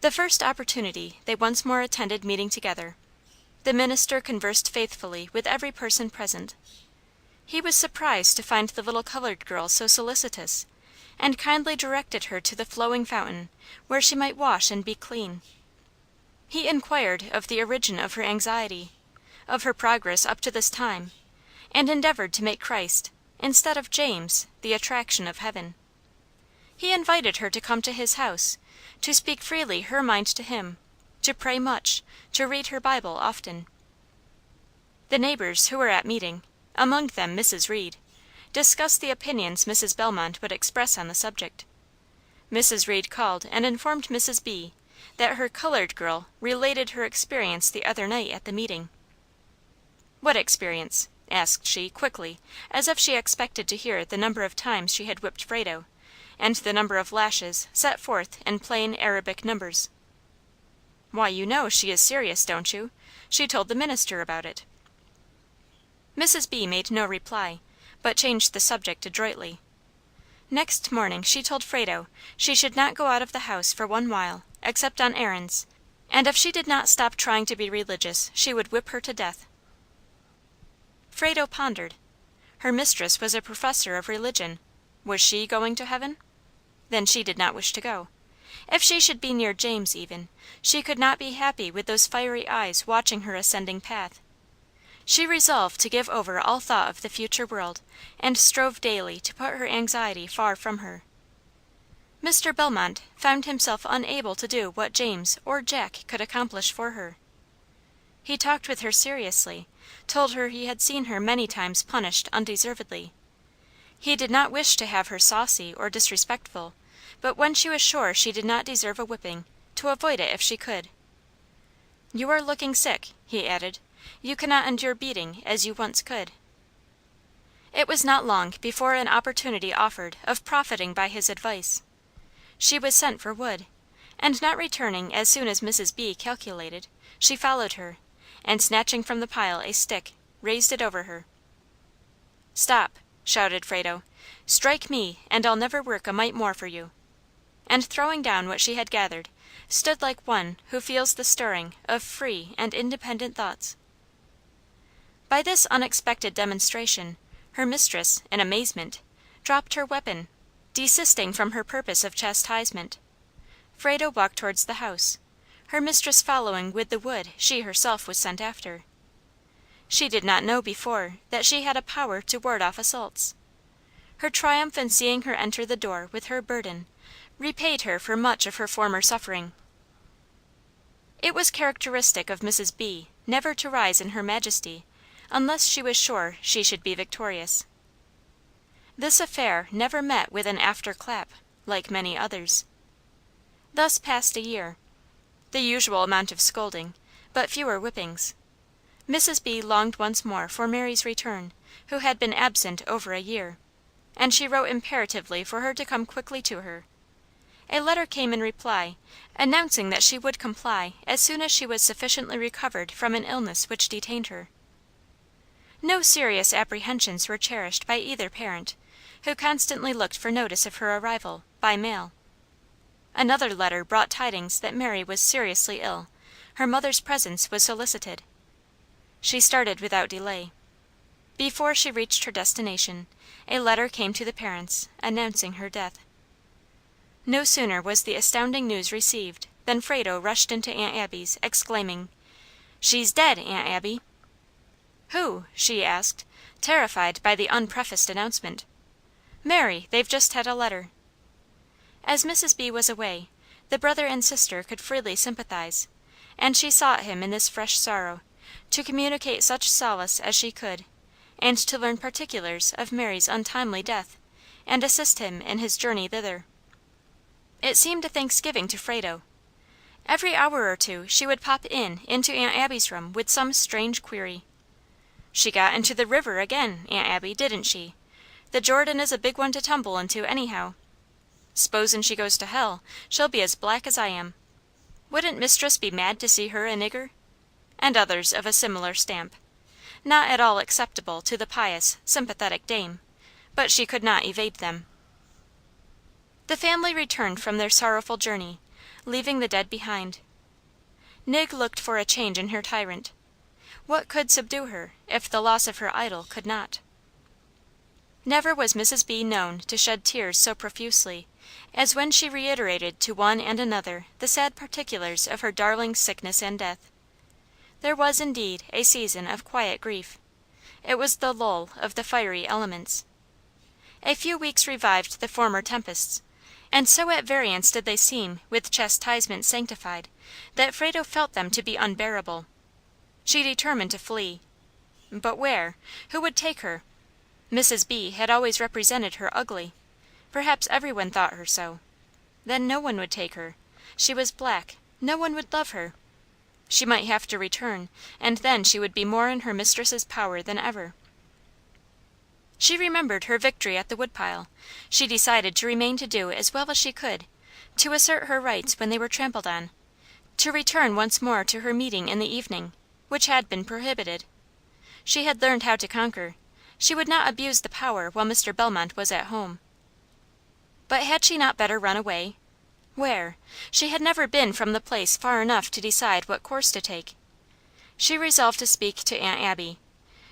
Speaker 1: The first opportunity they once more attended meeting together. The minister conversed faithfully with every person present. He was surprised to find the little colored girl so solicitous, and kindly directed her to the flowing fountain where she might wash and be clean. He inquired of the origin of her anxiety, of her progress up to this time, and endeavored to make Christ, instead of James, the attraction of heaven. He invited her to come to his house, to speak freely her mind to him, to pray much, to read her Bible often. The neighbors who were at meeting, among them Mrs. Reed, discussed the opinions Mrs. Bellmont would express on the subject. Mrs. Reed called and informed Mrs. B. that her colored girl related her experience the other night at the meeting. "What experience?" asked she, quickly, as if she expected to hear the number of times she had whipped Frado, and the number of lashes set forth in plain Arabic numbers. "Why, you know she is serious, don't you? She told the minister about it." Mrs. B. made no reply, but changed the subject adroitly. Next morning she told Frado she should not go out of the house for one while, except on errands, and if she did not stop trying to be religious she would whip her to death. Frado pondered. Her mistress was a professor of religion. Was she going to heaven? Then she did not wish to go. If she should be near James even, she could not be happy with those fiery eyes watching her ascending path. She resolved to give over all thought of the future world, and strove daily to put her anxiety far from her. Mr. Bellmont found himself unable to do what James or Jack could accomplish for her. He talked with her seriously, told her he had seen her many times punished undeservedly. He did not wish to have her saucy or disrespectful, but when she was sure she did not deserve a whipping, to avoid it if she could. "You are looking sick," he added. "You cannot endure beating as you once could." It was not long before an opportunity offered of profiting by his advice. She was sent for wood, and not returning as soon as Mrs. B. calculated, she followed her, and snatching from the pile a stick, raised it over her. "Stop!" shouted Frado. "Strike me, and I'll never work a mite more for you," and throwing down what she had gathered, stood like one who feels the stirring of free and independent thoughts. By this unexpected demonstration, her mistress, in amazement, dropped her weapon, desisting from her purpose of chastisement. Frado walked towards the house, her mistress following with the wood she herself was sent after. She did not know before that she had a power to ward off assaults. Her triumph in seeing her enter the door with her burden, repaid her for much of her former suffering. It was characteristic of Mrs. B. never to rise in her majesty unless she was sure she should be victorious. This affair never met with an after clap, like many others. Thus passed a year. The usual amount of scolding, but fewer whippings. Mrs. B. longed once more for Mary's return, who had been absent over a year, and she wrote imperatively for her to come quickly to her. A letter came in reply, announcing that she would comply as soon as she was sufficiently recovered from an illness which detained her. No serious apprehensions were cherished by either parent, who constantly looked for notice of her arrival, by mail. Another letter brought tidings that Mary was seriously ill; her mother's presence was solicited. She started without delay. Before she reached her destination, a letter came to the parents, announcing her death. No sooner was the astounding news received than Frado rushed into Aunt Abby's, exclaiming, "She's dead, Aunt Abby!" "Who?" she asked, terrified by the unprefaced announcement. "Mary, they've just had a letter." As Mrs. B. was away, the brother and sister could freely sympathize, and she sought him in this fresh sorrow, to communicate such solace as she could, and to learn particulars of Mary's untimely death, and assist him in his journey thither. It seemed a Thanksgiving to Frado. Every hour or two she would pop into Aunt Abby's room with some strange query. "She got into the river again, Aunt Abby, didn't she? The Jordan is a big one to tumble into, anyhow. S'posen she goes to hell, she'll be as black as I am. Wouldn't mistress be mad to see her a nigger?" And others of a similar stamp, not at all acceptable to the pious, sympathetic dame, but she could not evade them. The family returned from their sorrowful journey, leaving the dead behind. Nig looked for a change in her tyrant. What could subdue her, if the loss of her idol could not? Never was Mrs. B. known to shed tears so profusely, as when she reiterated to one and another the sad particulars of her darling's sickness and death. There was, indeed, a season of quiet grief. It was the lull of the fiery elements. A few weeks revived the former tempests, and so at variance did they seem with chastisement sanctified, that Frado felt them to be unbearable. She determined to flee. But where? Who would take her? Mrs. B. had always represented her ugly. Perhaps every one thought her so. Then no one would take her. She was black. No one would love her. She might have to return, and then she would be more in her mistress's power than ever. She remembered her victory at the woodpile. She decided to remain to do as well as she could, to assert her rights when they were trampled on, to return once more to her meeting in the evening, which had been prohibited. She had learned how to conquer. She would not abuse the power while Mr. Belmont was at home. But had she not better run away? Where? She had never been from the place far enough to decide what course to take. She resolved to speak to Aunt Abby.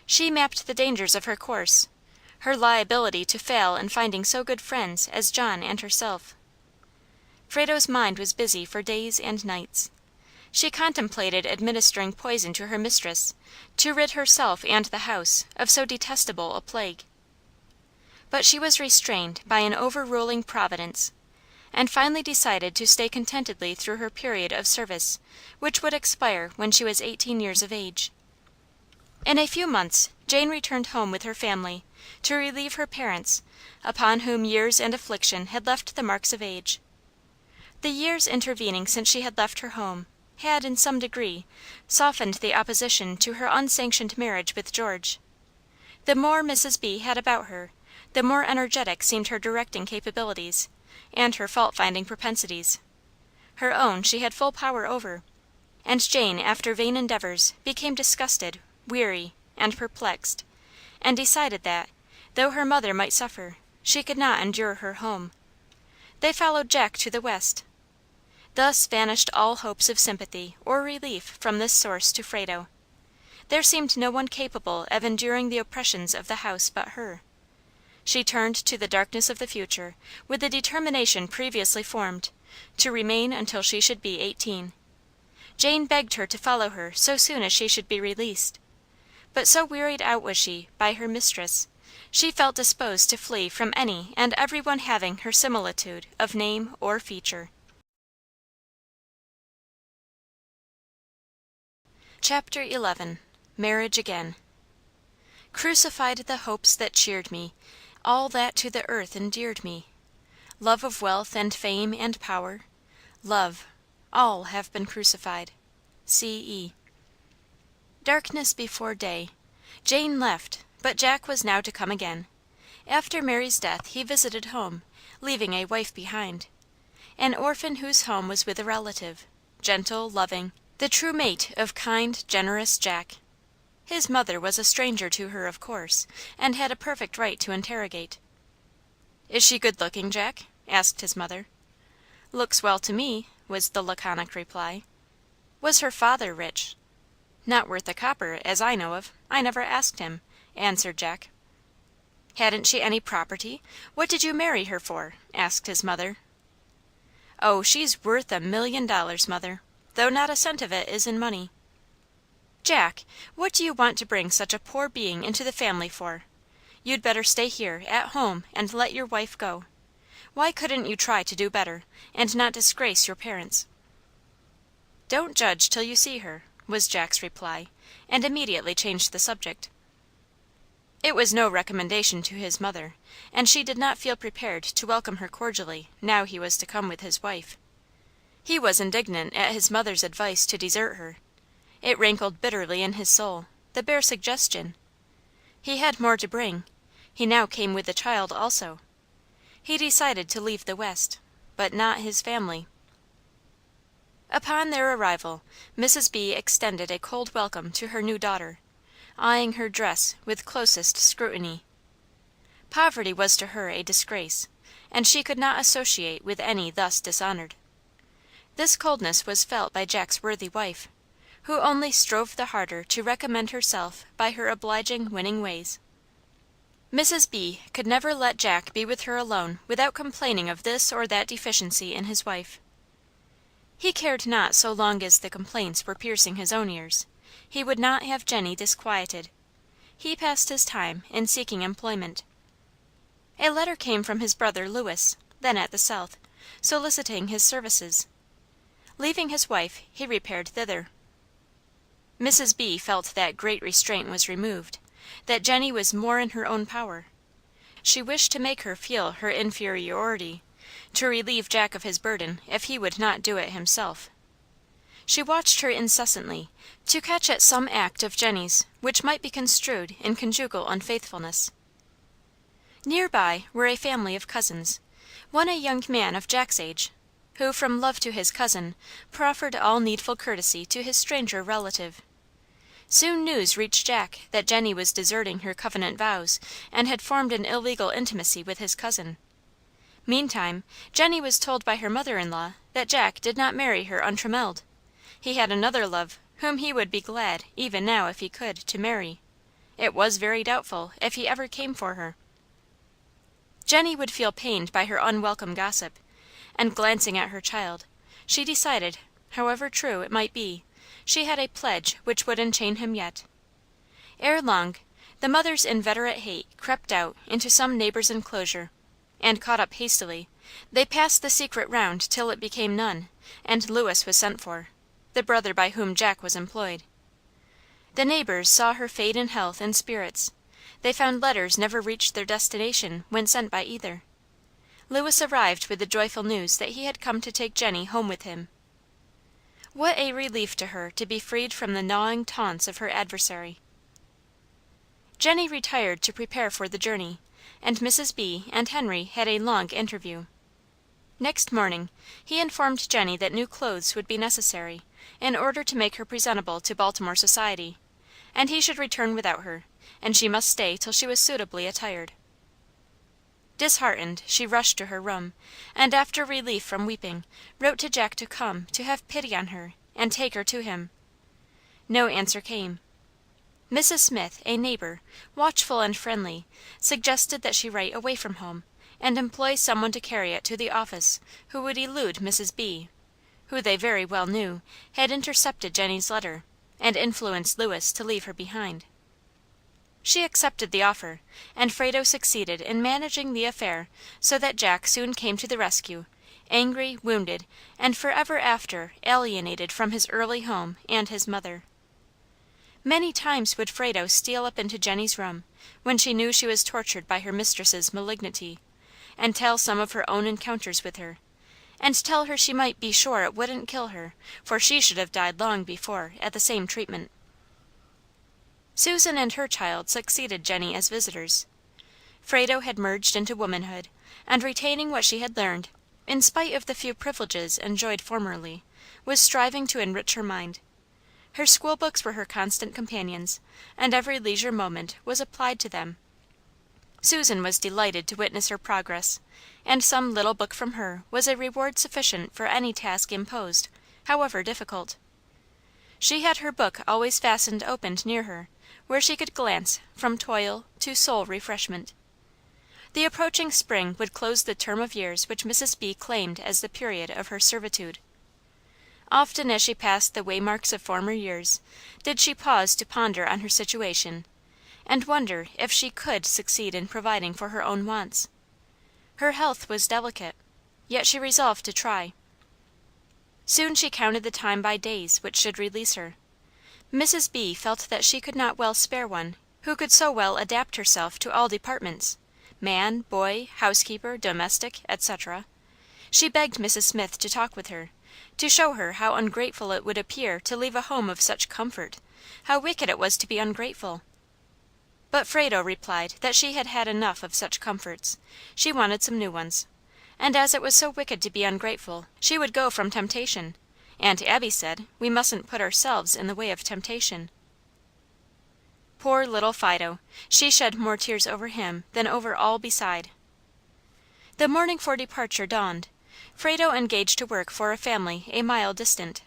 Speaker 1: She mapped the dangers of her course, her liability to fail in finding so good friends as John and herself. Frado's mind was busy for days and nights. She contemplated administering poison to her mistress, to rid herself and the house of so detestable a plague. But she was restrained by an overruling Providence, and finally decided to stay contentedly through her period of service, which would expire when she was 18 years of age. In a few months Jane returned home with her family, to relieve her parents, upon whom years and affliction had left the marks of age. The years intervening since she had left her home had, in some degree, softened the opposition to her unsanctioned marriage with George. The more Mrs. B. had about her, the more energetic seemed her directing capabilities, and her fault-finding propensities. Her own she had full power over, and Jane, after vain endeavors, became disgusted, weary, and perplexed, and decided that, though her mother might suffer, she could not endure her home. They followed Jack to the West. Thus vanished all hopes of sympathy or relief from this source to Frado. There seemed no one capable of enduring the oppressions of the house but her. She turned to the darkness of the future with the determination previously formed, to remain until she should be 18. Jane begged her to follow her so soon as she should be released. But so wearied out was she by her mistress, she felt disposed to flee from any and every one having her similitude of name or feature. Chapter 11. Marriage Again. Crucified the hopes that cheered me, all that to the earth endeared me. Love of wealth and fame and power, love, all have been crucified. C.E. Darkness before day. Jane left, but Jack was now to come again. After Mary's death he visited home, leaving a wife behind. An orphan whose home was with a relative, gentle, loving, the true mate of kind, generous Jack. His mother was a stranger to her, of course, and had a perfect right to interrogate. "Is she good looking, Jack?" asked his mother. "Looks well to me," was the laconic reply. "Was her father rich?" "Not worth a copper, as I know of. I never asked him," answered Jack. "Hadn't she any property? What did you marry her for?" asked his mother. "Oh, she's worth $1,000,000, mother, though not a cent of it is in money." "Jack, what do you want to bring such a poor being into the family for? You'd better stay here, at home, and let your wife go. Why couldn't you try to do better, and not disgrace your parents?" "Don't judge till you see her," was Jack's reply, and immediately changed the subject. It was no recommendation to his mother, and she did not feel prepared to welcome her cordially now he was to come with his wife. He was indignant at his mother's advice to desert her. It rankled bitterly in his soul, the bare suggestion. He had more to bring. He now came with the child also. He decided to leave the West, but not his family. Upon their arrival, Mrs. B. extended a cold welcome to her new daughter, eyeing her dress with closest scrutiny. Poverty was to her a disgrace, and she could not associate with any thus dishonored. This coldness was felt by Jack's worthy wife, who only strove the harder to recommend herself by her obliging, winning ways. Mrs. B. could never let Jack be with her alone without complaining of this or that deficiency in his wife. He cared not so long as the complaints were piercing his own ears. He would not have Jenny disquieted. He passed his time in seeking employment. A letter came from his brother Lewis, then at the South, soliciting his services. Leaving his wife, he repaired thither. Mrs. B. felt that great restraint was removed, that Jenny was more in her own power. She wished to make her feel her inferiority, to relieve Jack of his burden if he would not do it himself. She watched her incessantly, to catch at some act of Jenny's which might be construed in conjugal unfaithfulness. Near by were a family of cousins, one a young man of Jack's age, who, from love to his cousin, proffered all needful courtesy to his stranger relative. Soon news reached Jack that Jenny was deserting her covenant vows and had formed an illegal intimacy with his cousin. Meantime, Jenny was told by her mother-in-law that Jack did not marry her untrammelled. He had another love whom he would be glad, even now if he could, to marry. It was very doubtful if he ever came for her. Jenny would feel pained by her unwelcome gossip, and glancing at her child, she decided, however true it might be, she had a pledge which would enchain him yet. Ere long, the mother's inveterate hate crept out into some neighbor's enclosure, and caught up hastily, they passed the secret round till it became none, and Lewis was sent for, the brother by whom Jack was employed. The neighbors saw her fade in health and spirits. They found letters never reached their destination when sent by either. Lewis arrived with the joyful news that he had come to take Jenny home with him. What a relief to her to be freed from the gnawing taunts of her adversary! Jenny retired to prepare for the journey, and Mrs. B. and Henry had a long interview. Next morning, he informed Jenny that new clothes would be necessary, in order to make her presentable to Baltimore society, and he should return without her, and she must stay till she was suitably attired. Disheartened, she rushed to her room, and after relief from weeping, wrote to Jack to come to have pity on her and take her to him. No answer came. Mrs. Smith, a neighbor, watchful and friendly, suggested that she write away from home, and employ some one to carry it to the office who would elude Mrs. B., who, they very well knew, had intercepted Jenny's letter, and influenced Lewis to leave her behind. She accepted the offer, and Frado succeeded in managing the affair so that Jack soon came to the rescue, angry, wounded, and forever after alienated from his early home and his mother. Many times would Frado steal up into Jenny's room, when she knew she was tortured by her mistress's malignity, and tell some of her own encounters with her, and tell her she might be sure it wouldn't kill her, for she should have died long before at the same treatment. Susan and her child succeeded Jenny as visitors. Frado had merged into womanhood, and retaining what she had learned, in spite of the few privileges enjoyed formerly, was striving to enrich her mind. Her school books were her constant companions, and every leisure moment was applied to them. Susan was delighted to witness her progress, and some little book from her was a reward sufficient for any task imposed, however difficult. She had her book always fastened open near her, where she could glance from toil to soul refreshment. The approaching spring would close the term of years which Mrs. B. claimed as the period of her servitude. Often as she passed the waymarks of former years, did she pause to ponder on her situation, and wonder if she could succeed in providing for her own wants. Her health was delicate, yet she resolved to try. Soon she counted the time by days which should release her. Mrs. B. felt that she could not well spare one who could so well adapt herself to all departments, man, boy, housekeeper, domestic, etc. She begged Mrs. Smith to talk with her, to show her how ungrateful it would appear to leave a home of such comfort, how wicked it was to be ungrateful. But Frado replied that she had had enough of such comforts; she wanted some new ones, and as it was so wicked to be ungrateful, she would go from temptation. Aunt Abby said we mustn't put ourselves in the way of temptation. Poor little Fido! She shed more tears over him than over all beside. The morning for departure dawned. Frado engaged to work for a family a mile distant.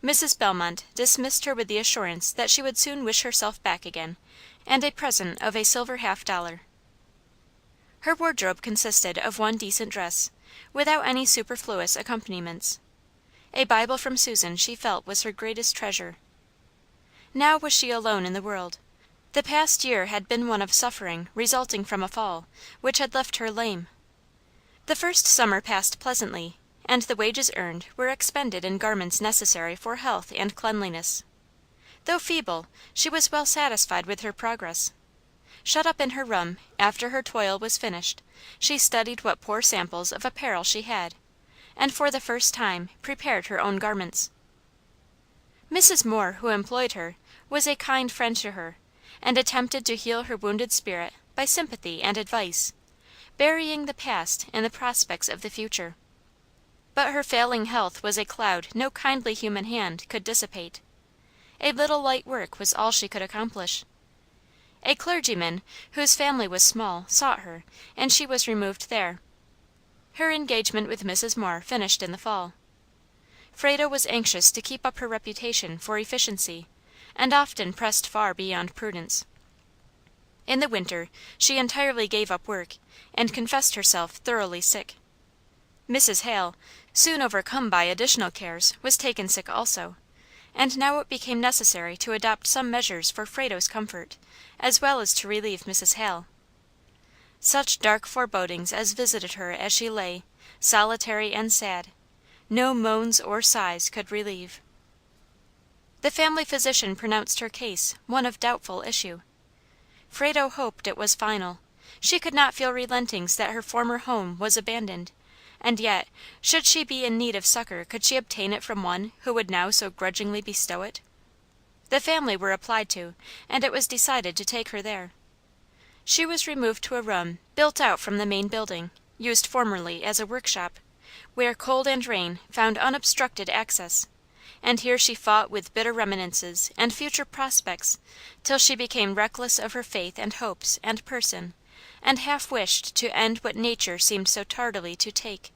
Speaker 1: Mrs. Bellmont dismissed her with the assurance that she would soon wish herself back again, and a present of a silver $half. Her wardrobe consisted of one decent dress, without any superfluous accompaniments. A Bible from Susan she felt was her greatest treasure. Now was she alone in the world. The past year had been one of suffering resulting from a fall, which had left her lame. The first summer passed pleasantly, and the wages earned were expended in garments necessary for health and cleanliness. Though feeble, she was well satisfied with her progress. Shut up in her room, after her toil was finished, she studied what poor samples of apparel she had, and for the first time prepared her own garments. Mrs. Moore, who employed her, was a kind friend to her, and attempted to heal her wounded spirit by sympathy and advice, burying the past in the prospects of the future. But her failing health was a cloud no kindly human hand could dissipate. A little light work was all she could accomplish. A clergyman, whose family was small, sought her, and she was removed there. Her engagement with Mrs. Moore finished in the fall. Frado was anxious to keep up her reputation for efficiency, and often pressed far beyond prudence. In the winter she entirely gave up work, and confessed herself thoroughly sick. Mrs. Hale, soon overcome by additional cares, was taken sick also, and now it became necessary to adopt some measures for Frado's comfort, as well as to relieve Mrs. Hale. Such dark forebodings as visited her as she lay, solitary and sad, no moans or sighs could relieve. The family physician pronounced her case one of doubtful issue. Frado hoped it was final. She could not feel relentings that her former home was abandoned, and yet, should she be in need of succor, could she obtain it from one who would now so grudgingly bestow it? The family were applied to, and it was decided to take her there. She was removed to a room built out from the main building, used formerly as a workshop, where cold and rain found unobstructed access, and here she fought with bitter reminiscences and future prospects till she became reckless of her faith and hopes and person, and half wished to end what nature seemed so tardily to take.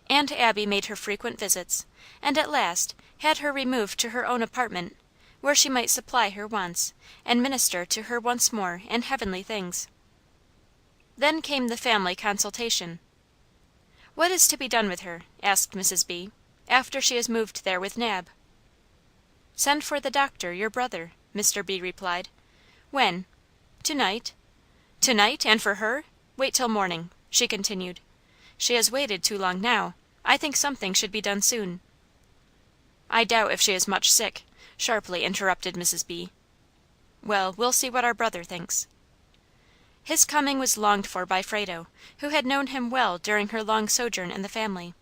Speaker 1: Aunt Abby made her frequent visits, and at last had her removed to her own apartment, where she might supply her wants, and minister to her once more in heavenly things. Then came the family consultation. "What is to be done with her," asked Mrs. B., "after she is moved there with Nab?" "Send for the doctor, your brother," Mr. B. replied. "When?" "To night." "To night, and for her? Wait till morning," she continued. "She has waited too long now. I think something should be done soon." "I doubt if she is much sick," sharply interrupted Mrs. B. "Well, we'll see what our brother thinks." His coming was longed for by Frado, who had known him well during her long sojourn in the family,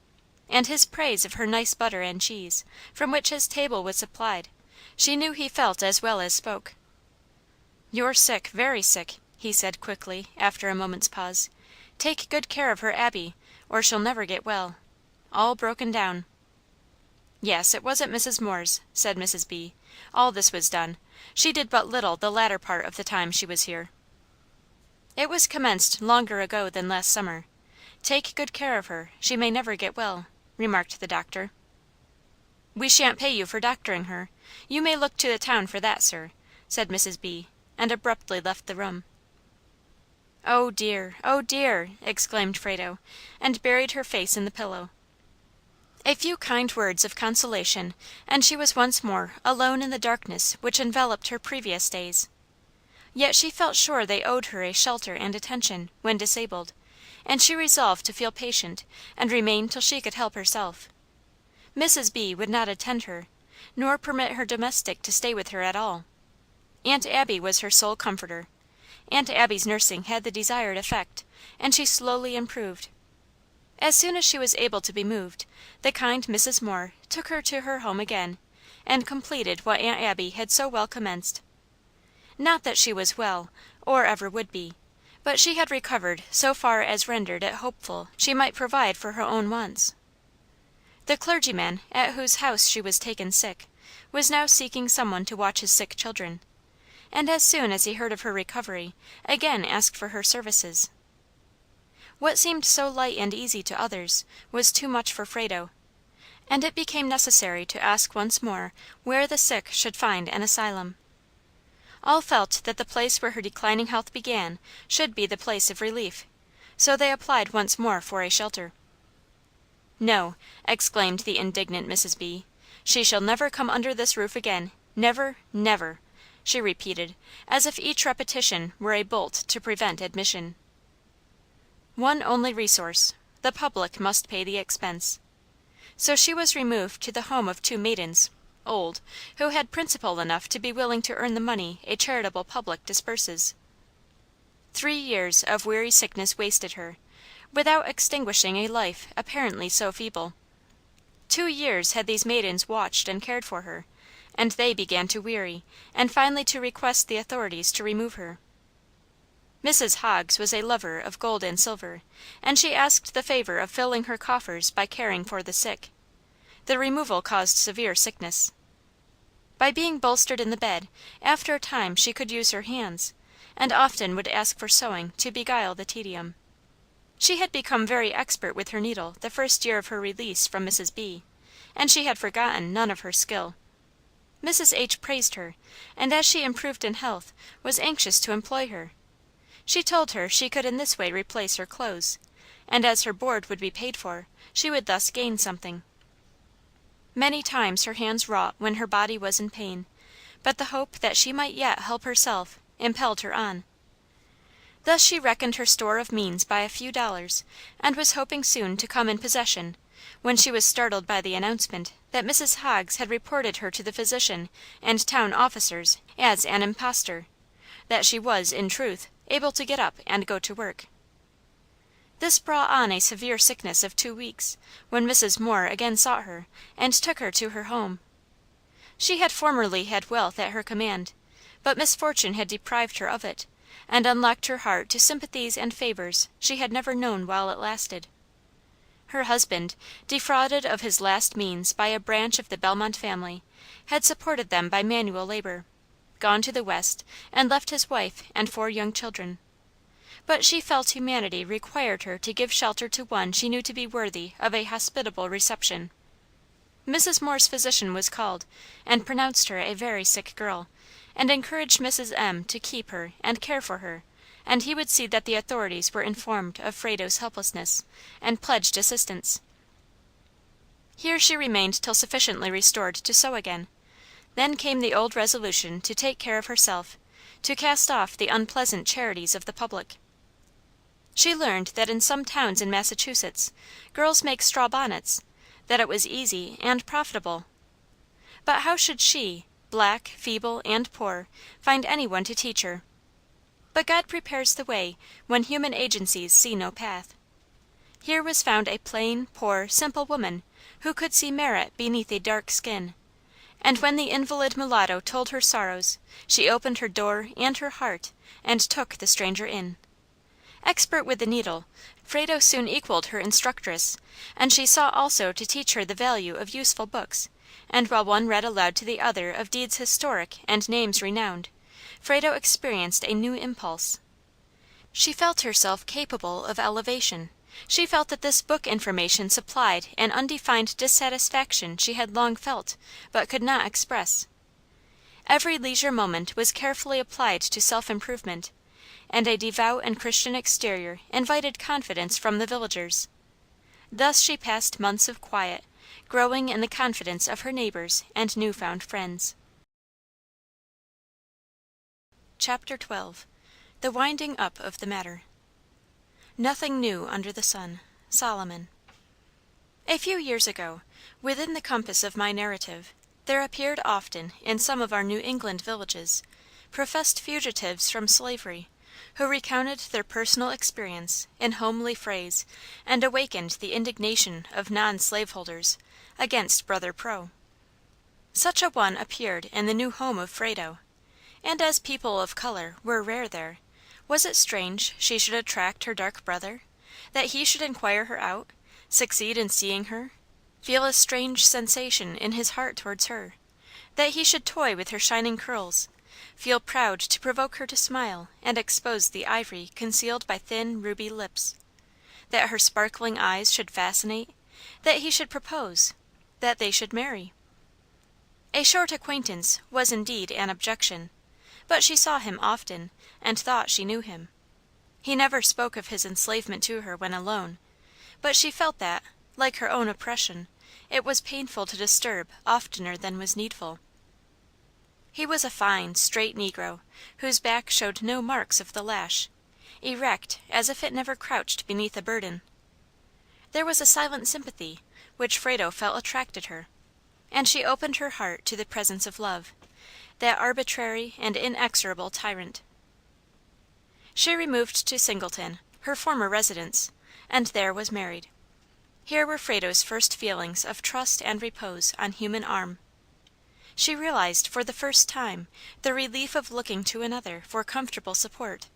Speaker 1: and his praise of her nice butter and cheese, from which his table was supplied, She knew he felt as well as spoke. "You're sick, very sick," he said quickly, after a moment's pause. "Take good care of her, Abby, or she'll never get well. All broken down." "Yes, it was at Mrs. Moore's," said Mrs. B. "All this was done. She did but little the latter part of the time she was here." "It was commenced longer ago than last summer. Take good care of her; she may never get well," remarked the doctor. "We shan't pay you for doctoring her. You may look to the town for that, sir," said Mrs. B., and abruptly left the room. "Oh dear! oh dear!" exclaimed Frado, and buried her face in the pillow. A few kind words of consolation, and she was once more alone in the darkness which enveloped her previous days. Yet she felt sure they owed her a shelter and attention, when disabled, and she resolved to feel patient, and remain till she could help herself. Mrs. B. would not attend her, nor permit her domestic to stay with her at all. Aunt Abby was her sole comforter. Aunt Abby's nursing had the desired effect, and she slowly improved. As soon as she was able to be moved, the kind Mrs. Moore took her to her home again, and completed what Aunt Abby had so well commenced. Not that she was well, or ever would be, but she had recovered so far as rendered it hopeful she might provide for her own wants. The clergyman, at whose house she was taken sick, was now seeking some one to watch his sick children, and as soon as he heard of her recovery, again asked for her services. What seemed so light and easy to others was too much for Frado, and it became necessary to ask once more where the sick should find an asylum. All felt that the place where her declining health began should be the place of relief, so they applied once more for a shelter. "No," exclaimed the indignant Mrs. B., "she shall never come under this roof again, never, never!" she repeated, as if each repetition were a bolt to prevent admission. One only resource: the public must pay the expense. So she was removed to the home of two maidens, old, who had principle enough to be willing to earn the money a charitable public disperses. 3 years of weary sickness wasted her, without extinguishing a life apparently so feeble. 2 years had these maidens watched and cared for her, and they began to weary, and finally to request the authorities to remove her. Mrs. Hoggs was a lover of gold and silver, and she asked the favor of filling her coffers by caring for the sick. The removal caused severe sickness. By being bolstered in the bed, after a time she could use her hands, and often would ask for sewing to beguile the tedium. She had become very expert with her needle the first year of her release from Mrs. B., and she had forgotten none of her skill. Mrs. H. praised her, and as she improved in health, was anxious to employ her. She told her she could in this way replace her clothes, and as her board would be paid for, she would thus gain something. Many times her hands wrought when her body was in pain, but the hope that she might yet help herself impelled her on. Thus she reckoned her store of means by a few dollars, and was hoping soon to come in possession, when she was startled by the announcement that Mrs. Hoggs had reported her to the physician and town officers as an impostor, that she was, in truth, able to get up and go to work. This brought on a severe sickness of 2 weeks, when Mrs. Moore again sought her, and took her to her home. She had formerly had wealth at her command, but misfortune had deprived her of it, and unlocked her heart to sympathies and favors she had never known while it lasted. Her husband, defrauded of his last means by a branch of the Belmont family, had supported them by manual labor, gone to the West, and left his wife and 4 young children. But she felt humanity required her to give shelter to one she knew to be worthy of a hospitable reception. Mrs. Moore's physician was called, and pronounced her a very sick girl, and encouraged Mrs. M. to keep her and care for her, and he would see that the authorities were informed of Frado's helplessness, and pledged assistance. Here she remained till sufficiently restored to sew again. Then came the old resolution to take care of herself, to cast off the unpleasant charities of the public. She learned that in some towns in Massachusetts girls make straw bonnets, that it was easy and profitable. But how should she, black, feeble, and poor, find any one to teach her? But God prepares the way when human agencies see no path. Here was found a plain, poor, simple woman who could see merit beneath a dark skin, And when the invalid mulatto told her sorrows, she opened her door and her heart, and took the stranger in. Expert with the needle, Frado soon equaled her instructress, and she sought also to teach her the value of useful books, and while one read aloud to the other of deeds historic and names renowned, Frado experienced a new impulse. She felt herself capable of elevation. She felt that this book information supplied an undefined dissatisfaction she had long felt, but could not express. Every leisure moment was carefully applied to self-improvement, and a devout and Christian exterior invited confidence from the villagers. Thus she passed months of quiet, growing in the confidence of her neighbors and new-found friends. Chapter 12. The winding up of the matter. Nothing new under the sun. Solomon. A few years ago, within the compass of my narrative, there appeared often in some of our New England villages, professed fugitives from slavery, who recounted their personal experience in homely phrase and awakened the indignation of non-slaveholders against Brother Pro. Such a one appeared in the new home of Frado, and as people of color were rare there, was it strange she should attract her dark brother, that he should inquire her out, succeed in seeing her, feel a strange sensation in his heart towards her, that he should toy with her shining curls, feel proud to provoke her to smile and expose the ivory concealed by thin ruby lips, that her sparkling eyes should fascinate, that he should propose, that they should marry? A short acquaintance was indeed an objection, but she saw him often, and thought she knew him. He never spoke of his enslavement to her when alone, but she felt that, like her own oppression, it was painful to disturb oftener than was needful. He was a fine, straight negro, whose back showed no marks of the lash, erect as if it never crouched beneath a burden. There was a silent sympathy which Frado felt attracted her, and she opened her heart to the presence of love, that arbitrary and inexorable tyrant. She removed to Singleton, her former residence, and there was married. Here were Frado's first feelings of trust and repose on human arm. She realized for the first time the relief of looking to another for comfortable support.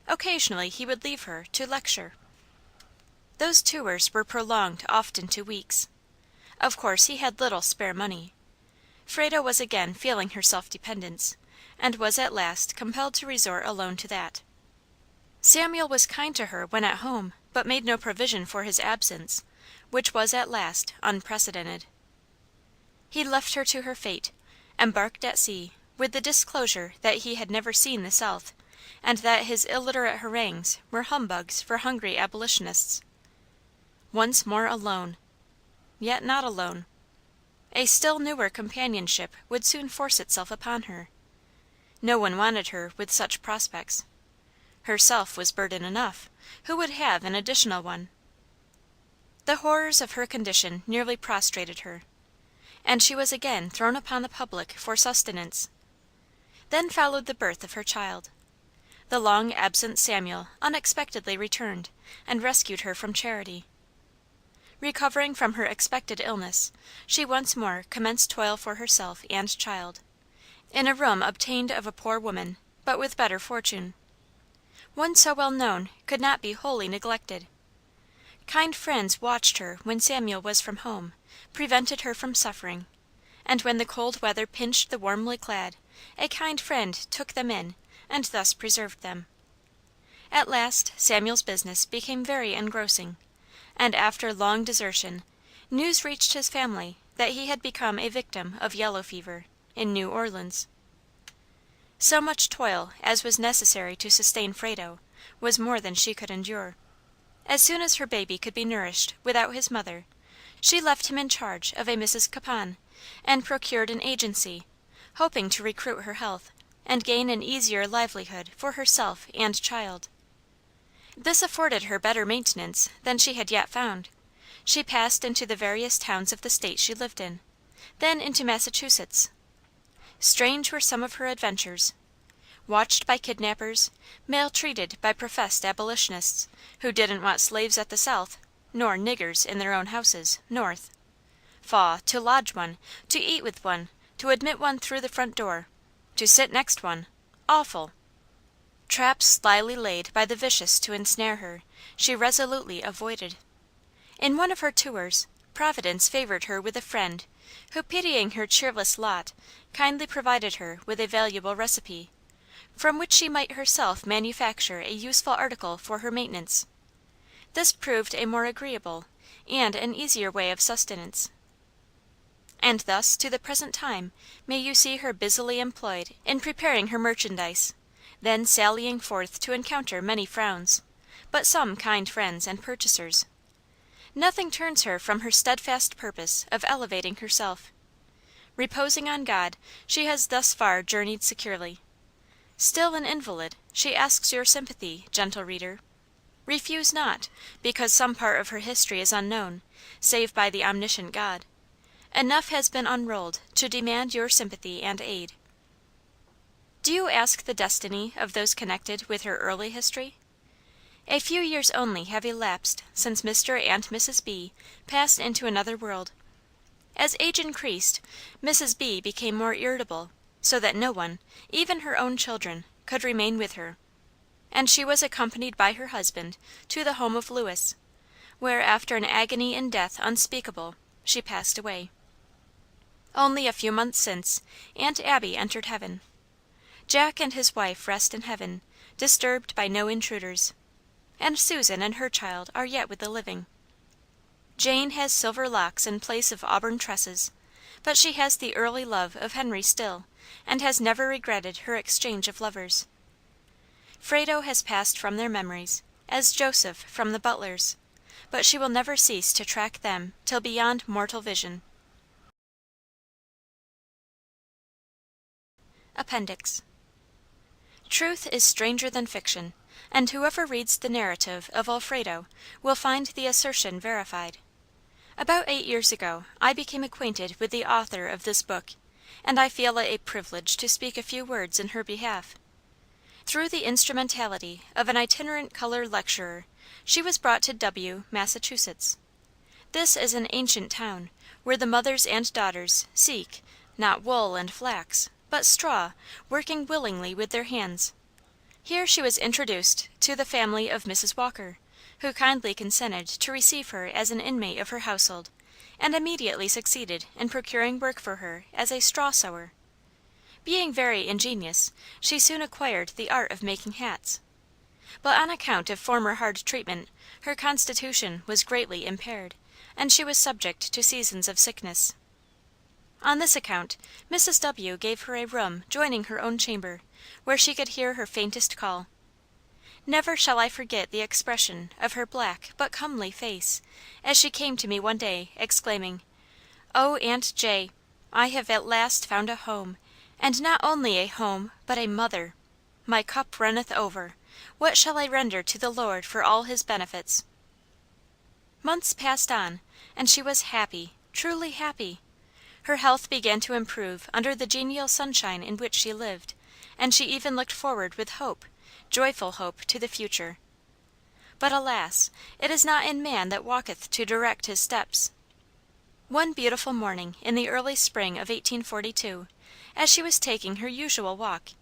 Speaker 1: Occasionally he would leave her to lecture. Those tours were prolonged often to weeks. Of course he had little spare money. Frado was again feeling her self-dependence, and was at last compelled to resort alone to that. Samuel was kind to her when at home, but made no provision for his absence, which was at last unprecedented. He left her to her fate, embarked at sea, with the disclosure that he had never seen the South, and that his illiterate harangues were humbugs for hungry abolitionists. Once more alone, yet not alone. A still newer companionship would soon force itself upon her. No one wanted her with such prospects. Herself was burden enough; who would have an additional one? The horrors of her condition nearly prostrated her, and she was again thrown upon the public for sustenance. Then followed the birth of her child. The long absent Samuel unexpectedly returned, and rescued her from charity. Recovering from her expected illness, she once more commenced toil for herself and child, in a room obtained of a poor woman, but with better fortune. One so well known could not be wholly neglected. Kind friends watched her when Samuel was from home, prevented her from suffering, and when the cold weather pinched the warmly clad, a kind friend took them in, and thus preserved them. At last Samuel's business became very engrossing, and after long desertion, news reached his family that he had become a victim of yellow fever, in New Orleans. So much toil as was necessary to sustain Frado was more than she could endure. As soon as her baby could be nourished without his mother, she left him in charge of a Mrs. Capon, and procured an agency, hoping to recruit her health, and gain an easier livelihood for herself and child. This afforded her better maintenance than she had yet found. She passed into the various towns of the state she lived in, then into Massachusetts. Strange were some of her adventures. Watched by kidnappers, maltreated by professed abolitionists, who didn't want slaves at the South, nor niggers in their own houses, North. Faugh, to lodge one, to eat with one, to admit one through the front door, to sit next one, awful! Traps slyly laid by the vicious to ensnare her, she resolutely avoided. In one of her tours, Providence favored her with a friend who, pitying her cheerless lot, kindly provided her with a valuable recipe, from which she might herself manufacture a useful article for her maintenance. This proved a more agreeable and an easier way of sustenance. And thus, to the present time, may you see her busily employed in preparing her merchandise, then sallying forth to encounter many frowns, but some kind friends and purchasers. Nothing turns her from her steadfast purpose of elevating herself. Reposing on God, she has thus far journeyed securely. Still an invalid, she asks your sympathy, gentle reader. Refuse not, because some part of her history is unknown, save by the omniscient God. Enough has been unrolled to demand your sympathy and aid. Do you ask the destiny of those connected with her early history? A few years only have elapsed since Mr. and Mrs. B. passed into another world. As age increased, Mrs. B. became more irritable, so that no one, even her own children, could remain with her, and she was accompanied by her husband to the home of Lewis, where, after an agony in death unspeakable, she passed away. Only a few months since, Aunt Abby entered heaven. Jack and his wife rest in heaven, disturbed by no intruders, and Susan and her child are yet with the living. Jane has silver locks in place of auburn tresses, but she has the early love of Henry still, and has never regretted her exchange of lovers. Frado has passed from their memories, as Joseph from the Butlers, but she will never cease to track them till beyond mortal vision. Appendix. Truth is stranger than fiction, and whoever reads the narrative of Alfredo will find the assertion verified. About 8 years ago I became acquainted with the author of this book, and I feel it a privilege to speak a few words in her behalf. Through the instrumentality of an itinerant colored lecturer, she was brought to W., Massachusetts. This is an ancient town, where the mothers and daughters seek, not wool and flax, but straw, working willingly with their hands. Here she was introduced to the family of Mrs. Walker, who kindly consented to receive her as an inmate of her household, and immediately succeeded in procuring work for her as a straw sewer. Being very ingenious, she soon acquired the art of making hats. But on account of former hard treatment, her constitution was greatly impaired, and she was subject to seasons of sickness. On this account, Mrs. W. gave her a room joining her own chamber, where she could hear her faintest call. Never shall I forget the expression of her black but comely face, as she came to me one day, exclaiming, "Oh, Aunt J., I have at last found a home, and not only a home, but a mother. My cup runneth over. What shall I render to the Lord for all his benefits?" Months passed on, and she was happy, truly happy. Her health began to improve under the genial sunshine in which she lived, and she even looked forward with hope, joyful hope, to the future. But alas! it is not in man that walketh to direct his steps. One beautiful morning in the early spring of 1842, as she was taking her usual walk,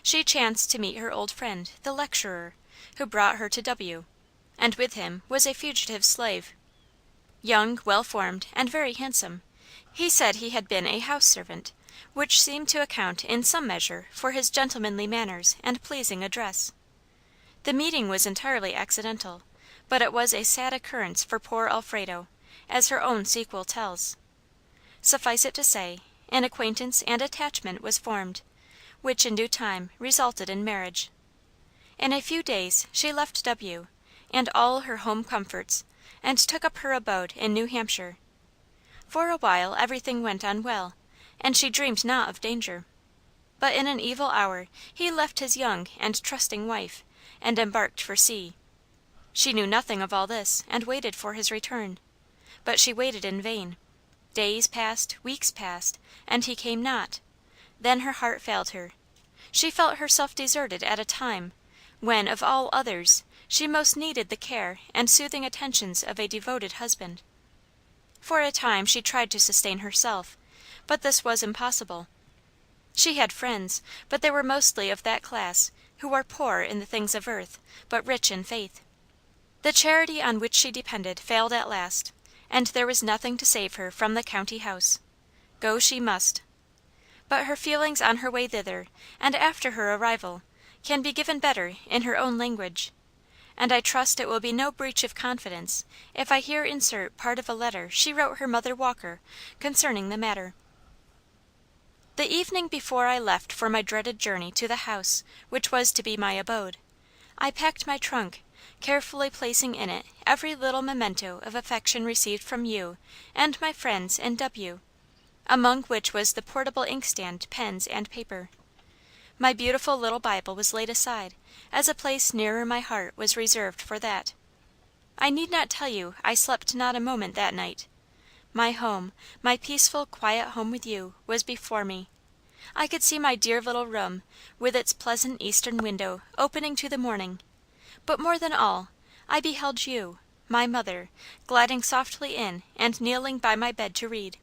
Speaker 1: she chanced to meet her old friend, the lecturer, who brought her to W., and with him was a fugitive slave. Young, well formed, and very handsome, he said he had been a house servant, which seemed to account in some measure for his gentlemanly manners and pleasing address. The meeting was entirely accidental, but it was a sad occurrence for poor Alfredo, as her own sequel tells. Suffice it to say, an acquaintance and attachment was formed, which in due time resulted in marriage. In a few days she left W. and all her home comforts, and took up her abode in New Hampshire. For a while everything went on well, and she dreamed not of danger. But in an evil hour he left his young and trusting wife, and embarked for sea. She knew nothing of all this, and waited for his return. But she waited in vain. Days passed, weeks passed, and he came not. Then her heart failed her. She felt herself deserted at a time when, of all others, she most needed the care and soothing attentions of a devoted husband. For a time she tried to sustain herself, but this was impossible. She had friends, but they were mostly of that class who are poor in the things of earth, but rich in faith. The charity on which she depended failed at last, and there was nothing to save her from the county house. Go she must. But her feelings on her way thither, and after her arrival, can be given better in her own language, and I trust it will be no breach of confidence if I here insert part of a letter she wrote her mother Walker concerning the matter. The evening before I left for my dreaded journey to the house which was to be my abode, I packed my trunk, carefully placing in it every little memento of affection received from you and my friends in W., among which was the portable inkstand, pens, and paper. My beautiful little Bible was laid aside, as a place nearer my heart was reserved for that. I need not tell you I slept not a moment that night. My home, my peaceful, quiet home with you, was before me. I could see my dear little room, with its pleasant eastern window opening to the morning; but more than all, I beheld you, my mother, gliding softly in and kneeling by my bed to read,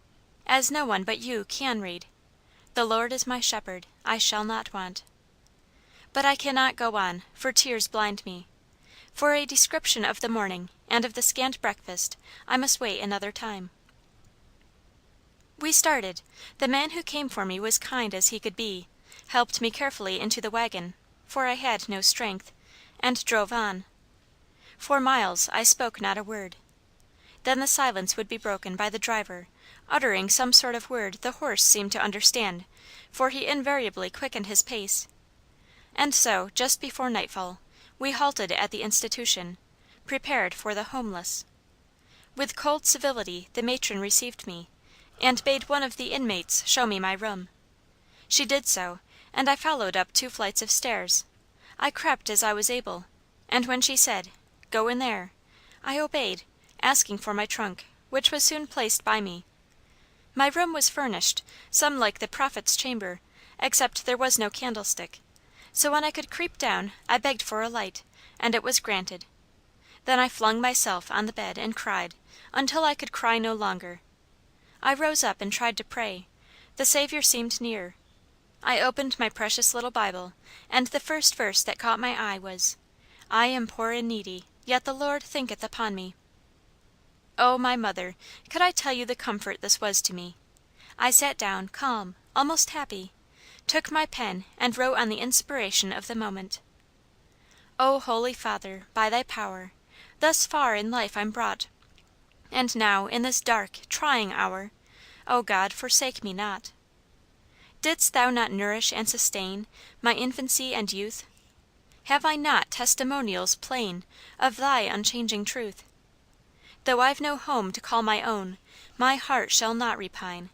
Speaker 1: as no one but you can read, "The Lord is my shepherd, I shall not want." But I cannot go on, for tears blind me. For a description of the morning and of the scant breakfast I must wait another time. We started. The man who came for me was kind as he could be, helped me carefully into the wagon, for I had no strength, and drove on. For miles I spoke not a word. Then the silence would be broken by the driver uttering some sort of word the horse seemed to understand, for he invariably quickened his pace. And so, just before nightfall, we halted at the institution, prepared for the homeless. With cold civility the matron received me, and bade one of the inmates show me my room. She did so, and I followed up 2 flights of stairs. I crept as I was able, and when she said, "Go in there," I obeyed, asking for my trunk, which was soon placed by me. My room was furnished, some like the prophet's chamber, except there was no candlestick; so when I could creep down I begged for a light, and it was granted. Then I flung myself on the bed and cried, until I could cry no longer. I rose up and tried to pray. The Saviour seemed near. I opened my precious little Bible, and the first verse that caught my eye was, "I am poor and needy, yet the Lord thinketh upon me." Oh, my mother, could I tell you the comfort this was to me! I sat down, calm, almost happy, took my pen and wrote on the inspiration of the moment, "O Holy Father, by thy power, thus far in life I'm brought, and now, in this dark, trying hour, O God, forsake me not. Didst thou not nourish and sustain my infancy and youth? Have I not testimonials plain of thy unchanging truth? Though I've no home to call my own, my heart shall not repine.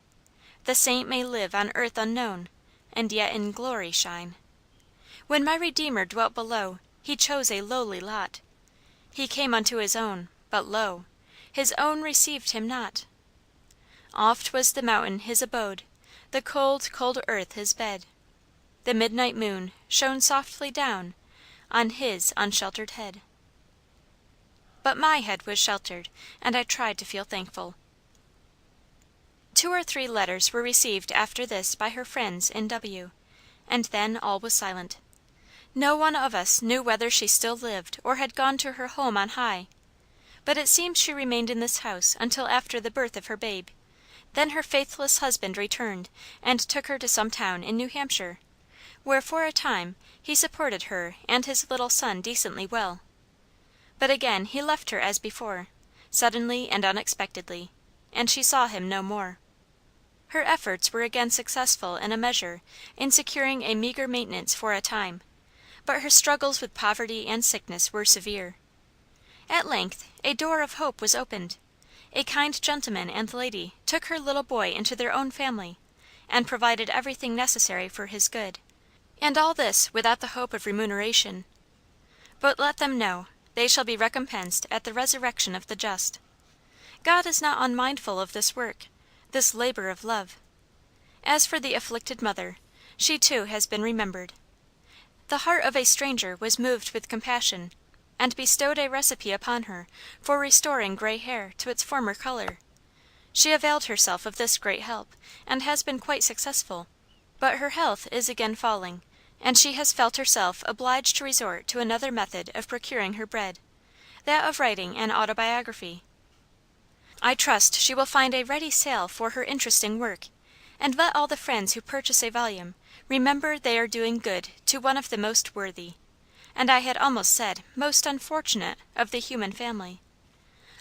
Speaker 1: The saint may live on earth unknown, and yet in glory shine. When my Redeemer dwelt below, he chose a lowly lot. He came unto his own, but lo! his own received him not. Oft was the mountain his abode, the cold, cold earth his bed. The midnight moon shone softly down on his unsheltered head." But my head was sheltered, and I tried to feel thankful. 2 or 3 letters were received after this by her friends in W., and then all was silent. No one of us knew whether she still lived or had gone to her home on high; but it seems she remained in this house until after the birth of her babe. Then her faithless husband returned and took her to some town in New Hampshire, where for a time he supported her and his little son decently well. But again he left her as before, suddenly and unexpectedly, and she saw him no more. Her efforts were again successful in a measure in securing a meagre maintenance for a time, but her struggles with poverty and sickness were severe. At length a door of hope was opened. A kind gentleman and lady took her little boy into their own family, and provided everything necessary for his good, and all this without the hope of remuneration. But let them know, they shall be recompensed at the resurrection of the just. God is not unmindful of this work, this labor of love. As for the afflicted mother, she too has been remembered. The heart of a stranger was moved with compassion, and bestowed a recipe upon her for restoring gray hair to its former color. She availed herself of this great help, and has been quite successful; but her health is again falling, and she has felt herself obliged to resort to another method of procuring her bread, that of writing an autobiography. I trust she will find a ready sale for her interesting work, and let all the friends who purchase a volume remember they are doing good to one of the most worthy, and I had almost said most unfortunate, of the human family.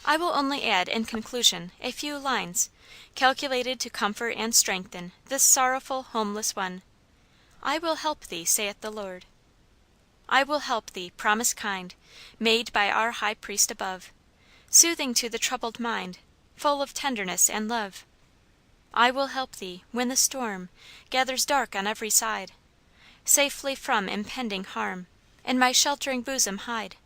Speaker 1: I will only add in conclusion a few lines, calculated to comfort and strengthen this sorrowful, homeless one. "I will help thee, saith the Lord." I will help thee, promise kind, made by our High Priest above, soothing to the troubled mind, full of tenderness and love. I will help thee, when the storm gathers dark on every side, safely from impending harm in my sheltering bosom hide.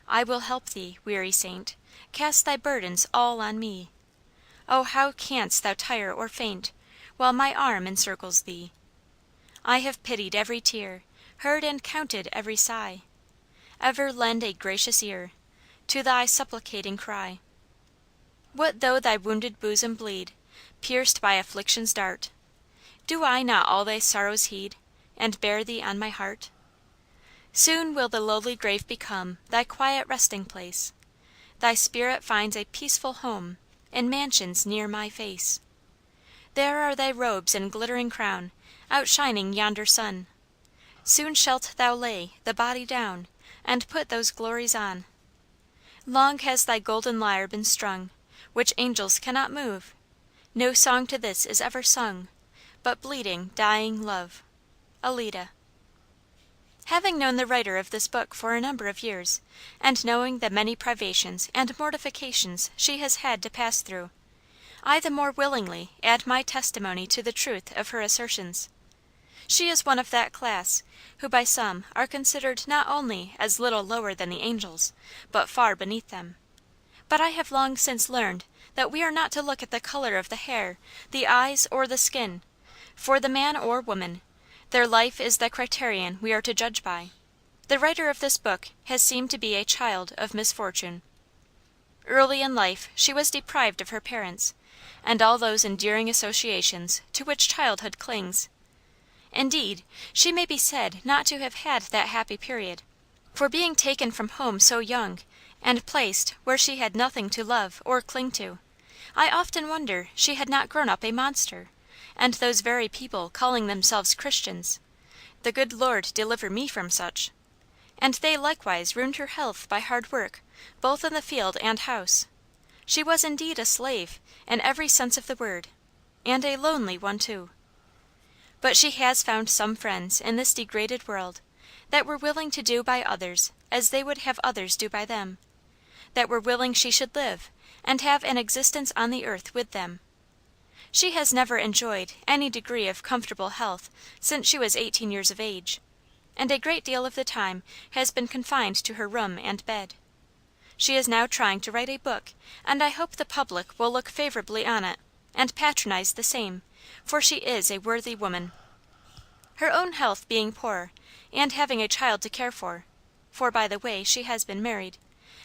Speaker 1: I will help thee, weary saint, cast thy burdens all on me. Oh, how canst thou tire or faint, while my arm encircles thee! I have pitied every tear, heard and counted every sigh. Ever lend a gracious ear to thy supplicating cry. What though thy wounded bosom bleed, pierced by affliction's dart? Do I not all thy sorrows heed, and bear thee on my heart? Soon will the lowly grave become thy quiet resting place. Thy spirit finds a peaceful home in mansions near my face. There are thy robes and glittering crown, outshining yonder sun. Soon shalt thou lay the body down, and put those glories on. Long has thy golden lyre been strung, which angels cannot move. No song to this is ever sung, but bleeding, dying love. Alida. Having known the writer of this book for a number of years, and knowing the many privations and mortifications she has had to pass through, I the more willingly add my testimony to the truth of her assertions. She is one of that class, who by some are considered not only as little lower than the angels, but far beneath them. But I have long since learned that we are not to look at the color of the hair, the eyes, or the skin, for the man or woman. Their life is the criterion we are to judge by. The writer of this book has seemed to be a child of misfortune. Early in life she was deprived of her parents, and all those endearing associations to which childhood clings. Indeed, she may be said not to have had that happy period, for being taken from home so young, and placed where she had nothing to love or cling to, I often wonder she had not grown up a monster, and those very people calling themselves Christians, the good Lord deliver me from such! And they likewise ruined her health by hard work, both in the field and house. She was indeed a slave, in every sense of the word, and a lonely one too. But she has found some friends in this degraded world, that were willing to do by others as they would have others do by them, that were willing she should live, and have an existence on the earth with them. She has never enjoyed any degree of comfortable health since she was 18 years of age, and a great deal of the time has been confined to her room and bed. She is now trying to write a book, and I hope the public will look favorably on it, and patronize the same, for she is a worthy woman. Her own health being poor, and having a child to care for by the way she has been married,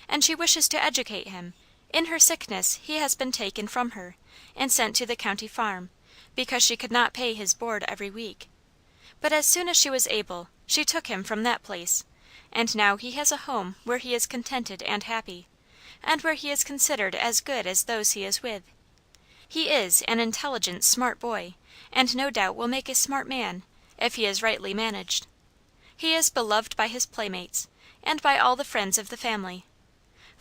Speaker 1: and she wishes to educate him, in her sickness he has been taken from her, and sent to the county farm, because she could not pay his board every week. But as soon as she was able, she took him from that place, and now he has a home where he is contented and happy, and where he is considered as good as those he is with. He is an intelligent, smart boy, and no doubt will make a smart man, if he is rightly managed. He is beloved by his playmates, and by all the friends of the family,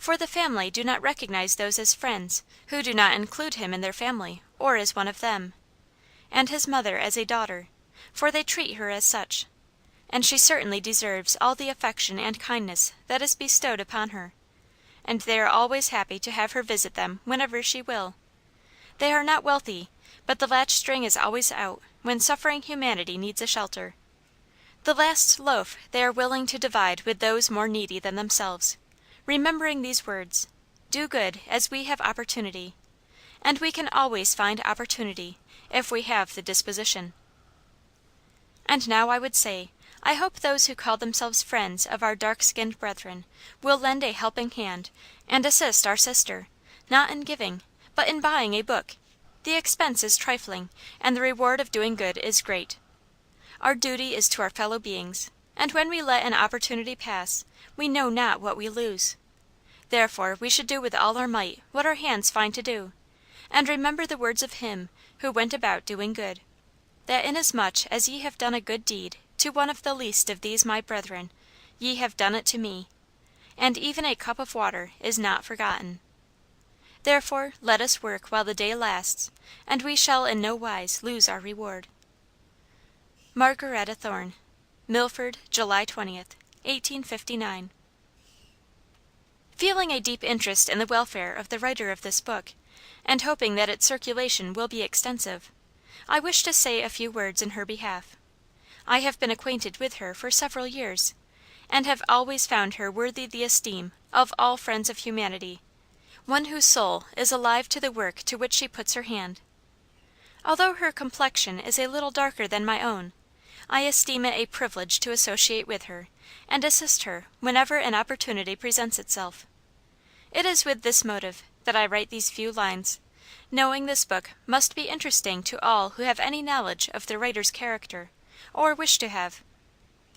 Speaker 1: for the family do not recognize those as friends who do not include him in their family or as one of them, and his mother as a daughter, for they treat her as such, and she certainly deserves all the affection and kindness that is bestowed upon her, and they are always happy to have her visit them whenever she will. They are not wealthy, but the latch-string is always out when suffering humanity needs a shelter. The last loaf they are willing to divide with those more needy than themselves, remembering these words, "Do good as we have opportunity," and we can always find opportunity if we have the disposition. And now I would say, I hope those who call themselves friends of our dark-skinned brethren will lend a helping hand and assist our sister, not in giving, but in buying a book. The expense is trifling, and the reward of doing good is great. Our duty is to our fellow beings, and when we let an opportunity pass, we know not what we lose. Therefore we should do with all our might what our hands find to do, and remember the words of Him who went about doing good, that inasmuch as ye have done a good deed to one of the least of these my brethren, ye have done it to me. And even a cup of water is not forgotten. Therefore let us work while the day lasts, and we shall in no wise lose our reward. Margaretta Thorne. Milford, July 20th, 1859. Feeling a deep interest in the welfare of the writer of this book, and hoping that its circulation will be extensive, I wish to say a few words in her behalf. I have been acquainted with her for several years, and have always found her worthy the esteem of all friends of humanity, one whose soul is alive to the work to which she puts her hand. Although her complexion is a little darker than my own, I esteem it a privilege to associate with her, and assist her whenever an opportunity presents itself. It is with this motive that I write these few lines, knowing this book must be interesting to all who have any knowledge of the writer's character, or wish to have.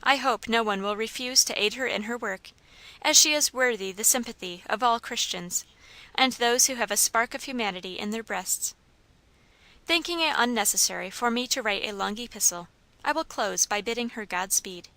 Speaker 1: I hope no one will refuse to aid her in her work, as she is worthy the sympathy of all Christians, and those who have a spark of humanity in their breasts. Thinking it unnecessary for me to write a long epistle, I will close by bidding her Godspeed.